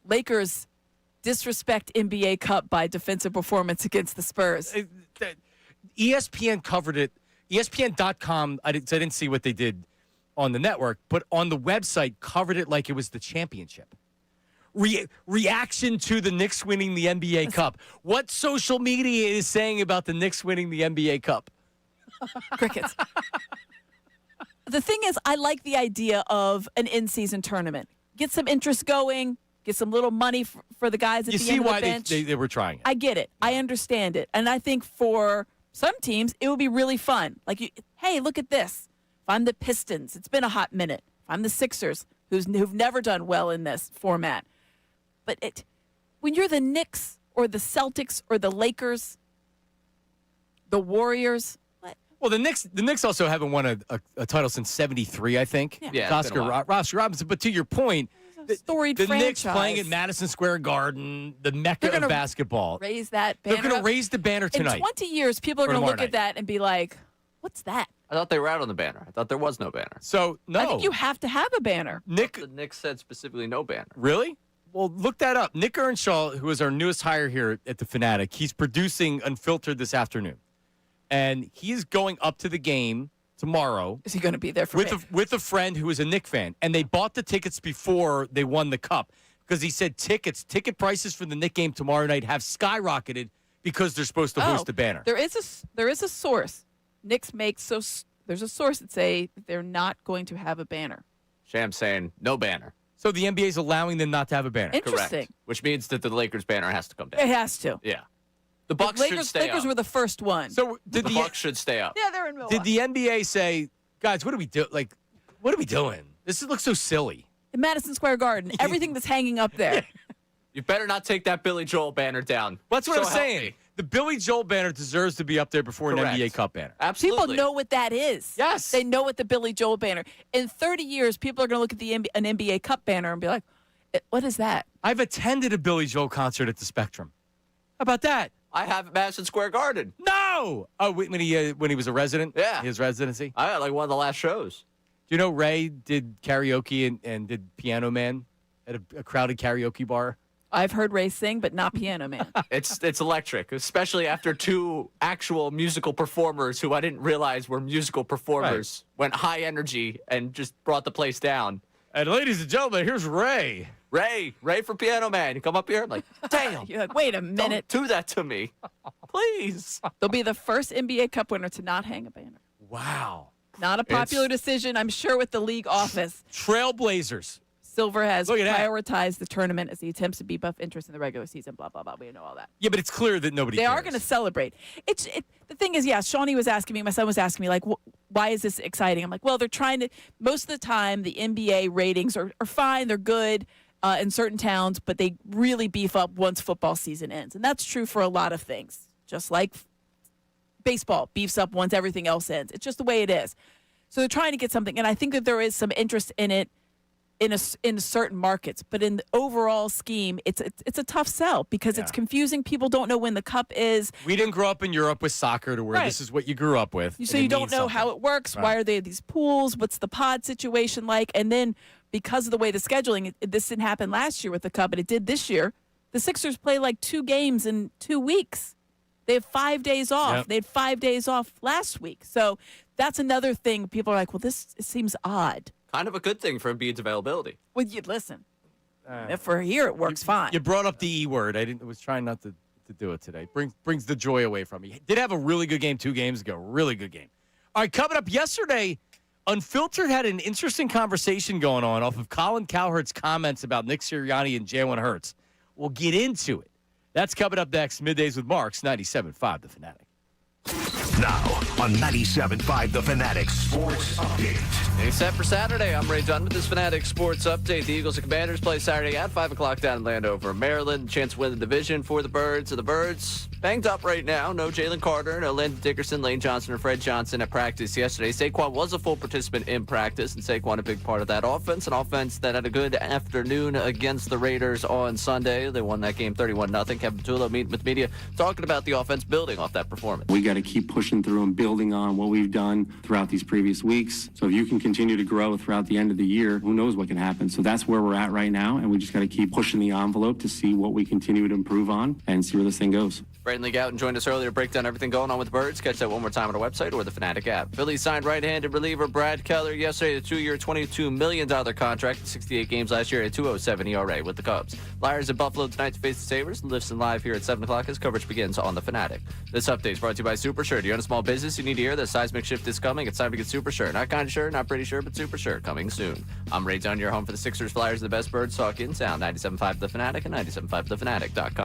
Lakers disrespect NBA Cup by defensive performance against the Spurs. ESPN covered it. ESPN.com, I didn't see what they did on the network, but on the website covered it like it was the championship. Reaction to the Knicks winning the NBA Cup. What social media is saying about the Knicks winning the NBA Cup? Crickets. The thing is, I like the idea of an in-season tournament. Get some interest going, get some little money for the guys at the end of the bench. You see why they were trying it. I get it. I understand it. And I think for some teams, it would be really fun. Like, hey, look at this. If I'm the Pistons, it's been a hot minute. If I'm the Sixers, who've never done well in this format. But when you're the Knicks or the Celtics or the Lakers, the Warriors. Well, the Knicks also haven't won a title since '73, I think. Yeah, Oscar Robinson. But to your point, storied the franchise. Knicks playing at Madison Square Garden, the mecca of basketball. Raise that banner. They're going to raise the banner tonight. In 20 years, people are going to look at that and be like, what's that? I thought they were out on the banner. I thought there was no banner. So, no. I think you have to have a banner. The Knicks said specifically no banner. Really? Well, look that up. Nick Earnshaw, who is our newest hire here at the Fanatic, he's producing Unfiltered this afternoon. And he is going up to the game tomorrow. Is he going to be there for with a friend who is a Knick fan? And they bought the tickets before they won the Cup because he said ticket prices for the Knick game tomorrow night have skyrocketed because they're supposed to hoist the banner. There is a source. Knicks makes there's a source that say that they're not going to have a banner. Sham saying no banner. So the NBA is allowing them not to have a banner. Interesting. Correct. Which means that the Lakers banner has to come down. It has to. Yeah. The Bucks should stay Lakers up. were the first one. So the Bucks should stay up. Yeah, they're in Milwaukee. Did the NBA say, guys, what are we doing? Like, what are we doing? This looks so silly. In Madison Square Garden, everything that's hanging up there. You better not take that Billy Joel banner down. That's what I'm saying. The Billy Joel banner deserves to be up there before Correct. an NBA Cup banner. Absolutely. People know what that is. Yes. They know what the Billy Joel banner. In 30 years, people are going to look at an NBA Cup banner and be like, what is that? I've attended a Billy Joel concert at the Spectrum. How about that? I have at Madison Square Garden. No! Oh, when he was a resident? Yeah. His residency? I got like one of the last shows. Do you know Ray did karaoke and did Piano Man at a crowded karaoke bar? I've heard Ray sing, but not Piano Man. It's electric, especially after two actual musical performers who I didn't realize were musical performers went high energy and just brought the place down. And ladies and gentlemen, here's Ray. Ray for Piano Man. You come up here, I'm like, damn. You're like, wait a minute. Don't do that to me. Please. They'll be the first NBA Cup winner to not hang a banner. Wow. Not a popular decision, I'm sure, with the league office. Trailblazers. Silver has Look at that. prioritized the tournament as he attempts to beef up interest in the regular season, blah, blah, blah. We know all that. Yeah, but it's clear that nobody They cares. are going to celebrate. The thing is, Shawnee was asking me, my son was asking me, like, why is this exciting? I'm like, well, they're trying to, most of the time, the NBA ratings are fine, they're good in certain towns, but they really beef up once football season ends. And that's true for a lot of things, just like baseball beefs up once everything else ends. It's just the way it is. So they're trying to get something, and I think that there is some interest in it in certain markets, but in the overall scheme, it's a tough sell because it's confusing. People don't know when the cup is. We didn't grow up in Europe with soccer to where this is what you grew up with. So you don't know how it works. Right. Why are there these pools? What's the pod situation like? And then because of the way the scheduling, this didn't happen last year with the cup, but it did this year. The Sixers play like 2 games in 2 weeks. They have 5 days off. Yep. They had 5 days off last week. So that's another thing. People are like, well, this seems odd. Kind of a good thing for Embiid's availability. Well, you listen. If for here, it works fine. You brought up the E word. I was trying not to do it today. Brings the joy away from me. Did have a really good game 2 games ago. Really good game. All right, coming up yesterday, Unfiltered had an interesting conversation going on off of Colin Cowherd's comments about Nick Sirianni and Jalen Hurts. We'll get into it. That's coming up next. Middays with Marks, 97.5 The Fanatic. Now on 97.5 The Fanatic Sports Update. It's set for Saturday. I'm Ray Dunn with this Fanatic Sports Update. The Eagles and Commanders play Saturday at 5 o'clock down in Landover, Maryland. Chance to win the division for the Birds. So the Birds banged up right now. No Jalen Carter, no Landon Dickerson, Lane Johnson, or Fred Johnson at practice yesterday. Saquon was a full participant in practice, and Saquon a big part of that offense. An offense that had a good afternoon against the Raiders on Sunday. They won that game 31-0. Kevin Patullo meeting with media talking about the offense building off that performance. We got to keep pushing through and building on what we've done throughout these previous weeks. So if you can continue to grow throughout the end of the year, who knows what can happen. So that's where we're at right now, and we just got to keep pushing the envelope to see what we continue to improve on and see where this thing goes. Brandon Lee Gouton joined us earlier to break down everything going on with the Birds. Catch that one more time on our website or the Fanatic app. Phillies signed right-handed reliever Brad Keller yesterday, the 2-year, $22 million contract in 68 games last year at 2.07 ERA with the Cubs. Flyers in Buffalo tonight to face the Sabres. Listen live here at 7 o'clock as coverage begins on the Fanatic. This update is brought to you by Super Sure. Do you own a small business? You need to hear that seismic shift is coming. It's time to get Super Sure. Not kind of sure, not pretty sure, but Super Sure coming soon. I'm Ray Dunn, your home for the Sixers, Flyers, and the best Birds talk in town. 97.5 The Fanatic and 97.5thefanatic.com.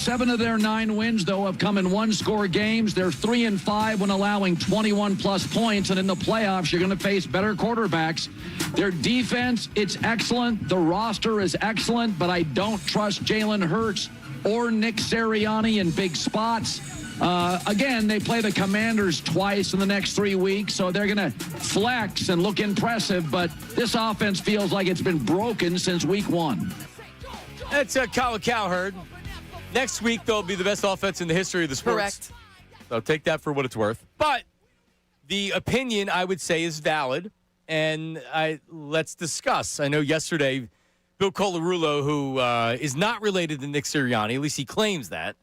7 of their 9 wins, though, have come in one-score games. They're 3-5 when allowing 21-plus points. And in the playoffs, you're going to face better quarterbacks. Their defense, it's excellent. The roster is excellent, but I don't trust Jalen Hurts or Nick Sirianni in big spots. Again, they play the Commanders twice in the next 3 weeks, so they're going to flex and look impressive, but this offense feels like it's been broken since week 1. That's Colin Cowherd. Next week, they'll be the best offense in the history of the sports. Correct. So take that for what it's worth. But the opinion, I would say, is valid, and let's discuss. I know yesterday, Bill Colarulo, who is not related to Nick Sirianni, at least he claims that.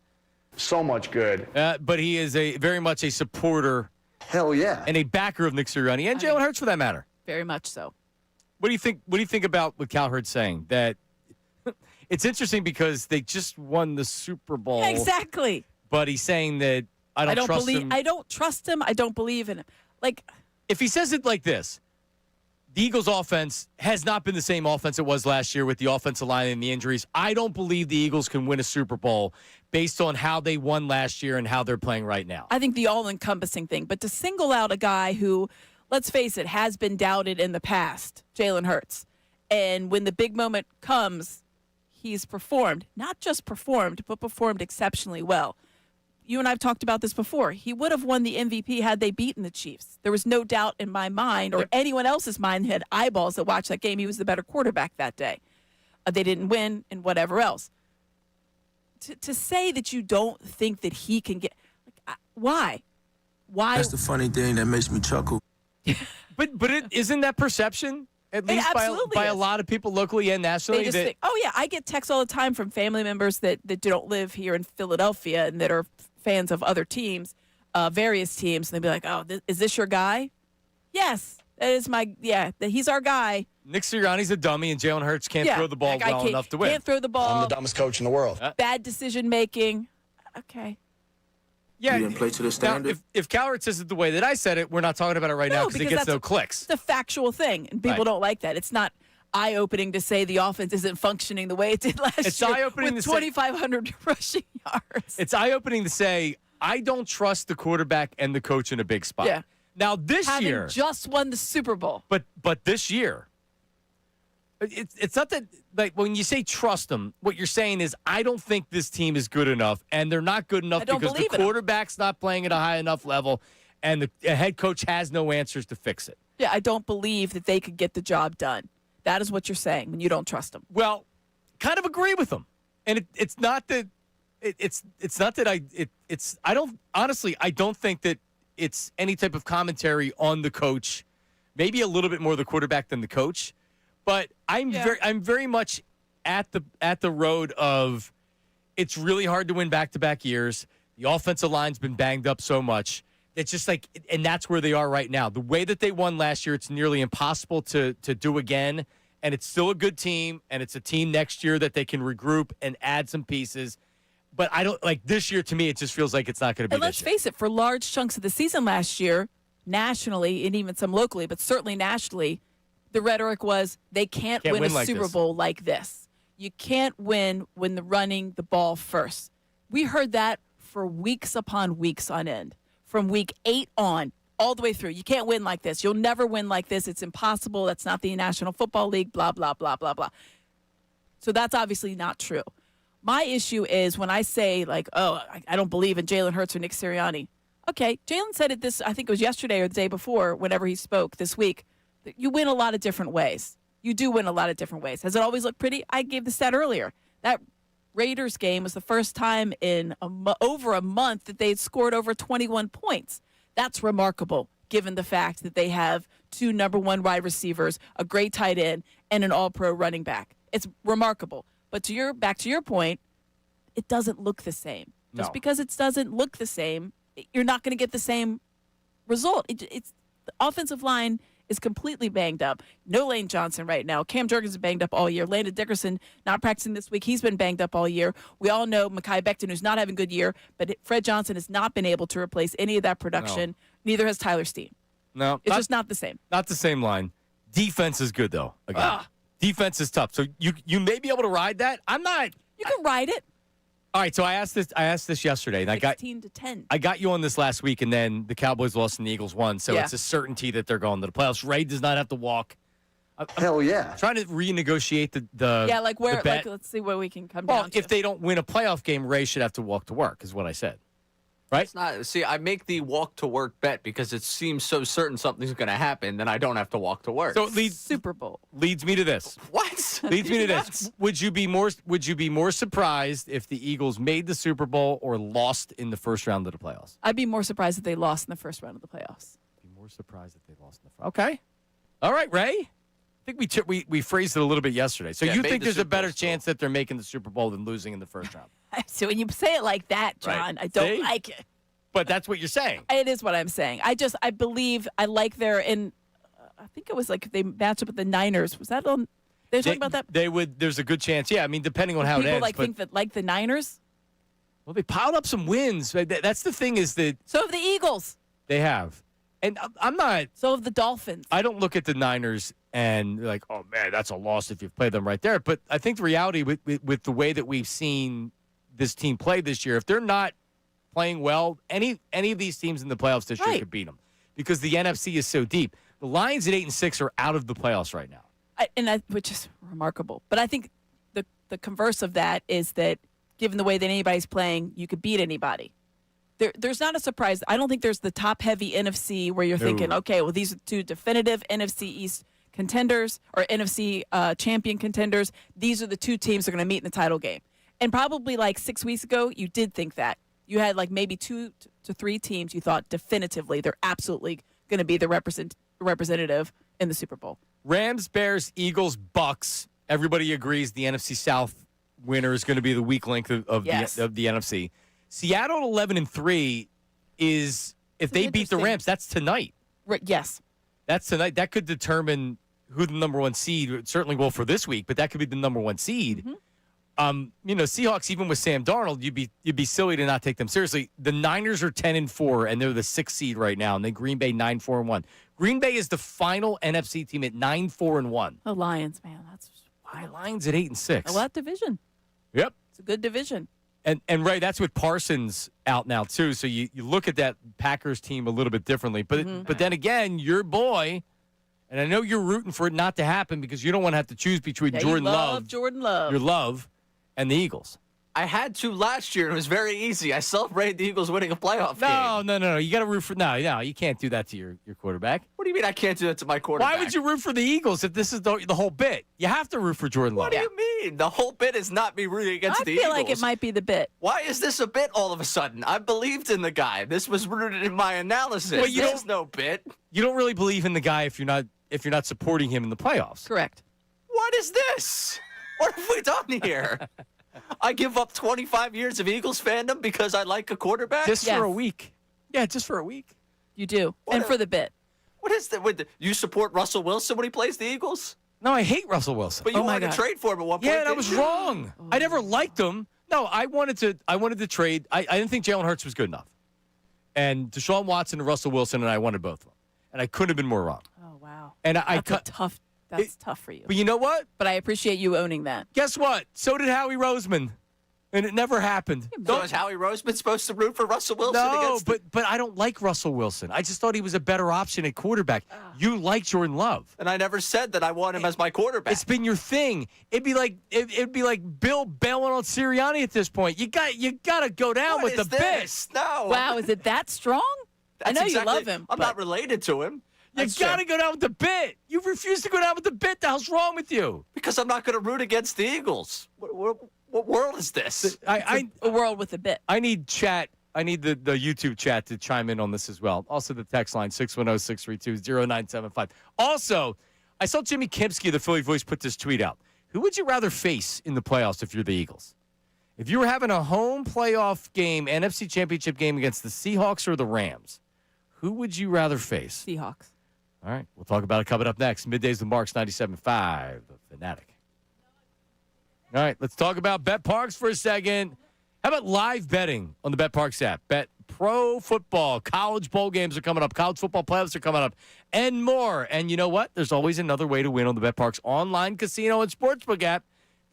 So much good. But he is very much a supporter. Hell yeah. And a backer of Nick Sirianni and Jalen Hurts for that matter. Very much so. What do you think? What do you think about what Cowherd's saying? That it's interesting because they just won the Super Bowl. Yeah, exactly. But he's saying that I don't trust him. I don't trust him. I don't believe in him. Like, if he says it like this, the Eagles' offense has not been the same offense it was last year with the offensive line and the injuries. I don't believe the Eagles can win a Super Bowl based on how they won last year and how they're playing right now. I think the all-encompassing thing. But to single out a guy who, let's face it, has been doubted in the past, Jalen Hurts, and when the big moment comes, he's performed. Not just performed, but performed exceptionally well. You and I have talked about this before. He would have won the MVP had they beaten the Chiefs. There was no doubt in my mind or anyone else's mind had eyeballs that watched that game. He was the better quarterback that day. They didn't win and whatever else. To say that you don't think that he can get – why? Why? That's the funny thing that makes me chuckle. But isn't that perception? At least by a lot of people locally and nationally. They just think, oh, yeah, I get texts all the time from family members that don't live here in Philadelphia and that are fans of other teams, various teams. And they'll be like, oh, is this your guy? Yes, that is he's our guy. Nick Sirianni's a dummy, and Jalen Hurts can't throw the ball well enough to win. Can't throw the ball. I'm the dumbest coach in the world. Bad decision-making. Okay. Yeah, you didn't play to the standard. Now, if Cowherd says it the way that I said it, we're not talking about it right now because it gets no clicks. It's a factual thing, and people don't like that. It's not eye-opening to say the offense isn't functioning the way it did last year. It's eye-opening with 2,500 rushing yards. It's eye-opening to say I don't trust the quarterback and the coach in a big spot. Yeah. Now this Having year, just won the Super Bowl. But this year, it's not that like when you say trust them, what you're saying is I don't think this team is good enough, and they're not good enough because the quarterback's not playing at a high enough level, and the head coach has no answers to fix it. Yeah, I don't believe that they could get the job done. That is what you're saying when you don't trust them. Well, kind of agree with them, and it's not that it's not that I don't honestly I don't think that it's any type of commentary on the coach, maybe a little bit more the quarterback than the coach. But I'm very much at the road of it's really hard to win back-to-back years. The offensive line's been banged up so much. It's just like, and that's where they are right now. The way that they won last year, it's nearly impossible to do again. And it's still a good team, and it's a team next year that they can regroup and add some pieces. But I don't like this year. To me, it just feels like it's not going to be. And let's face it, for large chunks of the season last year, nationally and even some locally, but certainly nationally, the rhetoric was they can't win a like Super Bowl like this. You can't win when they're running the ball first. We heard that for weeks upon weeks on end, from week 8 on, all the way through. You can't win like this. You'll never win like this. It's impossible. That's not the National Football League, blah, blah, blah, blah, blah. So that's obviously not true. My issue is when I say, like, oh, I don't believe in Jalen Hurts or Nick Sirianni. Okay, Jalen said it I think it was yesterday or the day before, whenever he spoke this week. You win a lot of different ways. You do win a lot of different ways. Has it always looked pretty? I gave the stat earlier. That Raiders game was the first time in over a month that they had scored over 21 points. That's remarkable, given the fact that they have 2 number 1 wide receivers, a great tight end, and an all-pro running back. It's remarkable. But back to your point, it doesn't look the same. Just because it doesn't look the same, you're not going to get the same result. It's the offensive line is completely banged up. No Lane Johnson right now. Cam Jurgens is banged up all year. Landon Dickerson not practicing this week. He's been banged up all year. We all know Mekhi Becton, who's not having a good year, but Fred Johnson has not been able to replace any of that production. No. Neither has Tyler Steen. No. It's just not the same. Not the same line. Defense is good, though. Again. Defense is tough. So you may be able to ride that. I'm not. You can ride it. All right, so I asked this yesterday, and 16-10. I got you on this last week, and then the Cowboys lost and the Eagles won, so Yeah. it's a certainty that they're going to the playoffs. Ray does not have to walk. Hell yeah. Trying to renegotiate the Yeah, like where? the bet. Like let's see where we can come Well, down to. if they don't win a playoff game, Ray should have to walk to work, is what I said. Right? It's not. See, I make the walk to work bet because it seems so certain something's going to happen, then I don't have to walk to work. So it leads Super Bowl. me to this. What? Leads me to You're this. nuts. Would you be more surprised if the Eagles made the Super Bowl or lost in the first round of the playoffs? I'd be more surprised if they lost in the first round of the playoffs. Be more surprised if they lost in the Okay. All right, Ray. I think we phrased it a little bit yesterday. So Yeah, you made think the there's a Super better Bowl still. chance that they're making the Super Bowl than losing in the first round? So when you say it like that, John, Right. I don't See? like it. But that's what you're saying. It is what I'm saying. I believe I like their I think it was like they matched up with the Niners. Was that on? They were talking about that. They would. There's a good chance. Yeah, I mean, depending on how it People ends. like but, think that like the Niners. well, they piled up some wins. That's the thing is that So have the Eagles. they have. And I'm not. So have the Dolphins. I don't look at the Niners and like, oh man, that's a loss if you've played them right there. But I think the reality with the way that we've seen this team play this year, if they're not playing well, any of these teams in the playoffs this year Right. could beat them because the NFC is so deep. The Lions at 8-6 are out of the playoffs right now. Which is remarkable. But I think the converse of that is that given the way that anybody's playing, you could beat anybody. There's not a surprise. I don't think there's the top-heavy NFC where you're thinking, okay, well, these are two definitive NFC East contenders or NFC champion contenders. These are the two teams that are going to meet in the title game. And probably like 6 weeks ago, you did think that. You had like maybe 2 to 3 teams you thought definitively they're absolutely going to be the representative in the Super Bowl. Rams, Bears, Eagles, Bucks. Everybody agrees the NFC South winner is going to be the weak link of Yes. the NFC. Seattle at 11-3 is if they beat the interesting. Rams, that's tonight. Yes. That's tonight. That could determine who the number one seed. It certainly will for this week, but that could be the number one seed. Mm-hmm. Seahawks, even with Sam Darnold, you'd be silly to not take them seriously. The Niners are 10-4, and they're the 6th seed right now, and then Green Bay 9-4-1. Green Bay is the final NFC team at 9-4-1. The Lions, man, that's The Lions at 8-6. well, that division. Yep. It's a good division. And Ray, that's with Parsons out now too. So you look at that Packers team a little bit differently. But then again, your boy, and I know you're rooting for it not to happen because you don't want to have to choose between Yeah, Jordan you Love, Jordan Love, your love, and the Eagles. I had to last year, and it was very easy. I celebrated the Eagles winning a playoff game. No. You got to root for no. You can't do that to your quarterback. What do you mean I can't do that to my quarterback? Why would you root for the Eagles if this is the whole bit? You have to root for Jordan Love. What do you mean? The whole bit is not me rooting against I the feel Eagles. like it might be the bit. Why is this a bit all of a sudden? I believed in the guy. This was rooted in my analysis. Well, you There's don't- no bit. You don't really believe in the guy if you're not supporting him in the playoffs. Correct. What is this? What have we done here? I give up 25 years of Eagles fandom because I like a quarterback? Just Yes. for a week. Yeah, just for a week. You do. What And a- for the bit. What is that? You support Russell Wilson when he plays the Eagles? No, I hate Russell Wilson. But you Oh my wanted God. to trade for him at one point. Yeah, and I didn't was you? wrong. I never liked him. No, I wanted to trade. I didn't think Jalen Hurts was good enough. And Deshaun Watson and Russell Wilson, and I wanted both of them. And I couldn't have been more wrong. Oh wow. And I That's cut. tough. That's tough for you. But you know what? But I appreciate you owning that. Guess what? So did Howie Roseman. And it never happened. So is Howie Roseman supposed to root for Russell Wilson No, against but I don't like Russell Wilson. I just thought he was a better option at quarterback. You like Jordan Love. And I never said that I want him as my quarterback. It's been your thing. It'd be like Bill bailing on Sirianni at this point. You got to go down What with the is this? No. Wow, is it that strong? I That's know exactly- you love him. I'm but not related to him. You That's got to true. go down with the bit. You refuse to go down with the bit. The hell's wrong with you? Because I'm not going to root against the Eagles. What world is this? I a world with a bit. I need chat. I need the YouTube chat to chime in on this as well. Also, the text line 610-632-0975. Also, I saw Jimmy Kempski, the Philly Voice, put this tweet out. Who would you rather face in the playoffs if you're the Eagles? If you were having a home playoff game, NFC Championship game against the Seahawks or the Rams, who would you rather face? Seahawks. All right, we'll talk about it coming up next. Middays with Marks 97.5, the Fanatic. All right, let's talk about Bet Parks for a second. How about live betting on the Bet Parks app? Bet pro football, college bowl games are coming up, college football playoffs are coming up, and more. And you know what? There's always another way to win on the Bet Parks online casino and sportsbook app.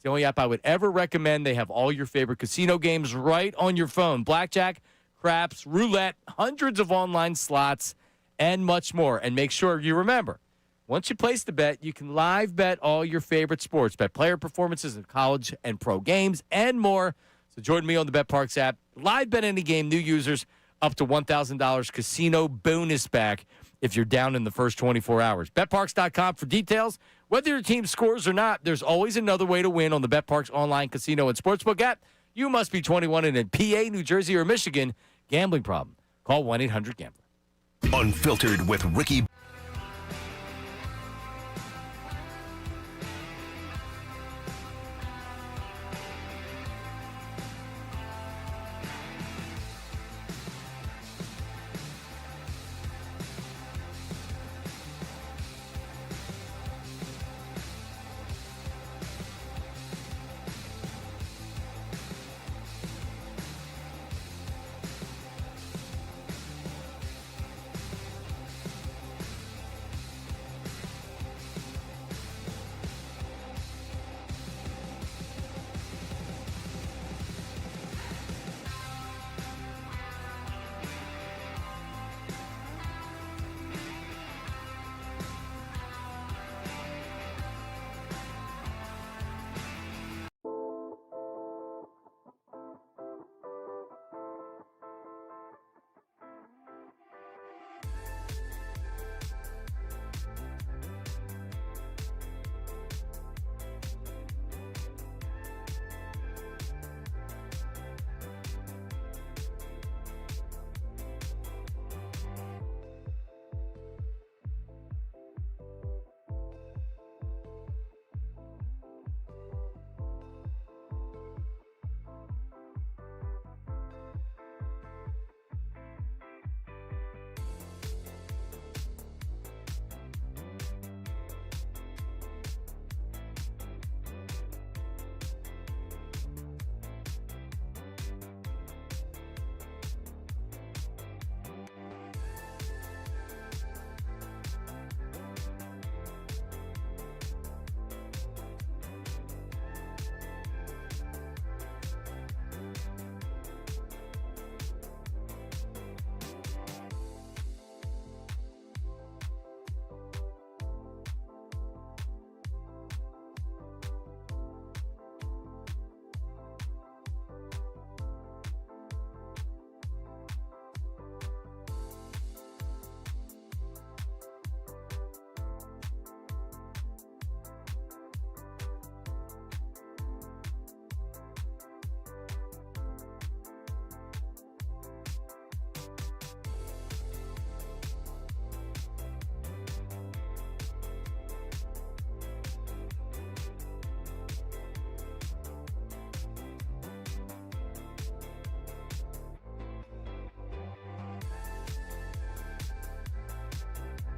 It's the only app I would ever recommend. They have all your favorite casino games right on your phone. Blackjack, craps, roulette, hundreds of online slots, and much more. And make sure you remember, once you place the bet, you can live bet all your favorite sports. Bet player performances in college and pro games and more. So join me on the BetParks app. Live bet any game, new users up to $1,000 casino bonus back if you're down in the first 24 hours. BetParks.com for details. Whether your team scores or not, there's always another way to win on the BetParks online casino and sportsbook app. You must be 21 and in PA, New Jersey, or Michigan. Gambling problem? Call 1-800-GAMBLER. Unfiltered with Ricky.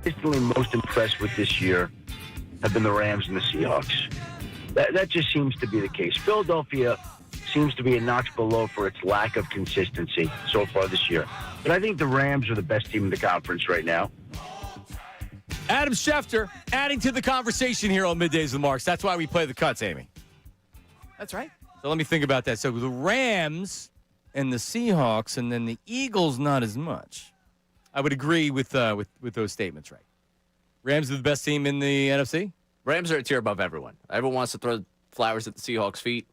Consistently most impressed with this year have been the Rams and the Seahawks. That just seems to be the case. Philadelphia seems to be a notch below for its lack of consistency so far this year. But I think the Rams are the best team in the conference right now. Adam Schefter adding to the conversation here on Middays with Marks. That's why we play the cuts, Amy. That's right. So let me think about that. So the Rams and the Seahawks, and then the Eagles, not as much. I would agree with those statements, right? Rams are the best team in the NFC? Rams are a tier above everyone. Everyone wants to throw flowers at the Seahawks' feet.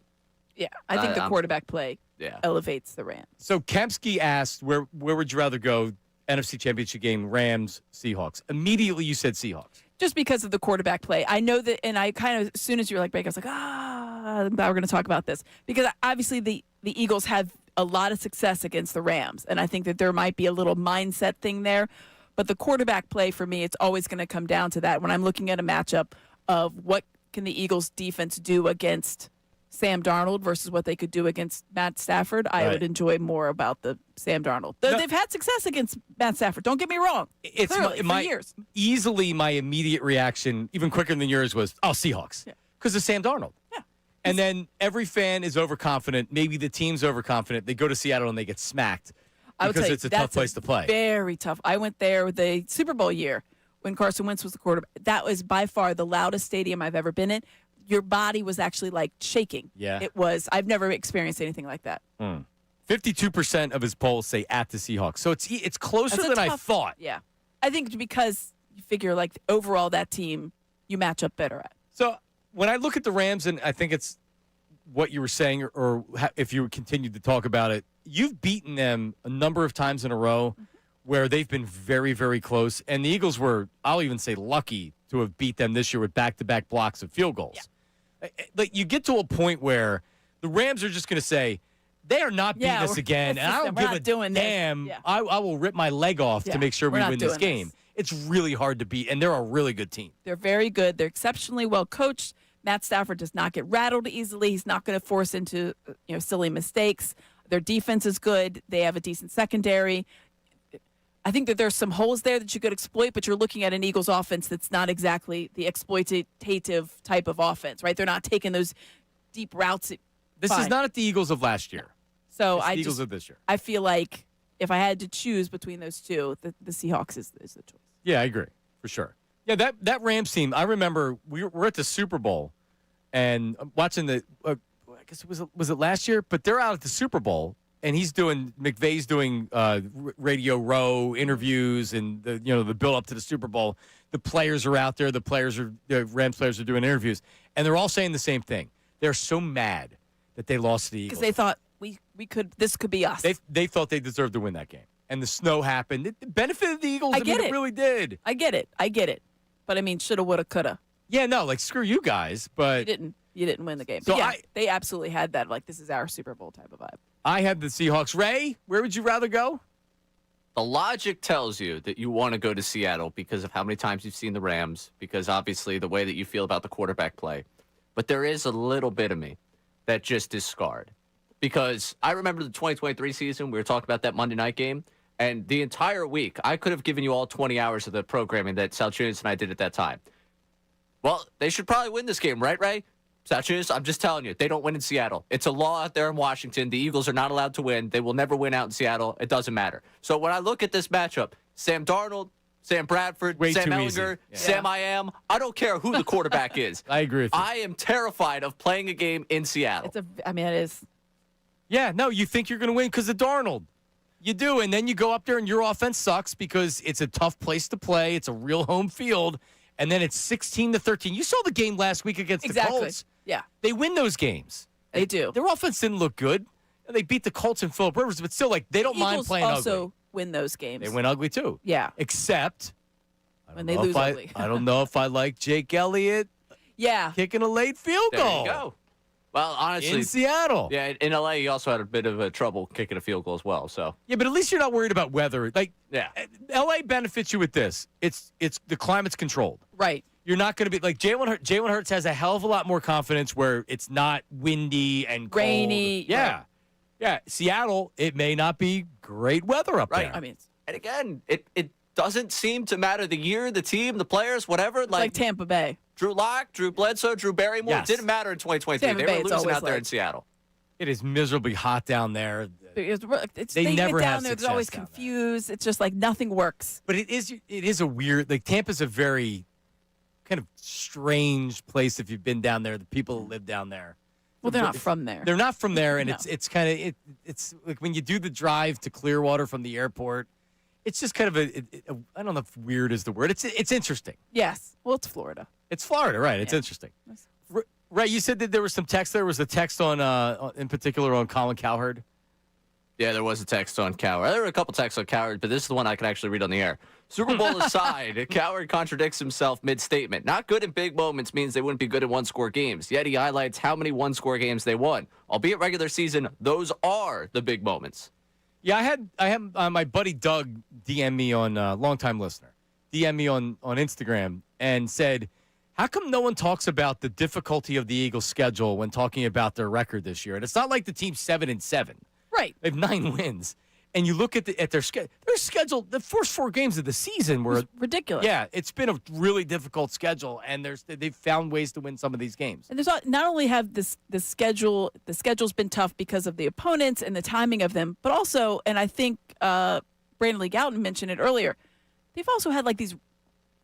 Yeah, I think the quarterback play Yeah. elevates the Rams. So Kempsky asked, where would you rather go? NFC Championship game, Rams, Seahawks. Immediately you said Seahawks. Just because of the quarterback play. I know that, and I kind of, as soon as you were like, break, I was like, I'm glad we're going to talk about this. Because obviously the Eagles have a lot of success against the Rams, and I think that there might be a little mindset thing there. But the quarterback play, for me, it's always going to come down to that. When I'm looking at a matchup of what can the Eagles defense do against Sam Darnold versus what they could do against Matt Stafford, I would enjoy more about the Sam Darnold. They've had success against Matt Stafford. Don't get me wrong. It's clearly, for years. Easily my immediate reaction, even quicker than yours, was, Seahawks. Because of Sam Darnold. Yeah. And then every fan is overconfident. Maybe the team's overconfident. They go to Seattle and they get smacked because it's a tough place to play. Very tough. I went there the Super Bowl year when Carson Wentz was the quarterback. That was by far the loudest stadium I've ever been in. your body was actually like shaking. Yeah. It was. I've never experienced anything like that. 52% of his polls say at the Seahawks. So it's closer That's a than I tough- thought. Yeah. I think because you figure like overall that team you match up better at. So when I look at the Rams, and I think it's what you were saying, or if you continued to talk about it, you've beaten them a number of times in a row where they've been very, very close. And the Eagles were, I'll even say, lucky to have beat them this year with back-to-back blocks of field goals. Like you get to a point where the Rams are just going to say, they are not beating us again, and I don't give a damn. Yeah. I will rip my leg off to make sure we win this game. It's really hard to beat, and they're a really good team. They're very good. They're exceptionally well coached. Matt Stafford does not get rattled easily. He's not going to force into silly mistakes. Their defense is good. They have a decent secondary. I think that there's some holes there that you could exploit, but you're looking at an Eagles offense that's not exactly the exploitative type of offense, right? They're not taking those deep routes. This is not at the Eagles of last year. So it's the Eagles of this year. I feel like if I had to choose between those two, the Seahawks is the choice. Yeah, I agree for sure. Yeah, that Rams team. I remember we were at the Super Bowl and watching the. I guess was it last year? But they're out at the Super Bowl and McVay's doing Radio Row interviews and the build up to the Super Bowl. The players are out there. The Rams players are doing interviews, and they're all saying the same thing. They're so mad that they lost to the Eagles because they thought this could be us. They thought they deserved to win that game, and the snow happened. It benefited the Eagles. I get it. It really did. I get it. But I mean, shoulda, woulda, coulda. Yeah, no, like screw you guys, but you didn't win the game. So But yeah, they absolutely had that. Like this is our Super Bowl type of vibe. I had the Seahawks. Ray, where would you rather go? The logic tells you that you want to go to Seattle because of how many times you've seen the Rams, because obviously the way that you feel about the quarterback play. But there is a little bit of me that just is scarred. Because I remember the 2023 season, we were talking about that Monday night game, and the entire week, I could have given you all 20 hours of the programming that Salciunas and I did at that time. Well, they should probably win this game, right, Ray? Salciunas, I'm just telling you, they don't win in Seattle. It's a law out there in Washington. The Eagles are not allowed to win. They will never win out in Seattle. It doesn't matter. So when I look at this matchup, Sam Darnold, Sam Bradford, Sam Ellinger, Sam I Am, I don't care who the quarterback is. I agree with you. I am terrified of playing a game in Seattle. It is. Yeah, no, you think you're going to win because of Darnold. You do, and then you go up there and your offense sucks because it's a tough place to play. It's a real home field, and then it's 16-13. You saw the game last week against the Colts. Yeah. They win those games. They do. Their offense didn't look good. And they beat the Colts and Phillip Rivers, but still, they don't mind playing ugly. Eagles also win those games. They win ugly, too. Yeah. Except, when they lose ugly. I don't know if I like Jake Elliott kicking a late field goal. There you go. Well, honestly. In Seattle. Yeah, in L.A., he also had a bit of trouble kicking a field goal as well. So. Yeah, but at least you're not worried about weather. L.A. benefits you with this. It's the climate's controlled. Right. You're not going to be like Jalen Hurts has a hell of a lot more confidence where it's not windy and cold. Rainy. Yeah. Right. Yeah. Seattle, it may not be great weather up there. I mean, and again, it doesn't seem to matter the year, the team, the players, whatever. Like Tampa Bay. Drew Lock, Drew Bledsoe, Drew Barrymore. Yes. It didn't matter in 2023. Tampa They Bay, were it's losing always out there in Seattle. It is miserably hot down there. They never get have down there. They're always success down confused. It's just like nothing works. But it is a weird, Tampa's a very kind of strange place if you've been down there, the people that live down there. Well, they're not from there. They're not from there, and No. it's kind of it's like when you do the drive to Clearwater from the airport, it's just kind of I don't know if weird is the word. It's interesting. Yes. Well, it's Florida. It's Florida, right? It's interesting. Right, you said that there was some text. There was a text on in particular on Colin Cowherd. Yeah, there was a text on Cowherd. There were a couple texts on Cowherd, but this is the one I can actually read on the air. Super Bowl aside, Cowherd contradicts himself mid-statement. Not good in big moments means they wouldn't be good in one-score games. Yet he highlights how many one-score games they won. Albeit regular season, those are the big moments. Yeah, I had my buddy Doug DM me on longtime listener, DM me on Instagram and said, how come no one talks about the difficulty of the Eagles' schedule when talking about their record this year? And it's not like the team's 7-7. Right. They have 9 wins. And you look at their schedule, the first 4 games of the season were ridiculous. Yeah, it's been a really difficult schedule, and they've found ways to win some of these games. And there's not only have the schedule's been tough because of the opponents and the timing of them, but also, and I think Brandon Lee Gouton mentioned it earlier, they've also had these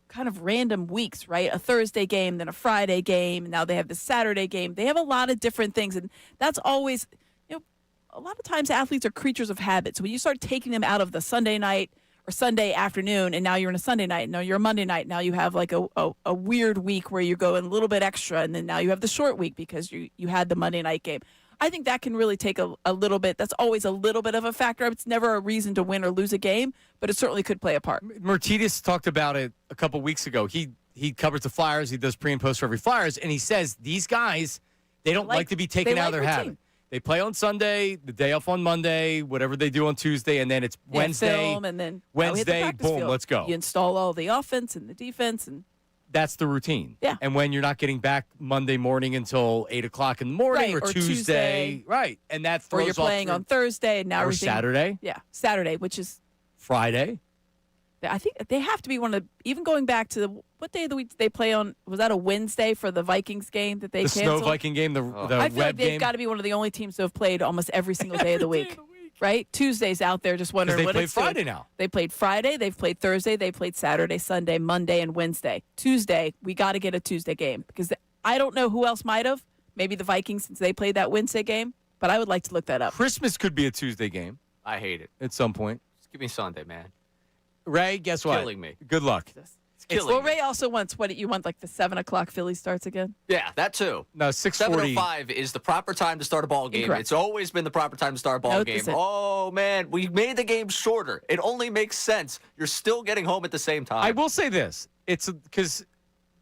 kind of random weeks, right? A Thursday game, then a Friday game, and now they have the Saturday game. They have a lot of different things, and that's always, a lot of times athletes are creatures of habit. So when you start taking them out of the Sunday night or Sunday afternoon, and now you're in a Sunday night, now you're a Monday night, now you have like a weird week where you're going a little bit extra, and then now you have the short week because you had the Monday night game. I think that can really take a little bit. That's always a little bit of a factor. It's never a reason to win or lose a game, but it certainly could play a part. Martinez talked about it a couple weeks ago. He covers the Flyers. He does pre and post for every Flyers, and he says these guys, they don't like to be taken out of their habit. They play on Sunday, the day off on Monday, whatever they do on Tuesday, and then it's Wednesday. Film, and then Wednesday, boom, field. let's go. You install all the offense and the defense, and that's the routine. Yeah. And when you're not getting back Monday morning until 8 o'clock in the morning, right, or Tuesday, right, and that throws or you're playing on Thursday, and now or everything, Saturday. Yeah, Saturday, which is Friday. I think they have to be one of the, even going back to what day of the week they play on, was that a Wednesday for the Vikings game that they the canceled? Snow Viking game, the I feel web like they've game. got to be one of the only teams who have played almost every single day of the week. Right? Tuesday's out there just wondering what it's doing. They play Friday now. They played Friday, they've played Thursday, they played Saturday, Sunday, Monday, and Wednesday. Tuesday, we got to get a Tuesday game because I don't know who else might have. Maybe the Vikings since they played that Wednesday game, but I would like to look that up. Christmas could be a Tuesday game. I hate it. At some point. Just give me Sunday, man. Ray, guess what? Killing me. Good luck. It's killing Well, me. Ray also wants, what you want, like the 7 o'clock Phillies starts again? Yeah, that too. No, 6:40. 7:05 is the proper time to start a ball game. Incorrect. It's always been the proper time to start a ball game. Notice it. Oh, man, we made the game shorter. It only makes sense. You're still getting home at the same time. I will say this. It's because,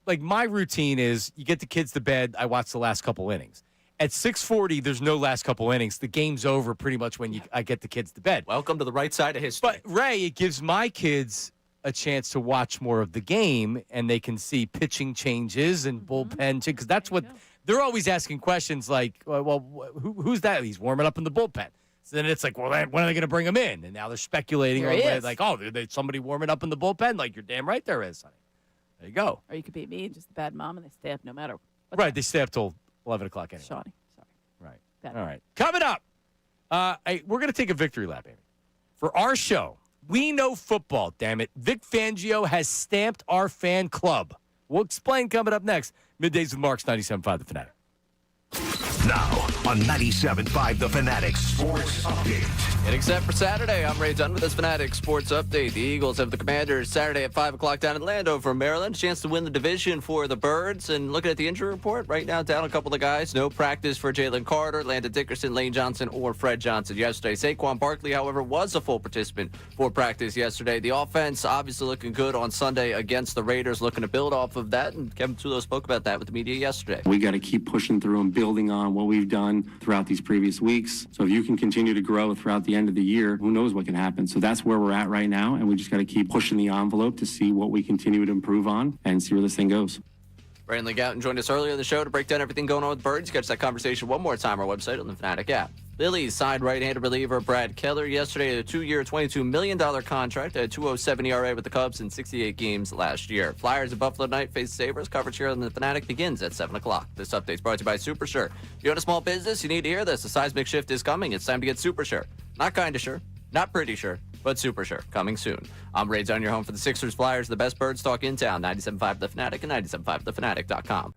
like, my routine is you get the kids to bed, I watch the last couple innings. At 6:40, there's no last couple innings. The game's over pretty much when I get the kids to bed. Welcome to the right side of history. But, Ray, it gives my kids a chance to watch more of the game, and they can see pitching changes and bullpen, because that's what they're always asking questions like, well, who's that? He's warming up in the bullpen. So then it's like, well, when are they going to bring him in? And now they're speculating. There he is. Like, oh, there's somebody warming up in the bullpen? Like, you're damn right there is, honey. There you go. Or you could be me, just a bad mom, and they stay up no matter what. Right, they stay up till 11 o'clock anyway. Shawnee, sorry. Right. Bad All right. Coming up, we're going to take a victory lap, Amy. For our show, We Know Football, damn it. Vic Fangio has stamped our fan club. We'll explain coming up next. Middays with Marks, 97.5 The Fanatic. Now on 97.5 The Fanatic Sports Update. And except for Saturday, I'm Ray Dunn with this Fanatic Sports Update. The Eagles have the Commanders Saturday at 5 o'clock down in Landover, Maryland. A chance to win the division for the Birds. And looking at the injury report, right now down a couple of guys. No practice for Jalen Carter, Landon Dickerson, Lane Johnson, or Fred Johnson yesterday. Saquon Barkley, however, was a full participant for practice yesterday. The offense obviously looking good on Sunday against the Raiders, looking to build off of that. And Kevin Tulo spoke about that with the media yesterday. We got to keep pushing through and building on what we've done throughout these previous weeks. So if you can continue to grow throughout the end of the year, who knows what can happen. So that's where we're at right now, and we just got to keep pushing the envelope to see what we continue to improve on and see where this thing goes. Brandon Gouton joined us earlier in the show to break down everything going on with Birds. Catch that conversation one more time on our website on the Fanatic app. Phillies signed right-handed reliever Brad Keller yesterday, a 2-year, $22 million contract, a 2.07 ERA with the Cubs in 68 games last year. Flyers at Buffalo tonight face Sabres. Coverage here on the Fanatic begins at 7 o'clock. This update is brought to you by Super Sure. If you own a small business, you need to hear this. A seismic shift is coming. It's time to get Super Sure. Not kind of sure, not pretty sure, but Super Sure. Coming soon. I'm Ray Dunn, your home for the Sixers, Flyers, the best Birds talk in town. 97.5 The Fanatic and 97.5thefanatic.com.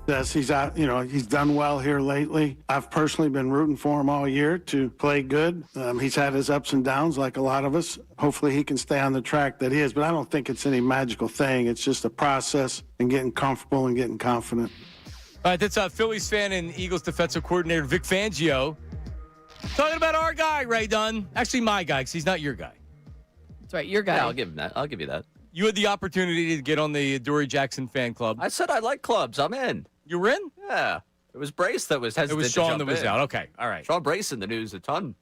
Yes, he's out. He's done well here lately. I've personally been rooting for him all year to play good. He's had his ups and downs like a lot of us. Hopefully he can stay on the track that he is, but I don't think it's any magical thing. It's just a process and getting comfortable and getting confident. All right, that's Phillies fan and Eagles defensive coordinator Vic Fangio talking about our guy, Ray Dunn. Actually, my guy, because he's not your guy. That's right, your guy. Yeah, I'll give him that. I'll give you that. You had the opportunity to get on the Dory Jackson fan club. I said I like clubs. I'm in. You were in? Yeah. It was Brace that was hesitant. It was to Sean jump that was in. out. Okay, all right. Sean Brace in the news a ton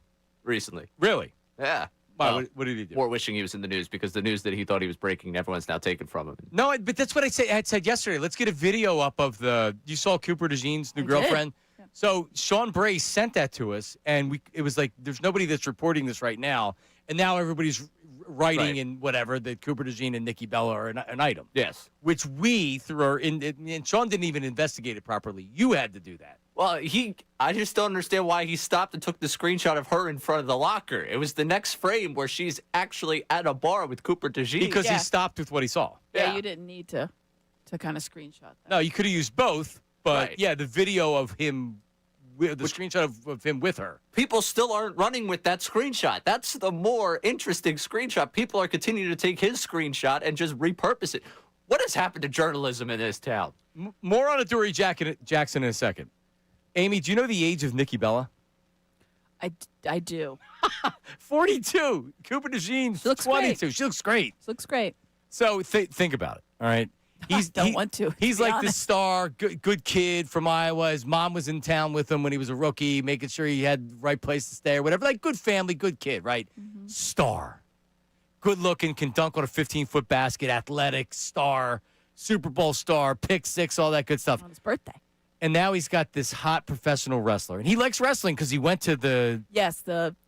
recently. Really? Yeah. Why, what did he do? More wishing he was in the news because the news that he thought he was breaking, everyone's now taken from him. No, but that's what I had said yesterday. Let's get a video up of you saw Cooper DeJean's new girlfriend? Yeah. So Sean Brace sent that to us, and it was like, there's nobody that's reporting this right now, and now everybody's writing and whatever that Cooper DeJean and Nikki Bella are an item. Yes. Which we, and Sean didn't even investigate it properly. You had to do that. Well, I just don't understand why he stopped and took the screenshot of her in front of the locker. It was the next frame where she's actually at a bar with Cooper DeJean. Because he stopped with what he saw. Yeah, you didn't need to kind of screenshot that. No, you could have used both, but yeah, the video of him, screenshot of him with her. People still aren't running with that screenshot. That's the more interesting screenshot. People are continuing to take his screenshot and just repurpose it. What has happened to journalism in this town? More on Dory Jackson in a second. Amy, do you know the age of Nikki Bella? I do. 42. Cooper DeJean's 22. Great. She looks great. She looks great. So think about it, all right? Don't want to. He's be like honest. the star, good kid from Iowa. His mom was in town with him when he was a rookie, making sure he had the right place to stay or whatever. Like, good family, good kid, right? Mm-hmm. Star. Good looking, can dunk on a 15-foot basket, athletic, star, Super Bowl star, pick six, all that good stuff. On his birthday. And now he's got this hot professional wrestler. And he likes wrestling because he went to the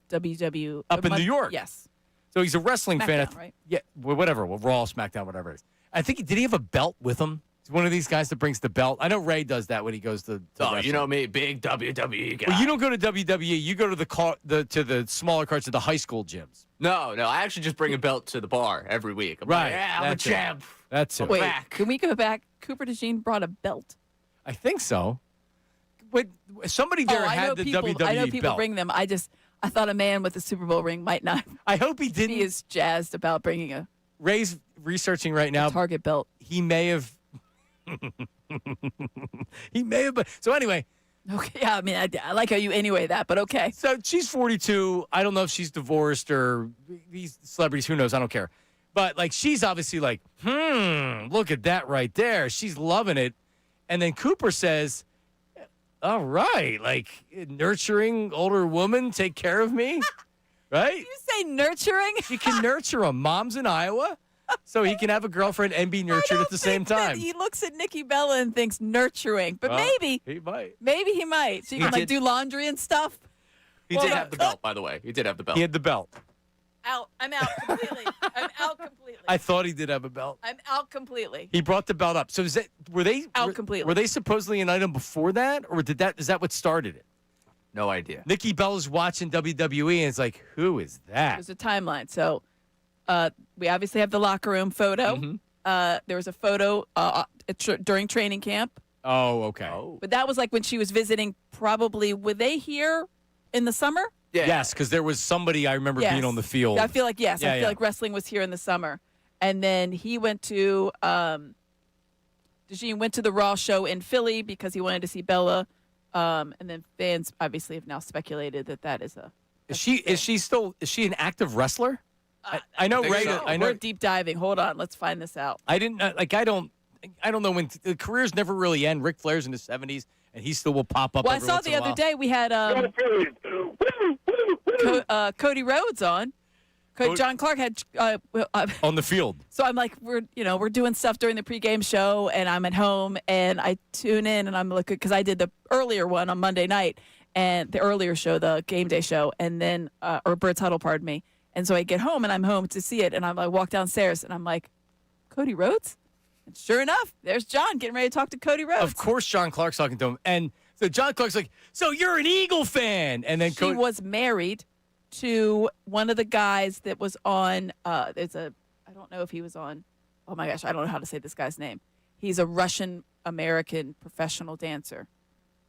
WW. Up in New York. Yes. So he's a wrestling fan. SmackDown, right? Yeah, whatever. Raw, SmackDown, whatever it is. I think, did he have a belt with him? He's one of these guys that brings the belt. I know Ray does that when he goes to Oh, wrestling. you know me, big WWE guy. Well, you don't go to WWE. You go to the smaller carts of the high school gyms. No, I actually just bring a belt to the bar every week. I'm Right. like, yeah, I'm a That's it. champ. That's it. Wait, back. can we go back? Cooper DeJean brought a belt. I think so. But somebody there had the WWE I know people belt. bring them. I thought a man with a Super Bowl ring might not I hope he didn't. be as jazzed about bringing a Ray's researching right now. Target belt. He may have. So anyway. Okay, yeah, I mean, I like how you anyway that, but okay. So she's 42. I don't know if she's divorced or these celebrities. Who knows? I don't care. But like, she's obviously like, look at that right there. She's loving it. And then Cooper says, all right, like nurturing older woman, take care of me. Right? You say nurturing? She can nurture him. Mom's in Iowa. So he can have a girlfriend and be nurtured at the same time. He looks at Nikki Bella and thinks nurturing, but maybe he might. Maybe he might. So you can like do laundry and stuff. He did have the belt, by the way. He did have the belt. He had the belt. Out. I'm out completely. I'm out completely. I thought he did have a belt. I'm out completely. He brought the belt up. So were they out completely? Were they is an item before that, or is that what started it? No idea. Nikki Bella's watching WWE, and it's like, who is that? There's a timeline. So we obviously have the locker room photo. Mm-hmm. There was a photo during training camp. Oh, okay. But that was like when she was visiting. Probably were they here in the summer? Yeah. Yes, because there was somebody I remember being on the field. I feel like yes. Yeah, I feel like wrestling was here in the summer, and then he went to DeJean went to the Raw show in Philly because he wanted to see Bella, and then fans obviously have now speculated that is a. Is she an active wrestler? I know Ray. so. I know. We're deep diving. Hold on, let's find this out. I didn't I don't know when the careers never really end. Ric Flair's in his 70s, and he still will pop up. Well, I every saw once the in a other while. day we had Cody Rhodes on. John Clark had on the field. So I'm like, we're doing stuff during the pregame show, and I'm at home, and I tune in, and I'm looking because I did the earlier one on Monday night, and the earlier show, the game day show, and then or Bird's Huddle, pardon me. And so I get home, and I'm home to see it, and I walk downstairs, and I'm like, Cody Rhodes? And sure enough, there's John getting ready to talk to Cody Rhodes. Of course, John Clark's talking to him, and so John Clark's like, "So you're an Eagle fan?" And then she was married to one of the guys that was on. I don't know if he was on. Oh my gosh, I don't know how to say this guy's name. He's a Russian American professional dancer.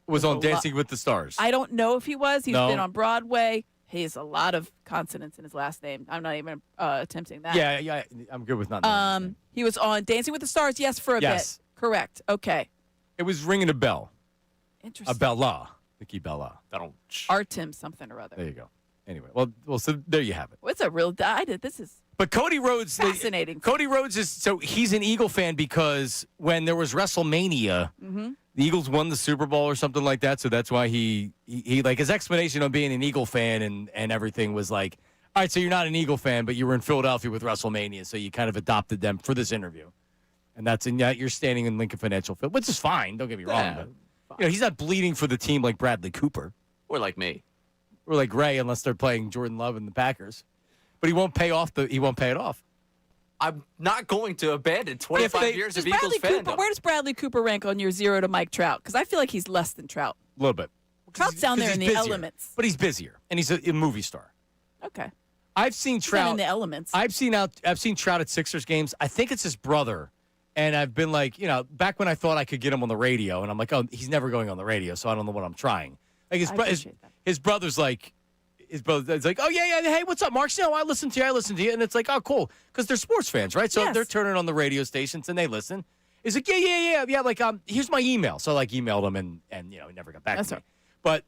Was on Dancing with the Stars. I don't know if he was. He's No. been on Broadway. He has a lot of consonants in his last name. I'm not even attempting that. Yeah, I'm good with not knowing his name. He was on Dancing with the Stars, yes, for a Yes. bit. Correct. Okay. It was ringing a bell. Interesting. A Bella. Nikki Bella. Artem something or other. There you go. Anyway, well, so there you have it. What's a real This is But Cody Rhodes, fascinating. Cody Rhodes he's an Eagle fan because when there was WrestleMania, Mm-hmm. the Eagles won the Super Bowl or something like that. So that's why he like his explanation on being an Eagle fan and everything was like, all right, so you're not an Eagle fan, but you were in Philadelphia with WrestleMania, so you kind of adopted them for this interview, and you're standing in Lincoln Financial Field, which is fine. Don't get me wrong, but he's not bleeding for the team like Bradley Cooper Or like me. or like Ray, unless they're playing Jordan Love and the Packers. But he won't pay it off. I'm not going to abandon 25 years of Eagles fandom. Where does Bradley Cooper rank on your 0 to Mike Trout? Because I feel like he's less than Trout. A little bit. Trout's down there in the elements. But he's busier, and he's a movie star. Okay. I've seen He's Trout not in the elements. I've seen Trout at Sixers games. I think it's his brother, and I've been like, back when I thought I could get him on the radio, and I'm like, oh, he's never going on the radio, so I don't know what I'm trying. Like his brother's like. His brother's like, oh, yeah, hey, what's up, Mark? No, I listen to you. And it's like, oh, cool. Because they're sports fans, right? So they're turning on the radio stations and they listen. He's like, yeah. Like, here's my email. So I emailed him and he never got back to me. But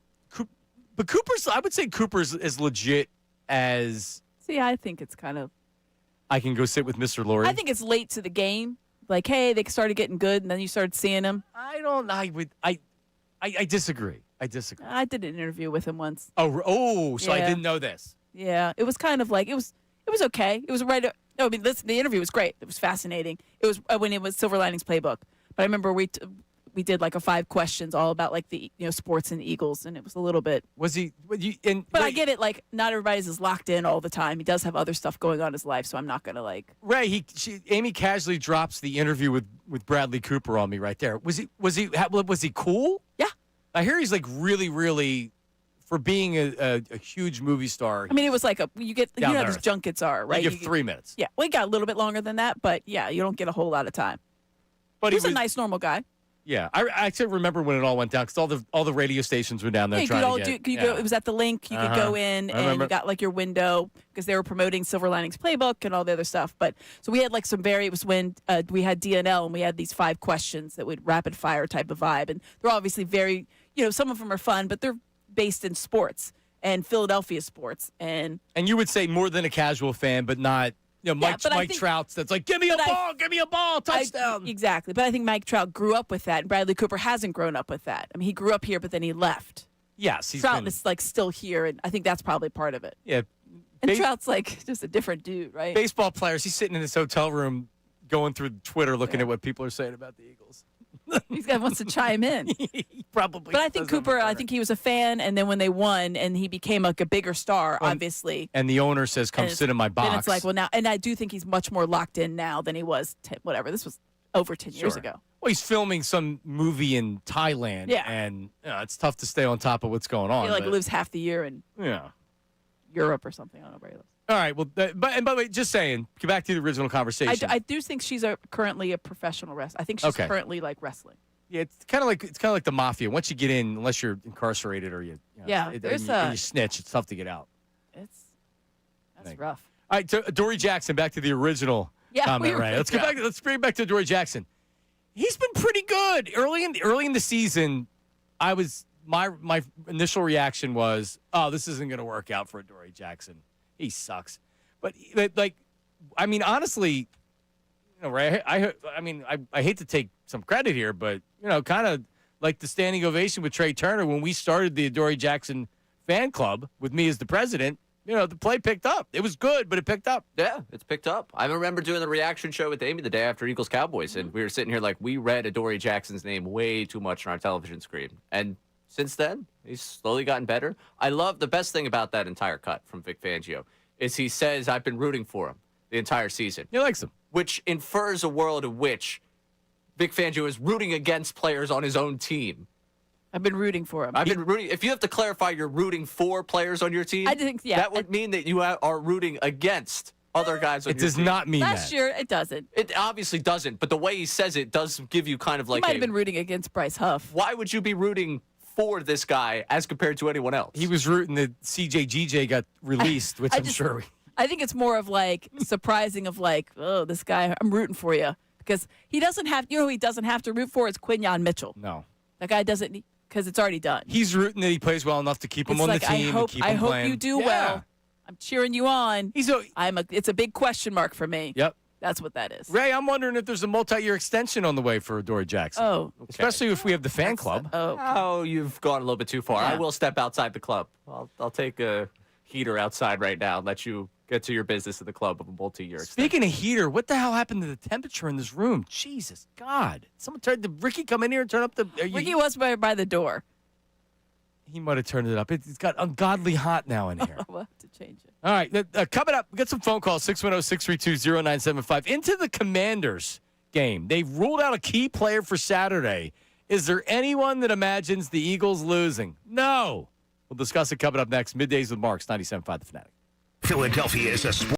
Cooper's, I would say Cooper's as legit as. See, I think it's kind of. I can go sit with Mr. Laurie. I think it's late to the game. Like, hey, they started getting good and then you started seeing them. I don't know. I disagree. I did an interview with him once. So I didn't know this. Yeah, it was kind of like it was okay. It was right. No, I mean, listen, the interview was great. It was fascinating. It was when it was Silver Linings Playbook. But I remember we did like a 5 questions all about like the sports and the Eagles, and it was a little bit. Was he? But I get it. Like not everybody's as locked in all the time. He does have other stuff going on in his life, so I'm not gonna like. Ray, Amy casually drops the interview with Bradley Cooper on me right there. Was he cool? Yeah. I hear he's like really, really, for being a huge movie star. I mean, it was like you know how these junkets are, right? You give 3 minutes. Yeah, we got a little bit longer than that, but yeah, you don't get a whole lot of time. But he's a nice, normal guy. Yeah, I actually remember when it all went down because all the radio stations were down there trying to get. Go, it was at the link. You could go in and you got like your window because they were promoting Silver Linings Playbook and all the other stuff. But so we had like it was when we had DNL and we had these 5 questions that would rapid fire type of vibe, and they're obviously very, some of them are fun, but they're based in sports and Philadelphia sports. And you would say more than a casual fan, but not. Mike Trout's that's like, give me a ball, touchdown. Exactly. But I think Mike Trout grew up with that, and Bradley Cooper hasn't grown up with that. I mean, he grew up here, but then he left. Yes. Trout is like still here, and I think that's probably part of it. Yeah. And Trout's like just a different dude, right? Baseball players, he's sitting in his hotel room going through Twitter looking at what people are saying about the Eagles. He's got wants to chime in. Probably. But I think Cooper, I think he was a fan, and then when they won, and he became like a bigger star, obviously. And the owner says, "Come sit in my box." And it's like, well, now, and I do think he's much more locked in now than he was. This was over 10 years ago. Well, he's filming some movie in Thailand, and it's tough to stay on top of what's going on. He lives half the year in Europe or something. I don't know where he lives. All right. Well, and by the way, just saying, get back to the original conversation. I do think she's currently a professional wrestler. I think she's currently like wrestling. Yeah, it's kind of like the mafia. Once you get in, unless you're incarcerated or you snitch, it's tough to get out. That's rough. All right, so Dory Jackson. Back to the original comment, right? Let's bring it back to Dory Jackson. He's been pretty good early in the season. My initial reaction was, oh, this isn't going to work out for Dory Jackson. He sucks. But like, I mean, honestly, Ray, I hate to take some credit here, but kind of like the standing ovation with Trey Turner when we started the Dory Jackson fan club with me as the president. The play picked up. It was good, but it picked up. Yeah, it's picked up. I remember doing the reaction show with Amy the day after Eagles Cowboys, and we were sitting here like we read Dory Jackson's name way too much on our television screen. And since then, he's slowly gotten better. I love the best thing about that entire cut from Vic Fangio is he says, I've been rooting for him the entire season. He likes him. Which infers a world in which Vic Fangio is rooting against players on his own team. I've been rooting for him. I've been rooting. If you have to clarify you're rooting for players on your team, I think, that would mean that you are rooting against other guys on It your does team. not mean Last that. year, it doesn't. It obviously doesn't, but the way he says it does give you kind of He like might have been rooting against Bryce Huff. why would you be rooting for this guy as compared to anyone else? He was rooting that CJGJ got released, which I'm sure. I think it's more of like surprising of like, oh, this guy, I'm rooting for you. Because he doesn't have, you know who he doesn't have to root for? It's Quinyon Mitchell. No. That guy doesn't, because it's already done. He's rooting that he plays well enough to keep him It's on like, the team. I hope playing. you do Yeah. well. I'm cheering you on. It's a big question mark for me. Yep. That's what that is. Ray, I'm wondering if there's a multi-year extension on the way for Dory Jackson. Oh. Especially if we have the fan club. Oh, you've gone a little bit too far. Yeah. I will step outside the club. I'll take a heater outside right now and let you get to your business in the club of a multi-year extension. Speaking of heater, what the hell happened to the temperature in this room? Jesus God. Did Ricky come in here and turn up the... Ricky was by the door. He might have turned it up. It's got ungodly hot now in here. We'll have to change it. All right, coming up, we got some phone calls, 610-632-0975. Into the Commanders game. They've ruled out a key player for Saturday. Is there anyone that imagines the Eagles losing? No. We'll discuss it coming up next. Middays with Marks, 97.5 The Fanatic. Philadelphia is a sport.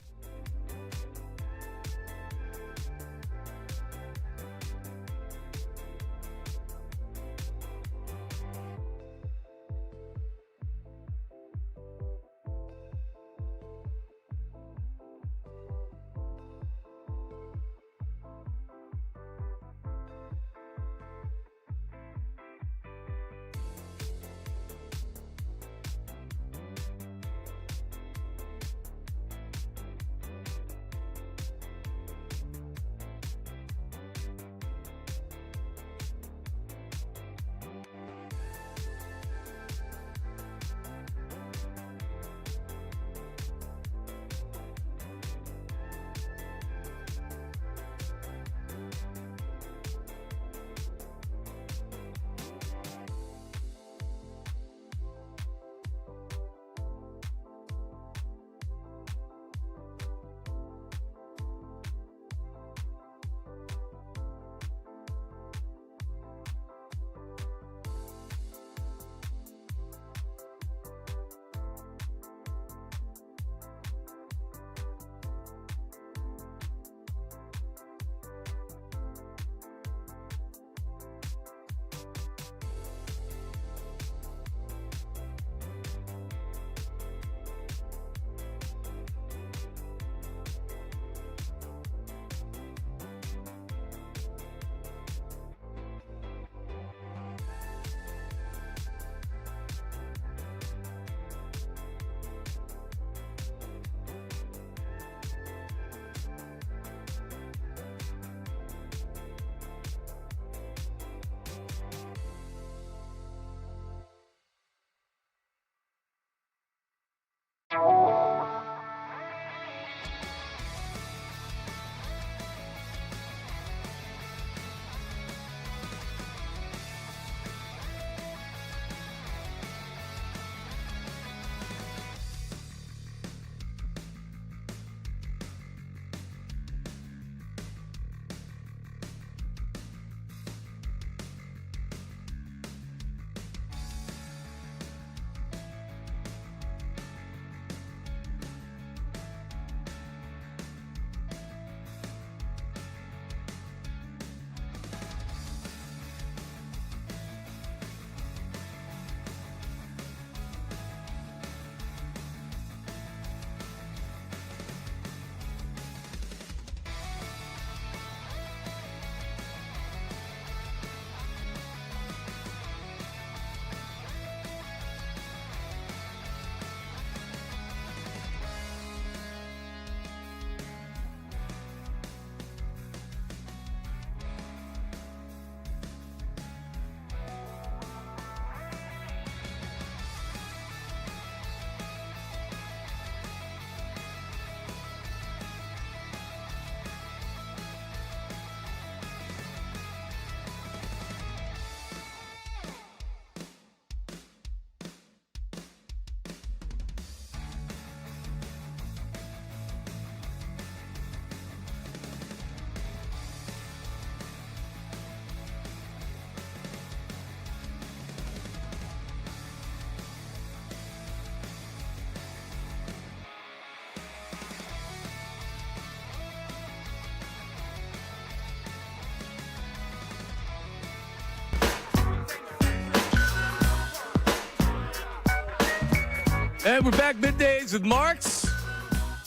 right, we're back middays with Marks.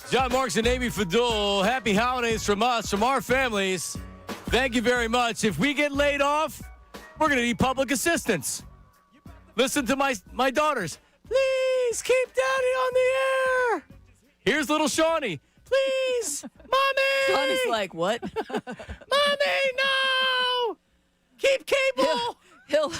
John Marks and Amy Fadul. Happy holidays from us, from our families. Thank you very much. If we get laid off, we're going to need public assistance. Listen to my daughters. Please keep Daddy on the air. Here's little Shawnee. Please, Mommy. Shawnee's like, what? Mommy, no. Keep cable. He'll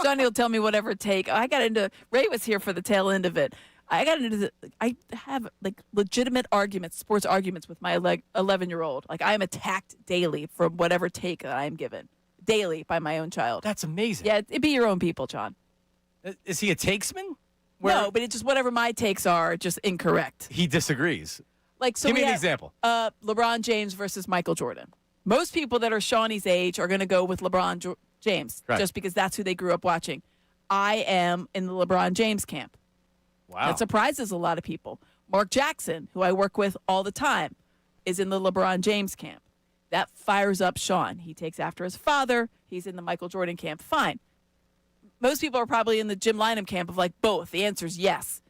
Shawnee will tell me whatever it take. Ray was here for the tail end of it. I have like legitimate arguments, sports arguments with my 11-year-old. Like I am attacked daily from whatever take that I am given daily by my own child. That's amazing. Yeah, it'd be your own people, John. Is he a takesman? No, but it's just whatever my takes are, just incorrect. He disagrees. Like, so give me an have, example. LeBron James versus Michael Jordan. Most people that are Shawnee's age are going to go with LeBron James, right, just because that's who they grew up watching. I am in the LeBron James camp. Wow. That surprises a lot of people. Mark Jackson, who I work with all the time, is in the LeBron James camp. That fires up Sean. He takes after his father. He's in the Michael Jordan camp. Fine. Most people are probably in the Jim Lynam camp of like both. The answer is yes.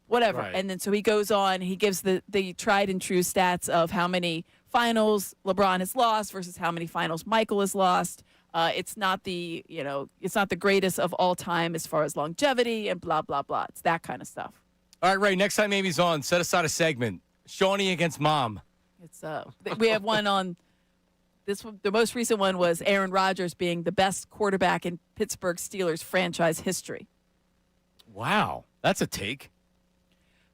Whatever. Right. And then so he goes on. He gives the tried and true stats of how many finals LeBron has lost versus how many finals Michael has lost. It's not the greatest of all time as far as longevity and blah, blah, blah. It's that kind of stuff. All right, Ray, next time Amy's on, set aside a segment. Shawnee against Mom. It's we have one on this one. The most recent one was Aaron Rodgers being the best quarterback in Pittsburgh Steelers franchise history. Wow, that's a take.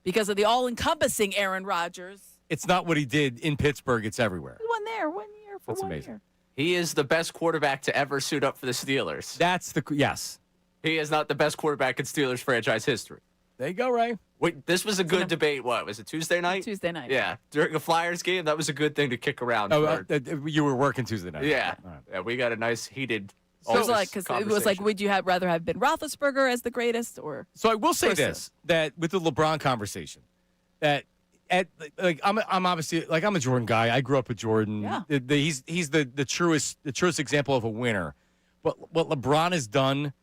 Because of the all-encompassing Aaron Rodgers. It's not what he did in Pittsburgh. It's everywhere. He won there 1 year for That's 1 amazing. year. He is the best quarterback to ever suit up for the Steelers. Yes. He is not the best quarterback in Steelers franchise history. There you go, Ray. Wait, this was a good debate. What, was it Tuesday night? Tuesday night. Yeah. During a Flyers game, that was a good thing to kick around. You were working Tuesday night. Yeah. All right. Yeah, we got a nice heated So it was like, because it was like, would you rather have been Roethlisberger as the greatest or? So I will say this, that with the LeBron conversation, that I'm obviously like I'm a Jordan guy. I grew up with Jordan. Yeah. He's the truest example of a winner. But what LeBron has done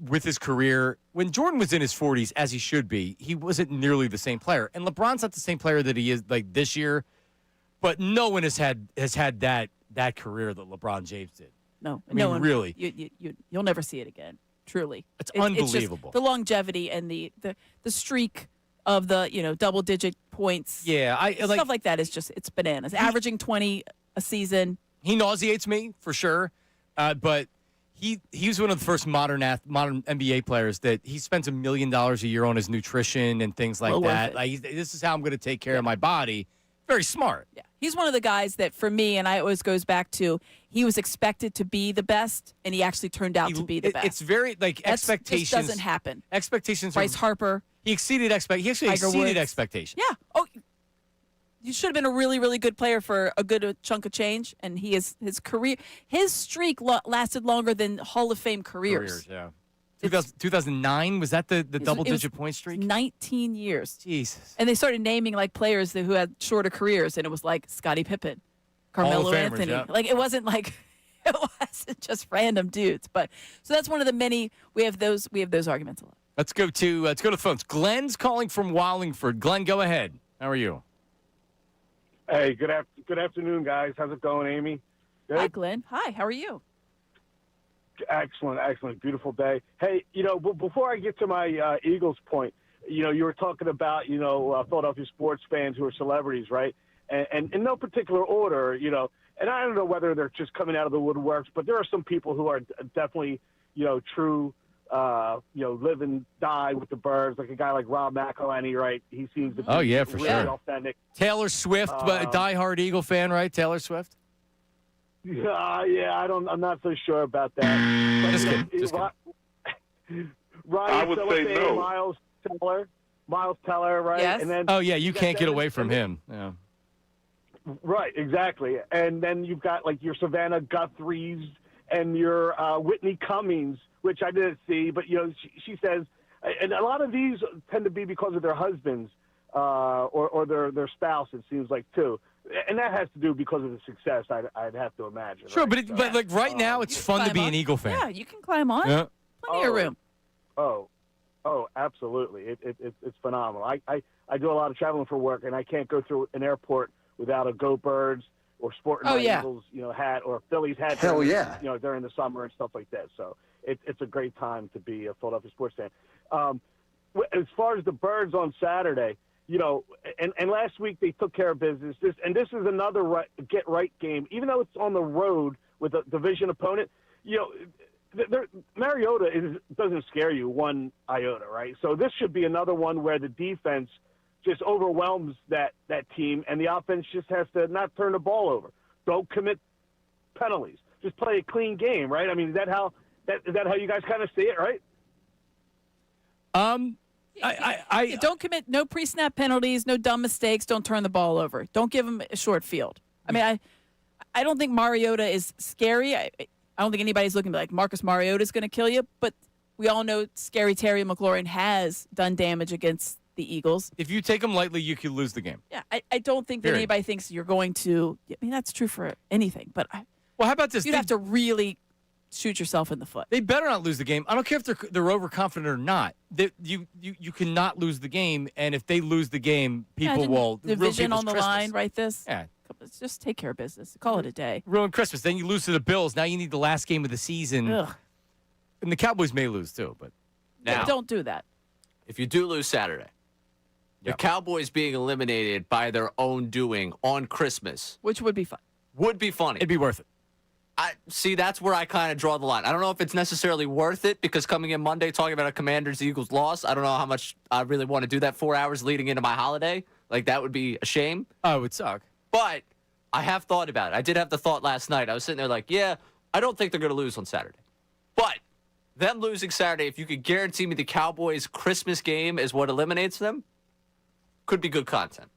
with his career, when Jordan was in his 40s, as he should be, he wasn't nearly the same player. And LeBron's not the same player that he is like this year. But no one has had that career that LeBron James did. No, I mean, really, you'll never see it again. Truly, it's unbelievable. It's just the longevity and the streak of the double-digit points. Yeah, stuff like that is just it's bananas. Averaging 20 a season. He nauseates me for sure, but he was one of the first modern NBA players that he spends $1 million a year on his nutrition and things like that. Like this is how I'm going to take care of my body. Very smart. Yeah, he's one of the guys that for me, and I always goes back to he was expected to be the best, and he actually turned out to be the best. It's very expectations. Just doesn't happen. Expectations. Bryce Harper. He exceeded expectations. He actually exceeded expectations. Yeah. Oh, you should have been a really, really good player for a good chunk of change, and his streak lasted longer than Hall of Fame careers. Yeah. 2009, was that the double-digit point streak? 19 years. Jesus. And they started naming like players who had shorter careers, and it was like Scottie Pippen, Carmelo Anthony. Yeah. Like it wasn't just random dudes. But so that's one of the many we have those arguments a lot. Let's go to the phones. Glenn's calling from Wallingford. Glenn, go ahead. How are you? Hey, good afternoon, guys. How's it going, Amy? Good? Hi, Glenn. Hi, how are you? Excellent. Beautiful day. Hey, before I get to my Eagles point, you were talking about, Philadelphia sports fans who are celebrities, right? And in no particular order, and I don't know whether they're just coming out of the woodworks, but there are some people who are definitely, true, live and die with the birds, like a guy like Rob McElhenney, right? He seems to be for really sure. authentic. Taylor Swift, diehard Eagle fan, right? Taylor Swift? I'm not so sure about that. But, just kidding. Ryan, I would say no. Miles Teller, right? Yes. And then you can't get away from him. Yeah. Right, exactly. And then you've got like your Savannah Guthries and your Whitney Cummings, which I didn't see, but she says, and a lot of these tend to be because of their husbands or their spouse. It seems like too. And that has to do because of the success, I'd have to imagine. Sure, right? but like right now, it's fun to be an Eagle fan. Yeah, you can climb on. Yeah. Plenty of room. Oh, absolutely. It's phenomenal. I do a lot of traveling for work, and I can't go through an airport without a Go Birds or sporting my Eagles, hat or a Phillies hat. Hell during, yeah. During the summer and stuff like that. So it's a great time to be a Philadelphia sports fan. As far as the Birds on Saturday, and last week they took care of business. This is another get right game, even though it's on the road with a division opponent. Mariota doesn't scare you one iota, right? So this should be another one where the defense just overwhelms that team, and the offense just has to not turn the ball over. Don't commit penalties. Just play a clean game, right? I mean, is that how you guys kind of see it, right? I don't commit no pre-snap penalties, no dumb mistakes. Don't turn the ball over. Don't give him a short field. I mean, I don't think Mariota is scary. I don't think anybody's looking like Marcus Mariota is going to kill you, but we all know Scary Terry McLaurin has done damage against the Eagles. If you take him lightly, you could lose the game. Yeah, I don't think that anybody thinks you're going to. I mean, that's true for anything, but well, how about this? You'd have to really shoot yourself in the foot. They better not lose the game. I don't care if they're overconfident or not. You cannot lose the game, and if they lose the game, people will division on the Christmas. line. Right? This. Yeah. Let's just take care of business. Call it a day. Ruin Christmas. Then you lose to the Bills. Now you need the last game of the season. Ugh. And the Cowboys may lose too, but now, don't do that. If you do lose Saturday, the Cowboys being eliminated by their own doing on Christmas, which would be fun. Would be funny. It'd be worth it. That's where I kind of draw the line. I don't know if it's necessarily worth it because coming in Monday talking about a Commanders-Eagles loss, I don't know how much I really want to do that 4 hours leading into my holiday. Like, that would be a shame. Oh, it would suck. But I have thought about it. I did have the thought last night. I was sitting there like, yeah, I don't think they're going to lose on Saturday. But them losing Saturday, if you could guarantee me the Cowboys' Christmas game is what eliminates them, could be good content.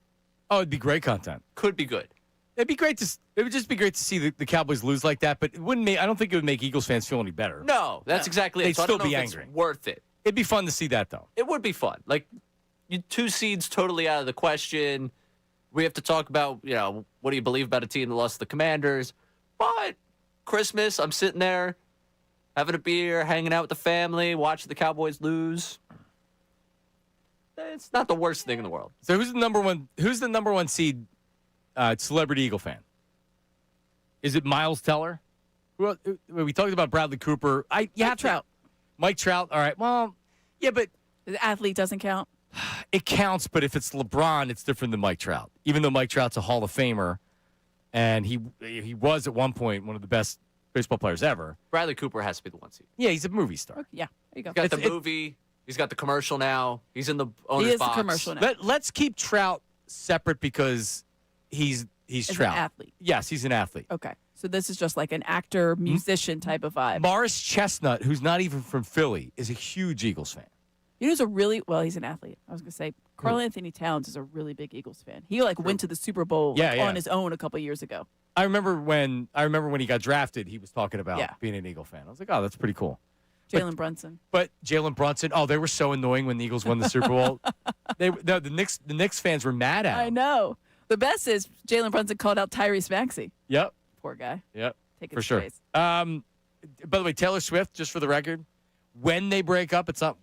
Oh, it'd be great content. Could be good. It would just be great to see the Cowboys lose like that, but it wouldn't I don't think it would make Eagles fans feel any better. No, that's exactly it. They'd So still I don't know be if angry. It's worth it. It'd be fun to see that, though. It would be fun. Like, two seeds totally out of the question. We have to talk about, what do you believe about a team that lost to the Commanders? But Christmas, I'm sitting there having a beer, hanging out with the family, watching the Cowboys lose. It's not the worst thing in the world. So who's the number one seed celebrity Eagle fan? Is it Miles Teller? We talked about Bradley Cooper. Trout. Mike Trout. All right. Well, yeah, but the athlete doesn't count. It counts, but if it's LeBron, it's different than Mike Trout. Even though Mike Trout's a Hall of Famer, and he was at one point one of the best baseball players ever. Bradley Cooper has to be the one seed. Yeah, he's a movie star. Okay, yeah, there you go. He's got the movie. He's got the commercial now. He's in the owner's box. The commercial now. Let's keep Trout separate because he's Trout. An athlete. Yes, he's an athlete. Okay. So this is just like an actor, musician type of vibe. Morris Chestnut, who's not even from Philly, is a huge Eagles fan. You know, he's an athlete. I was going to say, Carl Anthony Towns is a really big Eagles fan. He went to the Super Bowl on his own a couple years ago. I remember when he got drafted, he was talking about being an Eagle fan. I was like, oh, that's pretty cool. Jalen Brunson. But Jalen Brunson, they were so annoying when the Eagles won the Super Bowl. The Knicks fans were mad at him. I know. The best is Jalen Brunson called out Tyrese Maxey. Yep. Poor guy. Yep. Taking for sure. space. By the way, Taylor Swift, just for the record, when they break up, it's not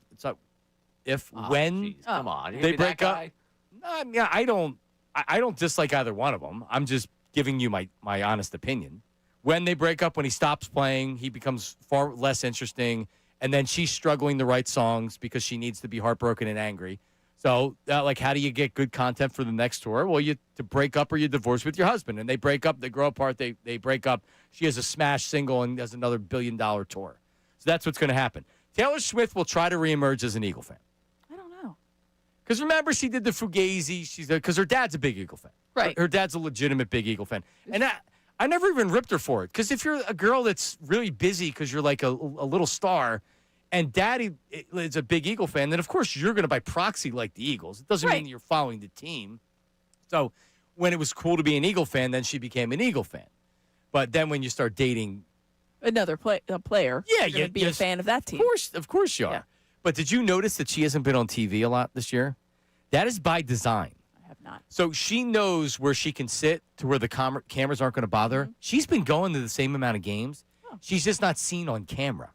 if come on, they break up. I don't dislike either one of them. I'm just giving you my honest opinion. When they break up, when he stops playing, he becomes far less interesting, and then she's struggling to write songs because she needs to be heartbroken and angry. So, how do you get good content for the next tour? Well, you to break up or you divorce with your husband, and they break up, they grow apart, they break up. She has a smash single and has another $1 billion tour. So that's what's going to happen. Taylor Swift will try to reemerge as an Eagle fan. I don't know. Because remember, she did the Fugazi. Because her dad's a big Eagle fan. Right. Her dad's a legitimate big Eagle fan. And I never even ripped her for it. Because if you're a girl that's really busy because you're like a little star, and daddy is a big Eagle fan, then of course you're going to by proxy like the Eagles. It doesn't mean that you're following the team. So when it was cool to be an Eagle fan, then she became an Eagle fan. But then when you start dating another player, you're going to be a fan of that team. Of course you are. Yeah. But did you notice that she hasn't been on TV a lot this year? That is by design. I have not. So she knows where she can sit to where the cameras aren't going to bother her. Mm-hmm. She's been going to the same amount of games. Oh. She's just not seen on camera.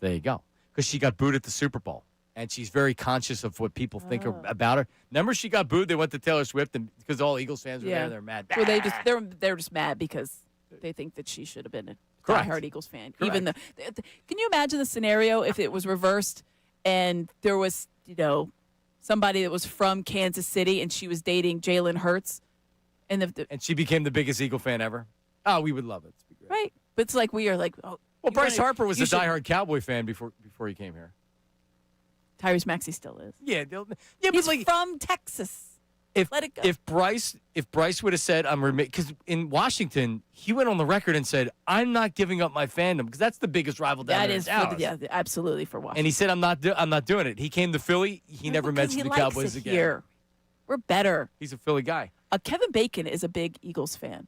There you go. Because she got booed at the Super Bowl. and she's very conscious of what people think about her. Remember, she got booed. They went to Taylor Swift, and because all Eagles fans were there, they're mad. Well, they're just mad because they think that she should have been a Correct. diehard Eagles fan. Correct. Even can you imagine the scenario if it was reversed and there was somebody that was from Kansas City and she was dating Jalen Hurts, and she became the biggest Eagle fan ever? Oh, we would love it. It'd be great. Right, but it's like we are like, oh. Well, Bryce Harper was a diehard Cowboy fan before he came here. Tyrese Maxey still is. Yeah, he's but from Texas. Let it go. If Bryce would have said, because in Washington, he went on the record and said, I'm not giving up my fandom, because that's the biggest rival down that there. is, absolutely for Washington. And he said, I'm not doing it. He came to Philly. He never mentioned the Cowboys again. Here. We're better. He's a Philly guy. Kevin Bacon is a big Eagles fan.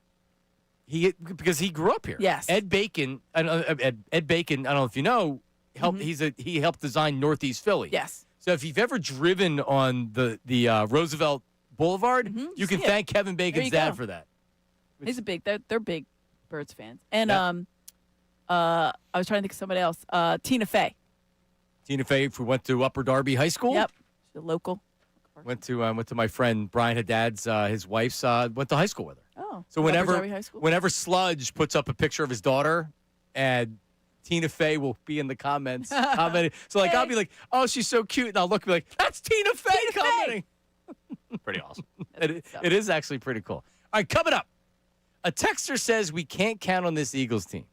Because he grew up here. Yes. Ed Bacon, I don't know if you know, he helped design Northeast Philly. Yes. So if you've ever driven on the Roosevelt Boulevard, you can thank Kevin Bacon's dad for that. He's a big. They're big Birds fans. And I was trying to think of somebody else. Tina Fey. Tina Fey, who went to Upper Darby High School. Yep, she's a local. Went to my friend Brian Haddad's his wife's went to high school with her. Oh, so Upper Darby High School? whenever Sludge puts up a picture of his daughter, and Tina Fey will be in the comments commenting. So I'll be like, oh, she's so cute, and I'll look and be like, that's Tina Fey commenting. Pretty awesome. It is actually pretty cool. All right, coming up, a texter says we can't count on this Eagles team.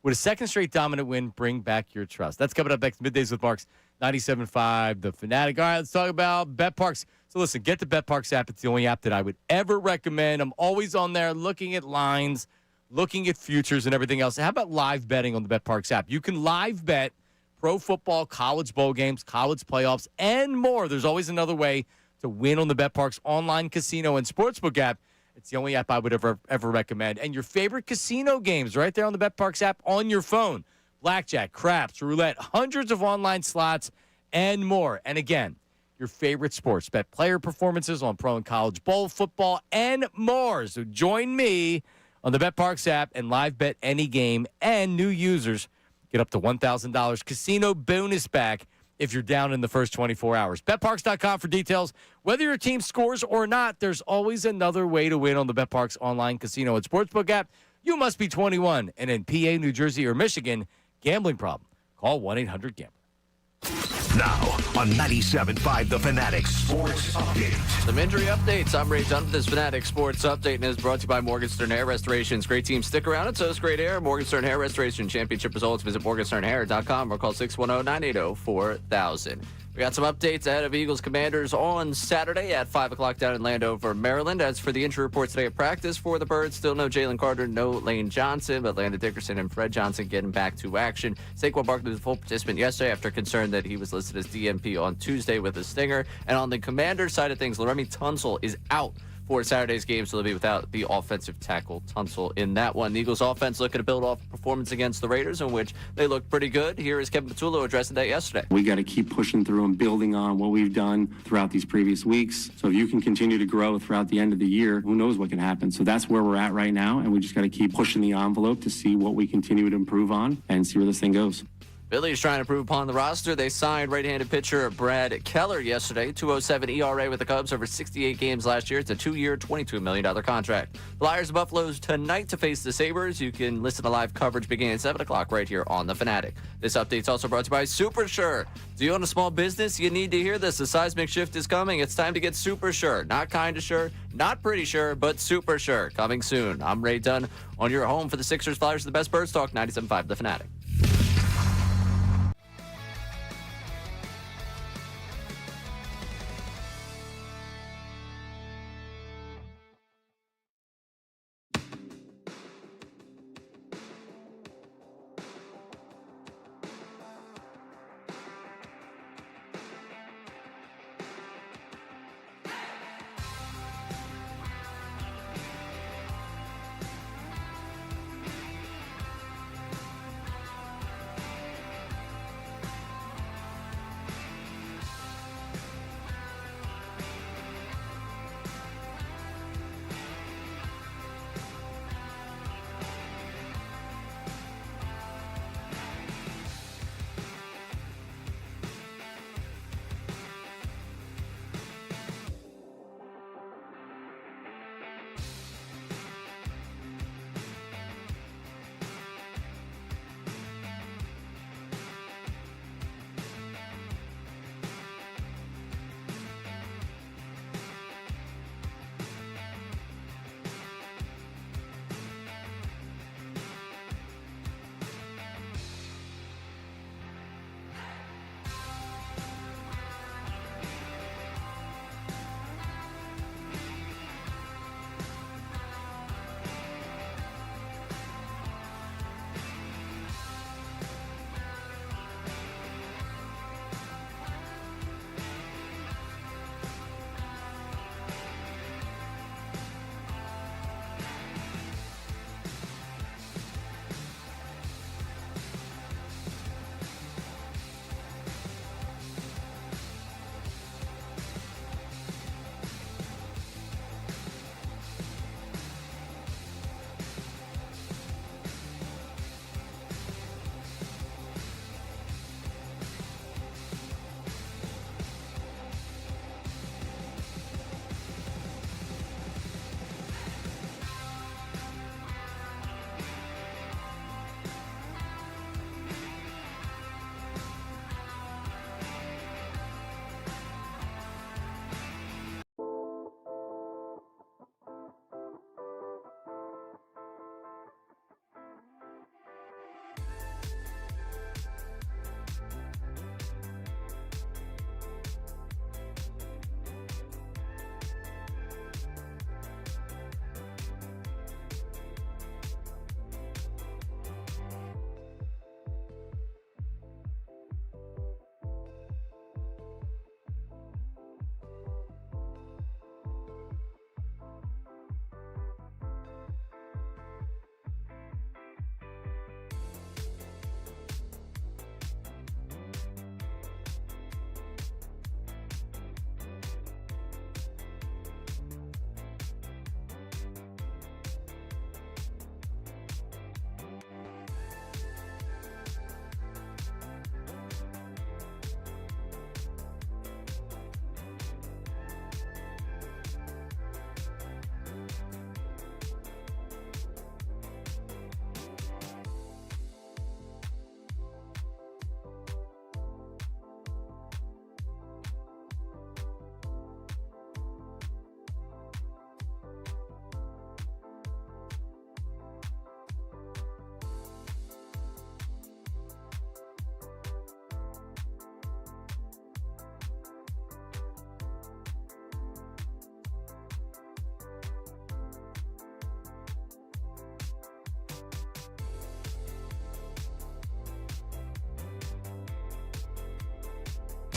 Would a second straight dominant win bring back your trust? That's coming up next. Middays with Marks, 97.5, The Fanatic. All right, let's talk about BetParks. So listen, get the BetParks app. It's the only app that I would ever recommend. I'm always on there looking at lines, looking at futures and everything else. How about live betting on the BetParks app? You can live bet pro football, college bowl games, college playoffs, and more. There's always another way to win on the BetParks online casino and sportsbook app. It's the only app I would ever recommend. And your favorite casino games right there on the BetParks app on your phone. Blackjack, craps, roulette, hundreds of online slots, and more. And again, your favorite sports. Bet player performances on pro and college bowl, football, and more. So join me on the BetParks app and live bet any game. And new users get up to $1,000 casino bonus back if you're down in the first 24 hours. BetParks.com for details. Whether your team scores or not, there's always another way to win on the BetParks online casino and sportsbook app. You must be 21 and in PA, New Jersey, or Michigan. Gambling problem? Call 1-800-GAMBLER. Now on 97.5 The Fanatic Sports Update. Some injury updates. I'm Ray Dunn with this Fanatic Sports Update, and is brought to you by Morgenstern Hair Restorations. Great team, stick around, and so is great hair. Morgenstern Hair Restoration Championship results. Visit morgensternhair.com or call 610-980-4000. We got some updates ahead of Eagles Commanders on Saturday at 5 o'clock down in Landover, Maryland. As for the injury report today at practice for the Birds, still no Jalen Carter, no Lane Johnson, but Landon Dickerson and Fred Johnson getting back to action. Saquon Barkley was a full participant yesterday after concern that he was listed as DMP on Tuesday with a stinger. And on the Commander side of things, Laremy Tunsil is out for Saturday's game, so they'll be without the offensive tackle Tunsil in that one. The Eagles offense looking to build off a performance against the Raiders, in which they looked pretty good. Here is Kevin Patullo addressing that yesterday. We got to keep pushing through and building on what we've done throughout these previous weeks. So if you can continue to grow throughout the end of the year, who knows what can happen. So that's where we're at right now, and we just got to keep pushing the envelope to see what we continue to improve on and see where this thing goes. Phillies trying to improve upon the roster. They signed right-handed pitcher Brad Keller yesterday. 2.07 ERA with the Cubs over 68 games last year. It's a 2-year, $22 million contract. Flyers and Buffaloes tonight to face the Sabres. You can listen to live coverage beginning at 7 o'clock right here on The Fanatic. This update's also brought to you by Super Sure. Do you own a small business? You need to hear this. The seismic shift is coming. It's time to get Super Sure. Not kind of sure, not pretty sure, but Super Sure. Coming soon. I'm Ray Dunn on your home for the Sixers, Flyers, and the best Birds Talk, 97.5 The Fanatic.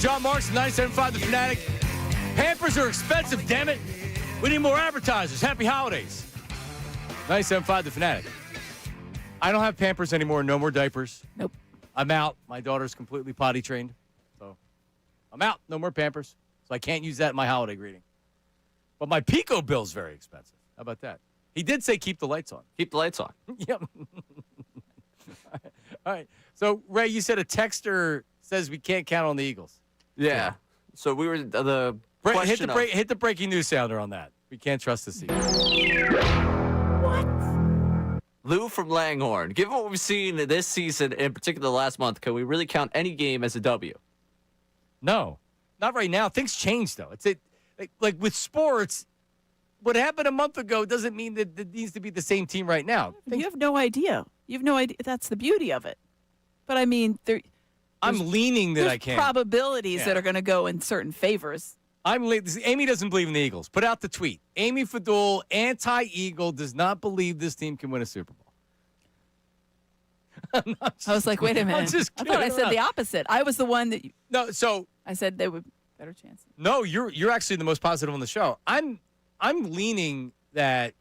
John Marks, 97.5 The Fanatic. Pampers are expensive, damn it. We need more advertisers. Happy holidays. 97.5 The Fanatic. I don't have Pampers anymore. No more diapers. Nope. I'm out. My daughter's completely potty trained. So I'm out. No more Pampers. So I can't use that in my holiday greeting. But my Pico bill's very expensive. How about that? He did say keep the lights on. Keep the lights on. Yep. All right. So, Ray, you said a texter says we can't count on the Eagles. Yeah. So we were hit the breaking news sounder on that. We can't trust the Eagles. Lou from Langhorne. Given what we've seen this season, in particular the last month, can we really count any game as a W? No, not right now. Things change, though. Like with sports, what happened a month ago doesn't mean that it needs to be the same team right now. You have no idea. You have no idea. That's the beauty of it. But I mean, I'm leaning that I can. Probabilities that are going to go in certain favors. Amy doesn't believe in the Eagles. Put out the tweet. Amy Fadul, anti-Eagle, does not believe this team can win a Super Bowl. I was like, wait a minute. I thought I said the opposite. I was the one that. I said they would better chance. No, you're actually the most positive on the show. I'm leaning that.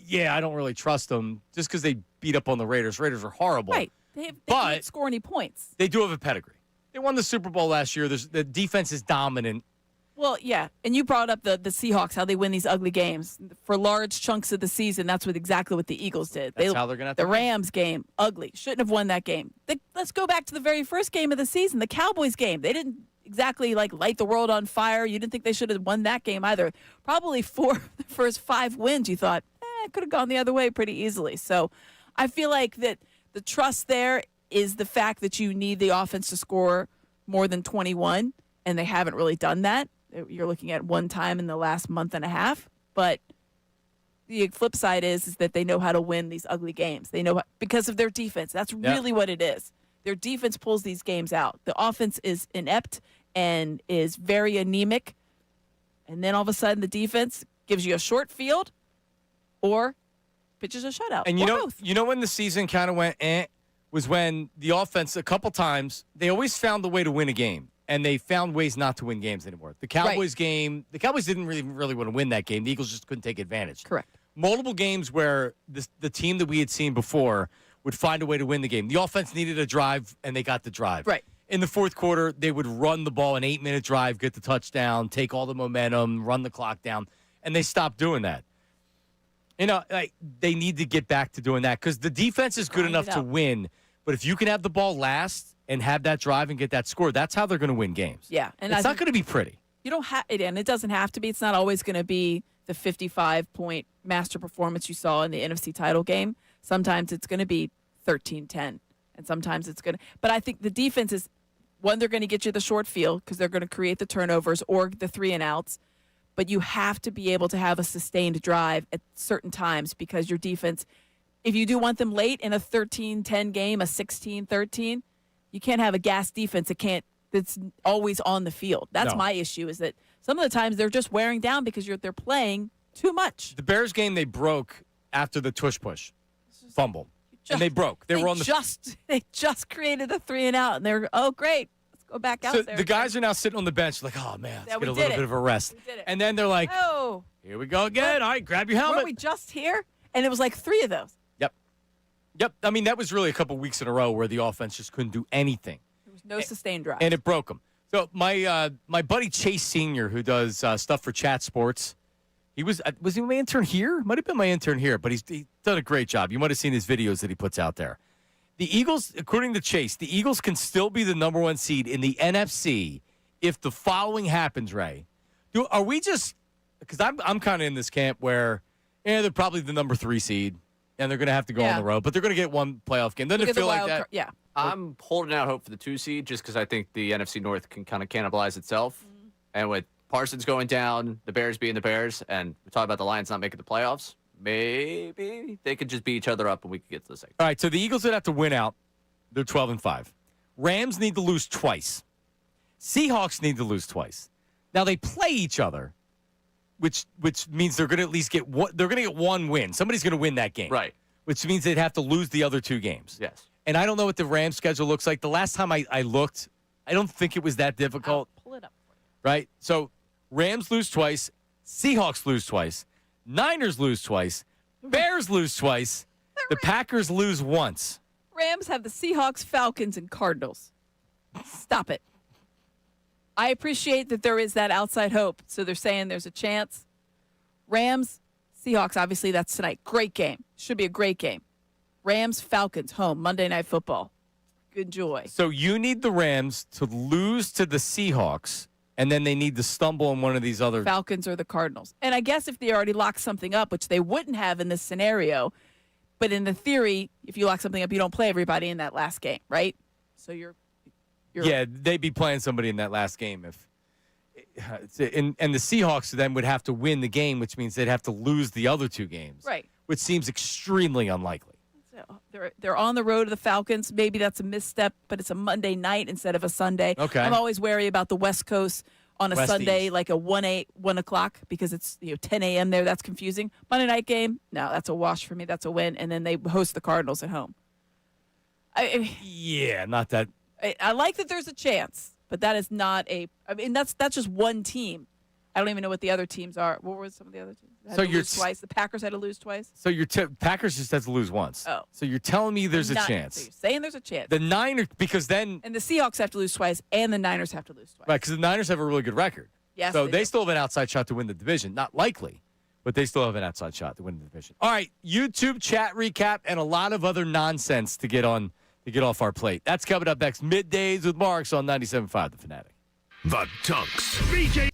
Yeah, I don't really trust them just because they beat up on the Raiders. Raiders are horrible. Right. They can't score any points. They do have a pedigree. They won the Super Bowl last year. The defense is dominant. Well, yeah, and you brought up the Seahawks, how they win these ugly games. For large chunks of the season, that's exactly what the Eagles did. That's how they're going to have the Rams game, ugly. Shouldn't have won that game. Let's go back to the very first game of the season, the Cowboys game. They didn't exactly light the world on fire. You didn't think they should have won that game either. Probably for the first 5 wins, you thought, it could have gone the other way pretty easily. So I feel like that the trust there is the fact that you need the offense to score more than 21, and they haven't really done that. You're looking at one time in the last month and a half. But the flip side is that they know how to win these ugly games. They know because of their defense. That's really what it is. Their defense pulls these games out. The offense is inept and is very anemic. And then all of a sudden the defense gives you a short field or pitches a shutout. And both. you know when the season kind of went was when the offense a couple times, they always found the way to win a game. And they found ways not to win games anymore. The Cowboys game, the Cowboys didn't really want to win that game. The Eagles just couldn't take advantage. Correct. Multiple games where the team that we had seen before would find a way to win the game. The offense needed a drive, and they got the drive. Right. In the fourth quarter, they would run the ball, an 8-minute drive, get the touchdown, take all the momentum, run the clock down, and they stopped doing that. They need to get back to doing that because the defense is good enough to win. But if you can have the ball last and have that drive and get that score, that's how they're going to win games. Yeah. And it's not going to be pretty. You don't have it, and it doesn't have to be. It's not always going to be the 55-point master performance you saw in the NFC title game. Sometimes it's going to be 13-10, and sometimes it's going to. But I think the defense is, one, they're going to get you the short field because they're going to create the turnovers or the 3-and-outs. But you have to be able to have a sustained drive at certain times because your defense, if you do want them late in a 13-10 game, a 16-13, you can't have a gas defense that's always on the field. That's my issue is that some of the times they're just wearing down because they're playing too much. The Bears game, they broke after the tush-push fumble. And they broke. They just created a 3-and-out, and they're, great. Let's go back out there. The guys are now sitting on the bench like, oh, man, let's get a little bit of a rest. And then they're like, here we go again. All right, grab your helmet. Weren't we just here? And it was like 3 of those. Yep. I mean, that was really a couple weeks in a row where the offense just couldn't do anything. There was no sustained drive. And it broke them. So my buddy Chase Sr., who does stuff for Chat Sports, was he my intern here? Might have been my intern here, but he's done a great job. You might have seen his videos that he puts out there. The Eagles, according to Chase, the Eagles can still be the number 1 seed in the NFC if the following happens, Ray. Are we just – because I'm kind of in this camp where they're probably the number 3 seed. And they're going to have to go on the road, but they're going to get one playoff game. Doesn't it feel like that? Yeah. I'm holding out hope for the 2 seed just because I think the NFC North can kind of cannibalize itself. Mm-hmm. And with Parsons going down, the Bears being the Bears, and we talk about the Lions not making the playoffs, maybe they could just beat each other up and we could get to the second. All right, so the Eagles would have to win out. They're 12-5. Rams need to lose twice. Seahawks need to lose twice. Now they play each other. Which means they're going to at least get one. They're going to get one win. Somebody's going to win that game, right? Which means they'd have to lose the other 2 games. Yes. And I don't know what the Rams schedule looks like. The last time I looked, I don't think it was that difficult. right? So Rams lose twice, Seahawks lose twice, Niners lose twice, Bears lose twice, the Packers lose once. Rams have the Seahawks, Falcons, and Cardinals. Stop it. I appreciate that there is that outside hope. So they're saying there's a chance. Rams, Seahawks, obviously that's tonight. Great game. Should be a great game. Rams, Falcons, home, Monday Night Football. Good joy. So you need the Rams to lose to the Seahawks, and then they need to stumble on one of these other. Falcons or the Cardinals. And I guess if they already lock something up, which they wouldn't have in this scenario, but in the theory, if you lock something up, you don't play everybody in that last game, right? So you're Yeah, they'd be playing somebody in that last game if. And the Seahawks then would have to win the game, which means they'd have to lose the other two games. Right. Which seems extremely unlikely. So they're on the road to the Falcons. Maybe that's a misstep, but it's a Monday night instead of a Sunday. Okay. I'm always wary about the West Coast on a Westies. Sunday, like a 1 o'clock, because it's 10 a.m. there. That's confusing. Monday night game, no, that's a wash for me. That's a win. And then they host the Cardinals at home. Yeah, not that. I like that there's a chance, but that is not a. I mean, that's just one team. I don't even know what the other teams are. What were some of the other teams? Had So to you're lose twice. The Packers had to lose twice. So your Packers just has to lose once. Oh. So you're telling me there's a So chance. you're saying there's a chance. The Niners, because then. And the Seahawks have to lose twice, and the Niners have to lose twice. Right, because the Niners have a really good record. Yes, So they they do. still have an outside shot to win the division. Not likely, but they still have an outside shot to win the division. All right, YouTube chat recap and a lot of other nonsense to get off our plate. That's coming up next. Middays with Marks on 97.5 The Fanatic. The Dunks. BJ.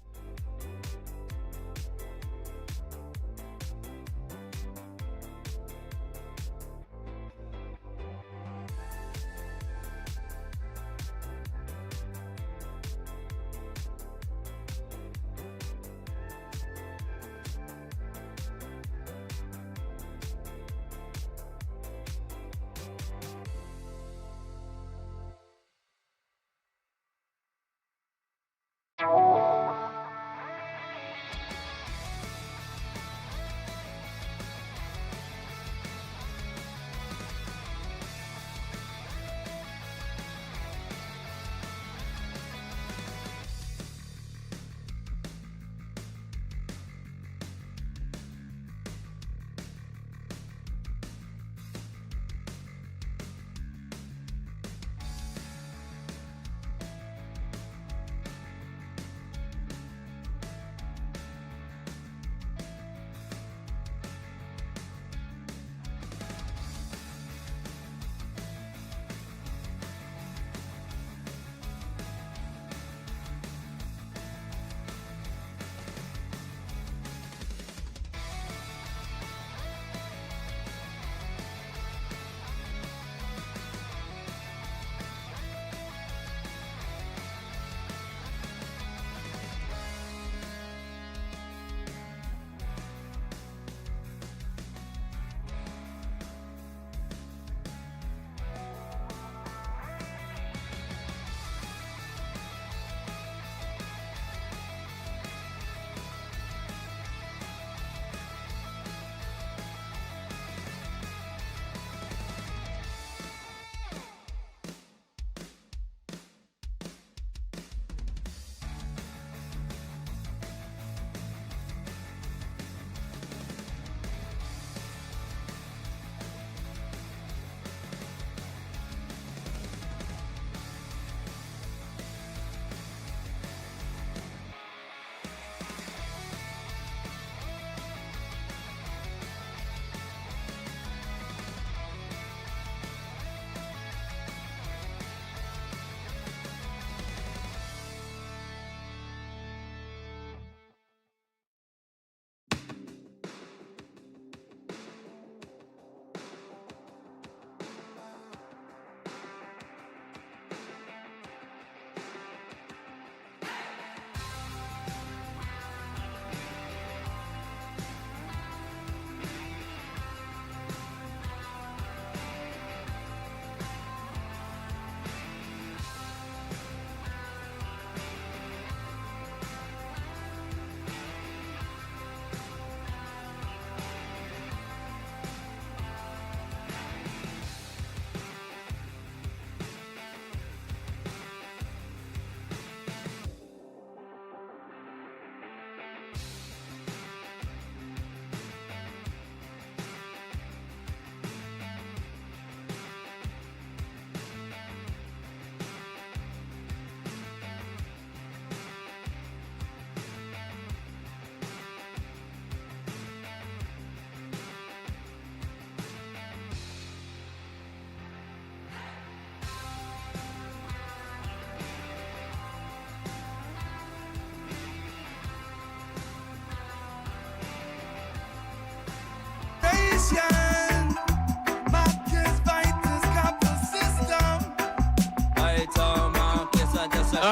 All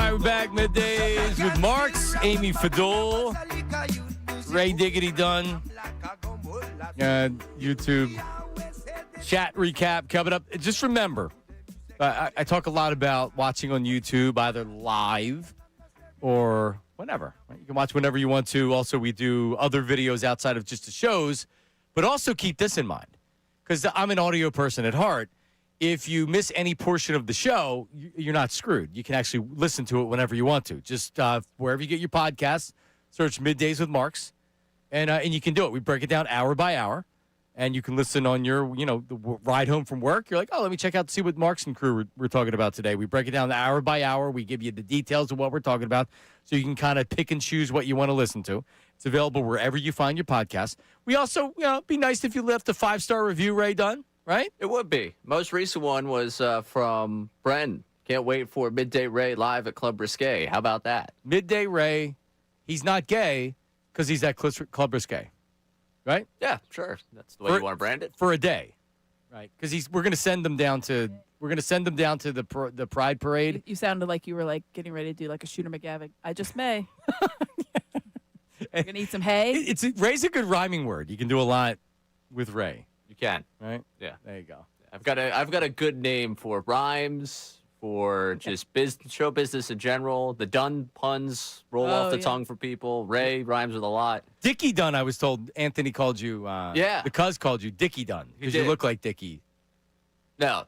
right, we're back middays with Marks, Amy Fadul, Ray Diggity Dunn, YouTube chat recap coming up. Just remember, I talk a lot about watching on YouTube, either live or whenever. Right? You can watch whenever you want to. Also, we do other videos outside of just the shows, but also keep this in mind, because I'm an audio person at heart. If you miss any portion of the show, you're not screwed. You can actually listen to it whenever you want to. Just wherever you get your podcasts, search Middays with Marks, and you can do it. We break it down hour by hour, and you can listen on your, the ride home from work. You're like, oh, let me check out to see what Marks and crew we're talking about today. We break it down hour by hour. We give you the details of what we're talking about, so you can kind of pick and choose what you want to listen to. It's available wherever you find your podcast. We also, it'd be nice if you left a 5-star review, Ray Dunn. Right? It would be. Most recent one was from Bren. Can't wait for Midday Ray live at Club Risque. How about that? Midday Ray, he's not gay because he's at Club Risque. Right? Yeah, sure. That's the way you want to brand it. For a day. Right? Because we're going to send them down to the Pride Parade. You sounded like you were like getting ready to do like a Shooter McGavin. I just may. You're going to eat some hay? Ray's a good rhyming word. You can do a lot with Ray. You can. Right? Yeah. There you go. I've got a good name for rhymes, for just show business in general. The Dunn puns roll off the tongue for people. Ray rhymes with a lot. Dickie Dunn, I was told Anthony called you. The cuz called you Dickie Dunn because you look like Dickie. No.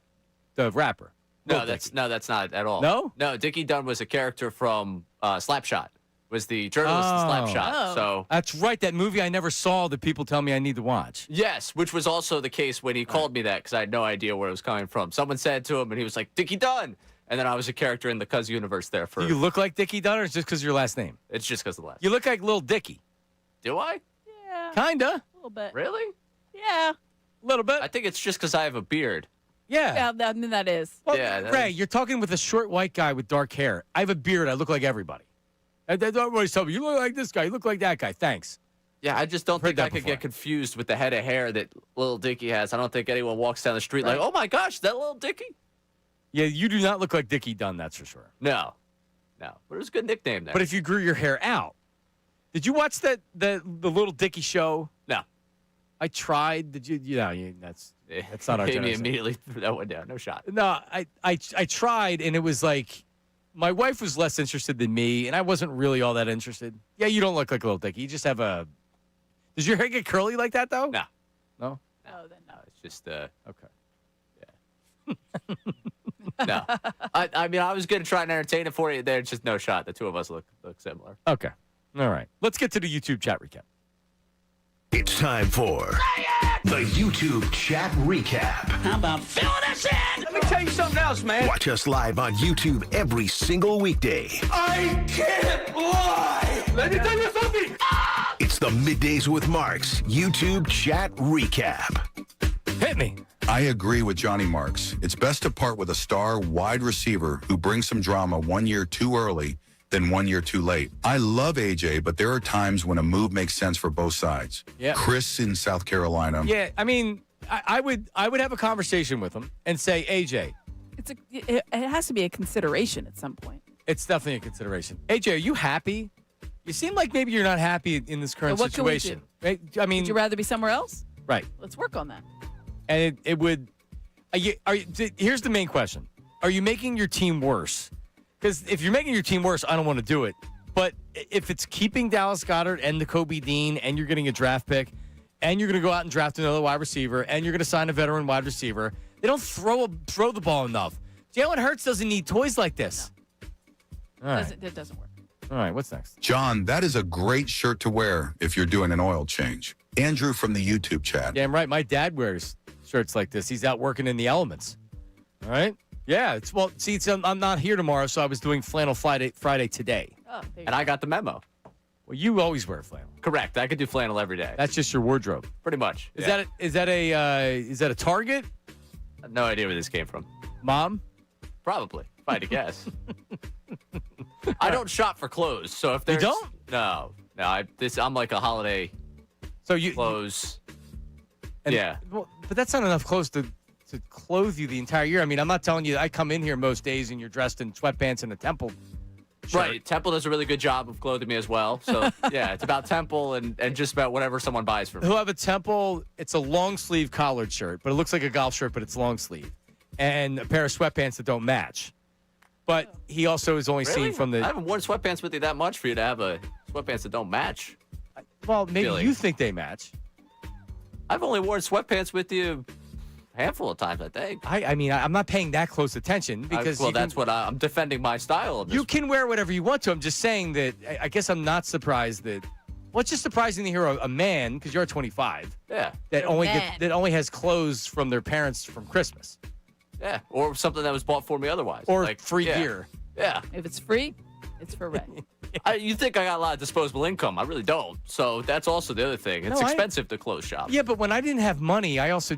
The rapper. No, that's not at all. No? No, Dickie Dunn was a character from Slapshot. Was the journalist in Slapshot. Oh. So that's right. That movie I never saw that people tell me I need to watch. Yes, which was also the case when he called me that, because I had no idea where it was coming from. Someone said to him, and he was like, Dickie Dunn. And then I was a character in the Cuz universe there for. Do you look like Dickie Dunn, or it's just because of your last name? It's just because of the last. You look like Lil Dicky. Do I? Yeah. Kinda. A little bit. Really? Yeah. A little bit. I think it's just because I have a beard. Yeah. Yeah, that is. Well, Yeah, Ray, you're talking with a short white guy with dark hair. I have a beard. I look like everybody. Everybody's telling me, you look like this guy. You look like that guy. Thanks. Yeah, I just don't think I could before. get confused with the head of hair that Lil Dicky has. I don't think anyone walks down the street like, oh my gosh, is that Lil Dicky? Yeah, you do not look like Dickie Dunn, that's for sure. No. But it was a good nickname there. But if you grew your hair out, did you watch the Little Dicky show? No. I tried. Did you? That's not our Amy generation. immediately threw that one down. No shot. No, I tried, and it was like my wife was less interested than me, and I wasn't really all that interested. Yeah, you don't look like Little Dicky. You just have a. Does your hair get curly like that though? No. No. Oh, then no. It's just Okay. no. I mean, I was gonna try and entertain it for you. There's just no shot. The two of us look similar. Okay. All right. Let's get to the YouTube chat recap. It's time for the YouTube chat recap. How about filling us in? Let me tell you something else, man. Watch us live on YouTube every single weekday. I can't lie. Let me tell you something. It's the Middays with Marks YouTube chat recap. Hit me. I agree with Johnny Marks. It's best to part with a star wide receiver who brings some drama 1 year too early than 1 year too late. I love AJ, but there are times when a move makes sense for both sides. Yeah. Chris in South Carolina. Yeah, I mean, I would have a conversation with him and say, AJ. It has to be a consideration at some point. It's definitely a consideration. AJ, are you happy? You seem like maybe you're not happy in this current So what situation. Can we do? Right? I mean, would you rather be somewhere else? Right. Let's work on that. And it would. Here's the main question: are you making your team worse? Because if you're making your team worse, I don't want to do it. But if it's keeping Dallas Goedert and the Kobe Dean, and you're getting a draft pick, and you're going to go out and draft another wide receiver, and you're going to sign a veteran wide receiver, they don't throw the ball enough. Jalen Hurts doesn't need toys like this. No. All right. It doesn't work. All right, what's next? John, that is a great shirt to wear if you're doing an oil change. Andrew from the YouTube chat. Damn right. My dad wears shirts like this. He's out working in the elements. All right? Yeah. I'm not here tomorrow, so I was doing Flannel Friday today. Oh, And I got the memo. Well, you always wear flannel. Correct. I could do flannel every day. That's just your wardrobe. Pretty much. Is that a Target? I have no idea where this came from. Mom? Probably, if I had to guess. I don't shop for clothes, so if there's... You don't? No. I'm like a holiday clothes. And, Yeah. well, but that's not enough clothes to clothe you the entire year. I mean, I'm not telling you I come in here most days and you're dressed in sweatpants and a Temple shirt. Right. Temple does a really good job of clothing me as well. So, yeah, it's about Temple and just about whatever someone buys for me. He'll have a Temple. It's a long sleeve collared shirt, but it looks like a golf shirt, but it's long sleeve. And a pair of sweatpants that don't match. But he also is only Really? seen from the... I haven't worn sweatpants with you that much for you to have a sweatpants that don't match. Well, maybe feeling. you think they match. I've only worn sweatpants with you a handful of times, I think. I mean, I'm not paying that close attention because... well, that's what I'm defending my style of this. You can wear whatever you want to. I'm just saying that I guess I'm not surprised that... Well, it's just surprising to hear a man, because you're 25, Yeah. that only has clothes from their parents from Christmas. Yeah. Or something that was bought for me otherwise. Or like free yeah. gear. Yeah. If it's free, it's for Ray. You think I got a lot of disposable income. I really don't. So that's also the other thing. It's No, expensive to clothes shop. Yeah, but when I didn't have money, I also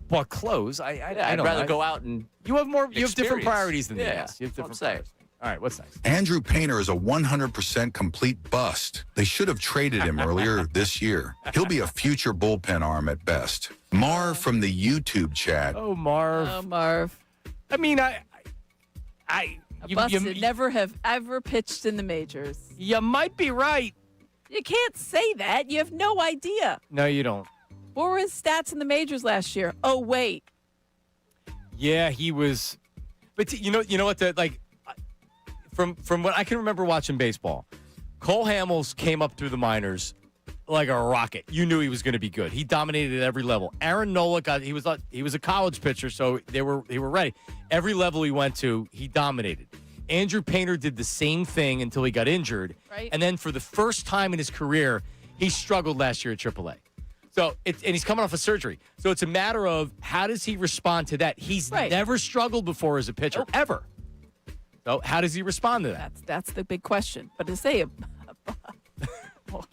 bought clothes. I'd rather go out and You have more. You have different experience. priorities than me. Yeah, Yes, you have that's what I'm different saying. priorities. All right, what's next? Andrew Painter is a 100% complete bust. They should have traded him earlier this year. He'll be a future bullpen arm at best. Marv from the YouTube chat. Oh, Marv. Oh, Marv. I mean, A bust would never have ever pitched in the majors. You might be right. You can't say that. You have no idea. No, you don't. What were his stats in the majors last year? Oh, wait. Yeah, he was. But you know what? From what I can remember watching baseball, Cole Hamels came up through the minors like a rocket. You knew he was going to be good. He dominated at every level. Aaron Nola he was a college pitcher, so they were ready. Every level he went to, he dominated. Andrew Painter did the same thing until he got injured, right. And then for the first time in his career, he struggled last year at AAA. So and he's coming off a surgery. So it's a matter of how does he respond to that? He's never struggled before as a pitcher, ever. So how does he respond to that? That's the big question. But to say Well,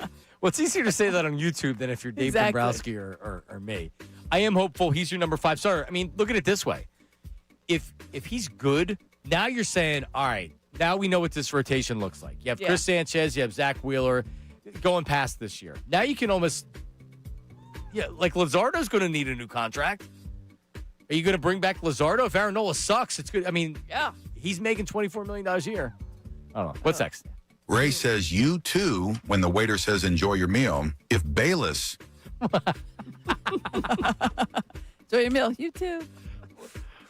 it's easier to say that on YouTube than if you're Dave Exactly. Dombrowski or me. I am hopeful he's your number 5 starter. I mean, look at it this way. If he's good, now you're saying, all right, now we know what this rotation looks like. You have Chris Sanchez, you have Zach Wheeler going past this year. Now you can almost, like Luzardo's going to need a new contract. Are you going to bring back Luzardo? If Aaron Nola sucks, it's good. I mean, he's making $24 million a year. I don't know. What's next? Ray says, you too, when the waiter says, enjoy your meal. If Bayless... enjoy your meal. You too.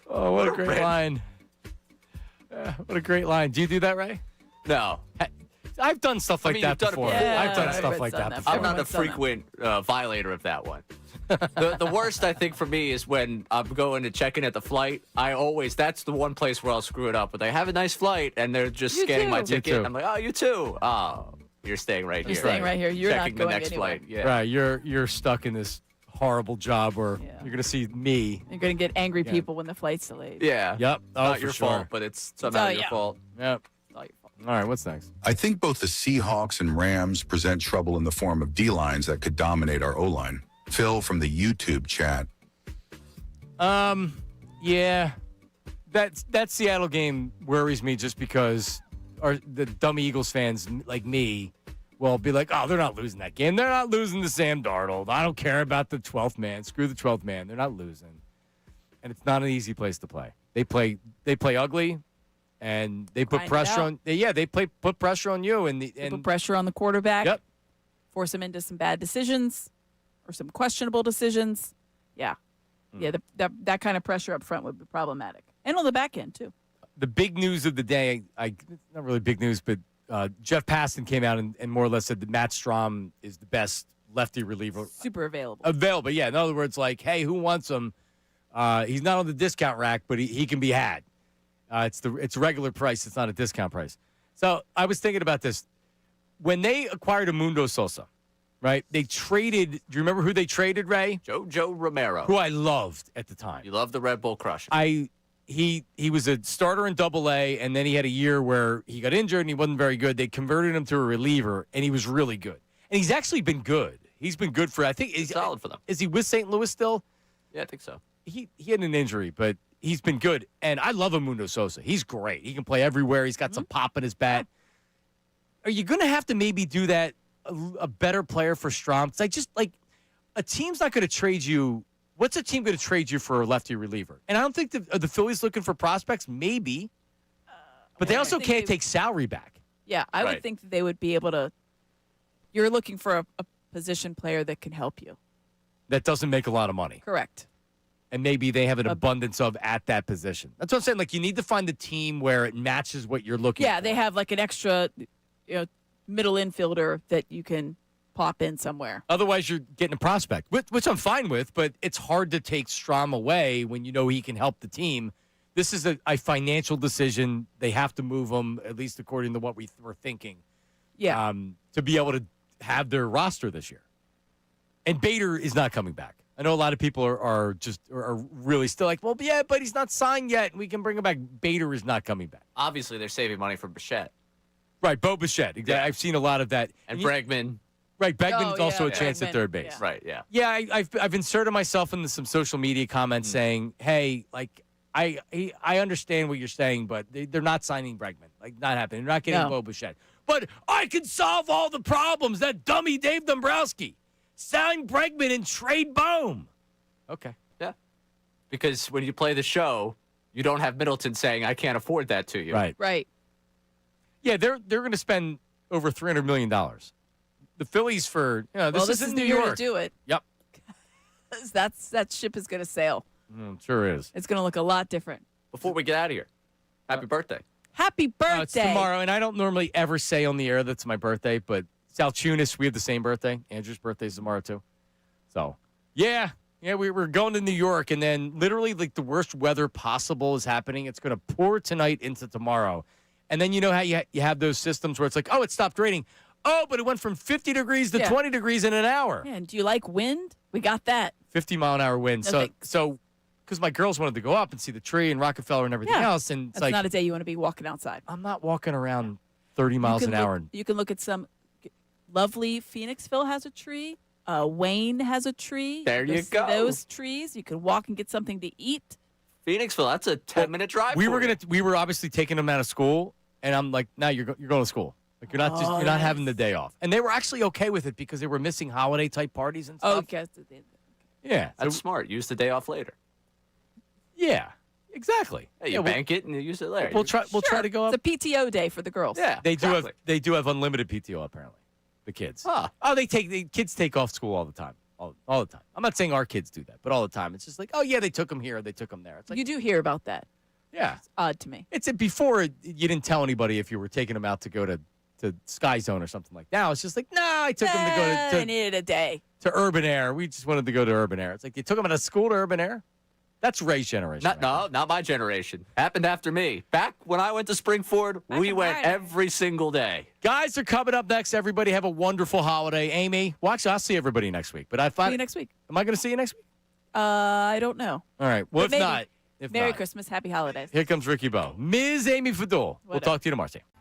Oh, what a great line. What a great line. Do you do that, Ray? No. I've done stuff like that you've done it before. before. I've done stuff like that before. I'm not a frequent violator of that one. The worst, I think, for me is when I'm going to check in at the flight. That's the one place where I'll screw it up. But they have a nice flight, and they're just You scanning too. my You ticket. too. I'm like, oh, you too. Oh, you're staying right here. You're staying right here. You're Checking not going the next anywhere. flight. Yeah. Right, you're stuck in this horrible job where you're going to see me. You're going to get angry people when the flight's delayed. Yeah. Yep. Oh, Not for your sure. fault, but it's somehow all your you. fault. Yep. It's all your fault. All right, what's next? I think both the Seahawks and Rams present trouble in the form of D-lines that could dominate our O-line. Phil from the YouTube chat. Yeah. That Seattle game worries me just because the dumb Eagles fans like me will be like, oh, they're not losing that game. They're not losing to Sam Darnold. I don't care about the 12th man. Screw the 12th man. They're not losing. And it's not an easy place to play. They play ugly, and they put Grind it pressure out. on. They put pressure on you, and Put pressure on the quarterback. Yep. Force him into some bad decisions or some questionable decisions. Yeah. Yeah, that kind of pressure up front would be problematic. And on the back end, too. The big news of the day, it's not really big news, but Jeff Passan came out and more or less said that Matt Strom is the best lefty reliever. Super available. Available, yeah. In other words, like, hey, who wants him? He's not on the discount rack, but he can be had. It's regular price. It's not a discount price. So I was thinking about this. When they acquired Amundo Sosa, right, they traded – do you remember who they traded, Ray? Joe Romero. Who I loved at the time. You love the Red Bull Crusher. He was a starter in Double-A, and then he had a year where he got injured and he wasn't very good. They converted him to a reliever, and he was really good. And he's actually been good. He's been good for – I think – He's solid for them. Is he with St. Louis still? Yeah, I think so. He had an injury, but he's been good. And I love Amundo Sosa. He's great. He can play everywhere. He's got some pop in his bat. Are you going to have to maybe do that a better player for Strom? 'Cause a team's not going to trade you. What's a team going to trade you for a lefty reliever? And I don't think the Phillies looking for prospects, maybe. But they also can't take salary back. Yeah, I would think that they would be able to. You're looking for a position player that can help you. That doesn't make a lot of money. Correct. And maybe they have an abundance of at that position. That's what I'm saying. Like, you need to find the team where it matches what you're looking for. Yeah, they have like an extra middle infielder that you can pop in somewhere. Otherwise, you're getting a prospect, which I'm fine with, but it's hard to take Strom away when you know he can help the team. This is a financial decision. They have to move him, at least according to what we were thinking, to be able to have their roster this year. And Bader is not coming back. I know a lot of people are really still like, well, yeah, but he's not signed yet, and we can bring him back. Bader is not coming back. Obviously, they're saving money for Bichette. Right, Bo Bichette. Exactly. Yeah. I've seen a lot of that. And Bregman. Right, Bregman is also a chance at third base. Yeah. Right, yeah. Yeah, I've inserted myself into some social media comments saying, hey, like, I understand what you're saying, but they're not signing Bregman. Like, not happening. They're not getting Bo Bichette. But I can solve all the problems. That dummy Dave Dombrowski. Sign Bregman and trade Bohm. Okay. Yeah. Because when you play the show, you don't have Middleton saying, I can't afford that to you. Right. Right. Yeah, they're going to spend over $300 million. The Phillies this is New York. To do it. Yep. That ship is going to sail. Sure is. It's going to look a lot different. Before we get out of here, happy birthday. Happy birthday. It's tomorrow, and I don't normally ever say on the air that's my birthday, but Salciunas, we have the same birthday. Andrew's birthday is tomorrow, too. So, yeah, we're going to New York, and then literally, like, the worst weather possible is happening. It's going to pour tonight into tomorrow. And then you know how you have those systems where it's like, oh, it stopped raining. Oh, but it went from 50 degrees to 20 degrees in an hour. Yeah, and do you like wind? We got that. 50-mile-an-hour wind. So because my girls wanted to go up and see the tree and Rockefeller and everything else. And it's That's not a day you want to be walking outside. I'm not walking around 30 miles an hour. You can look at some lovely Phoenixville has a tree. Wayne has a tree. There you go. Those trees. You can walk and get something to eat. Phoenixville, that's a 10-minute drive. We were obviously taking them out of school, and I'm like, now you're going to school. Like, you're not having the day off. And they were actually okay with it because they were missing holiday type parties and stuff. Okay. Yeah. That's smart. Use the day off later. Yeah. Exactly. Hey, you bank it and you use it later. We'll try to go up. It's a PTO day for the girls. Yeah. They do have unlimited PTO apparently. The kids. Huh. Oh, the kids take off school all the time. All the time. I'm not saying our kids do that, but all the time. It's just like, oh yeah, they took them here, they took them there. It's like, you do hear about that. Yeah. It's odd to me. It's before you didn't tell anybody if you were taking them out to go to Sky Zone or something like that. Now it's just like, nah, I took them to go to I needed a day. To Urban Air. We just wanted to go to Urban Air. It's like you took them out of school to Urban Air. That's Ray's generation. Not my generation. Happened after me. Back when I went to Springford, we went every single day. Guys are coming up next. Everybody have a wonderful holiday. Amy, I'll see everybody next week. But See you next week. Am I going to see you next week? I don't know. All right. Well, but if not. Merry Christmas. Happy holidays. Here comes Ricky Bo. Ms. Amy Fadul. We'll talk to you tomorrow. See you.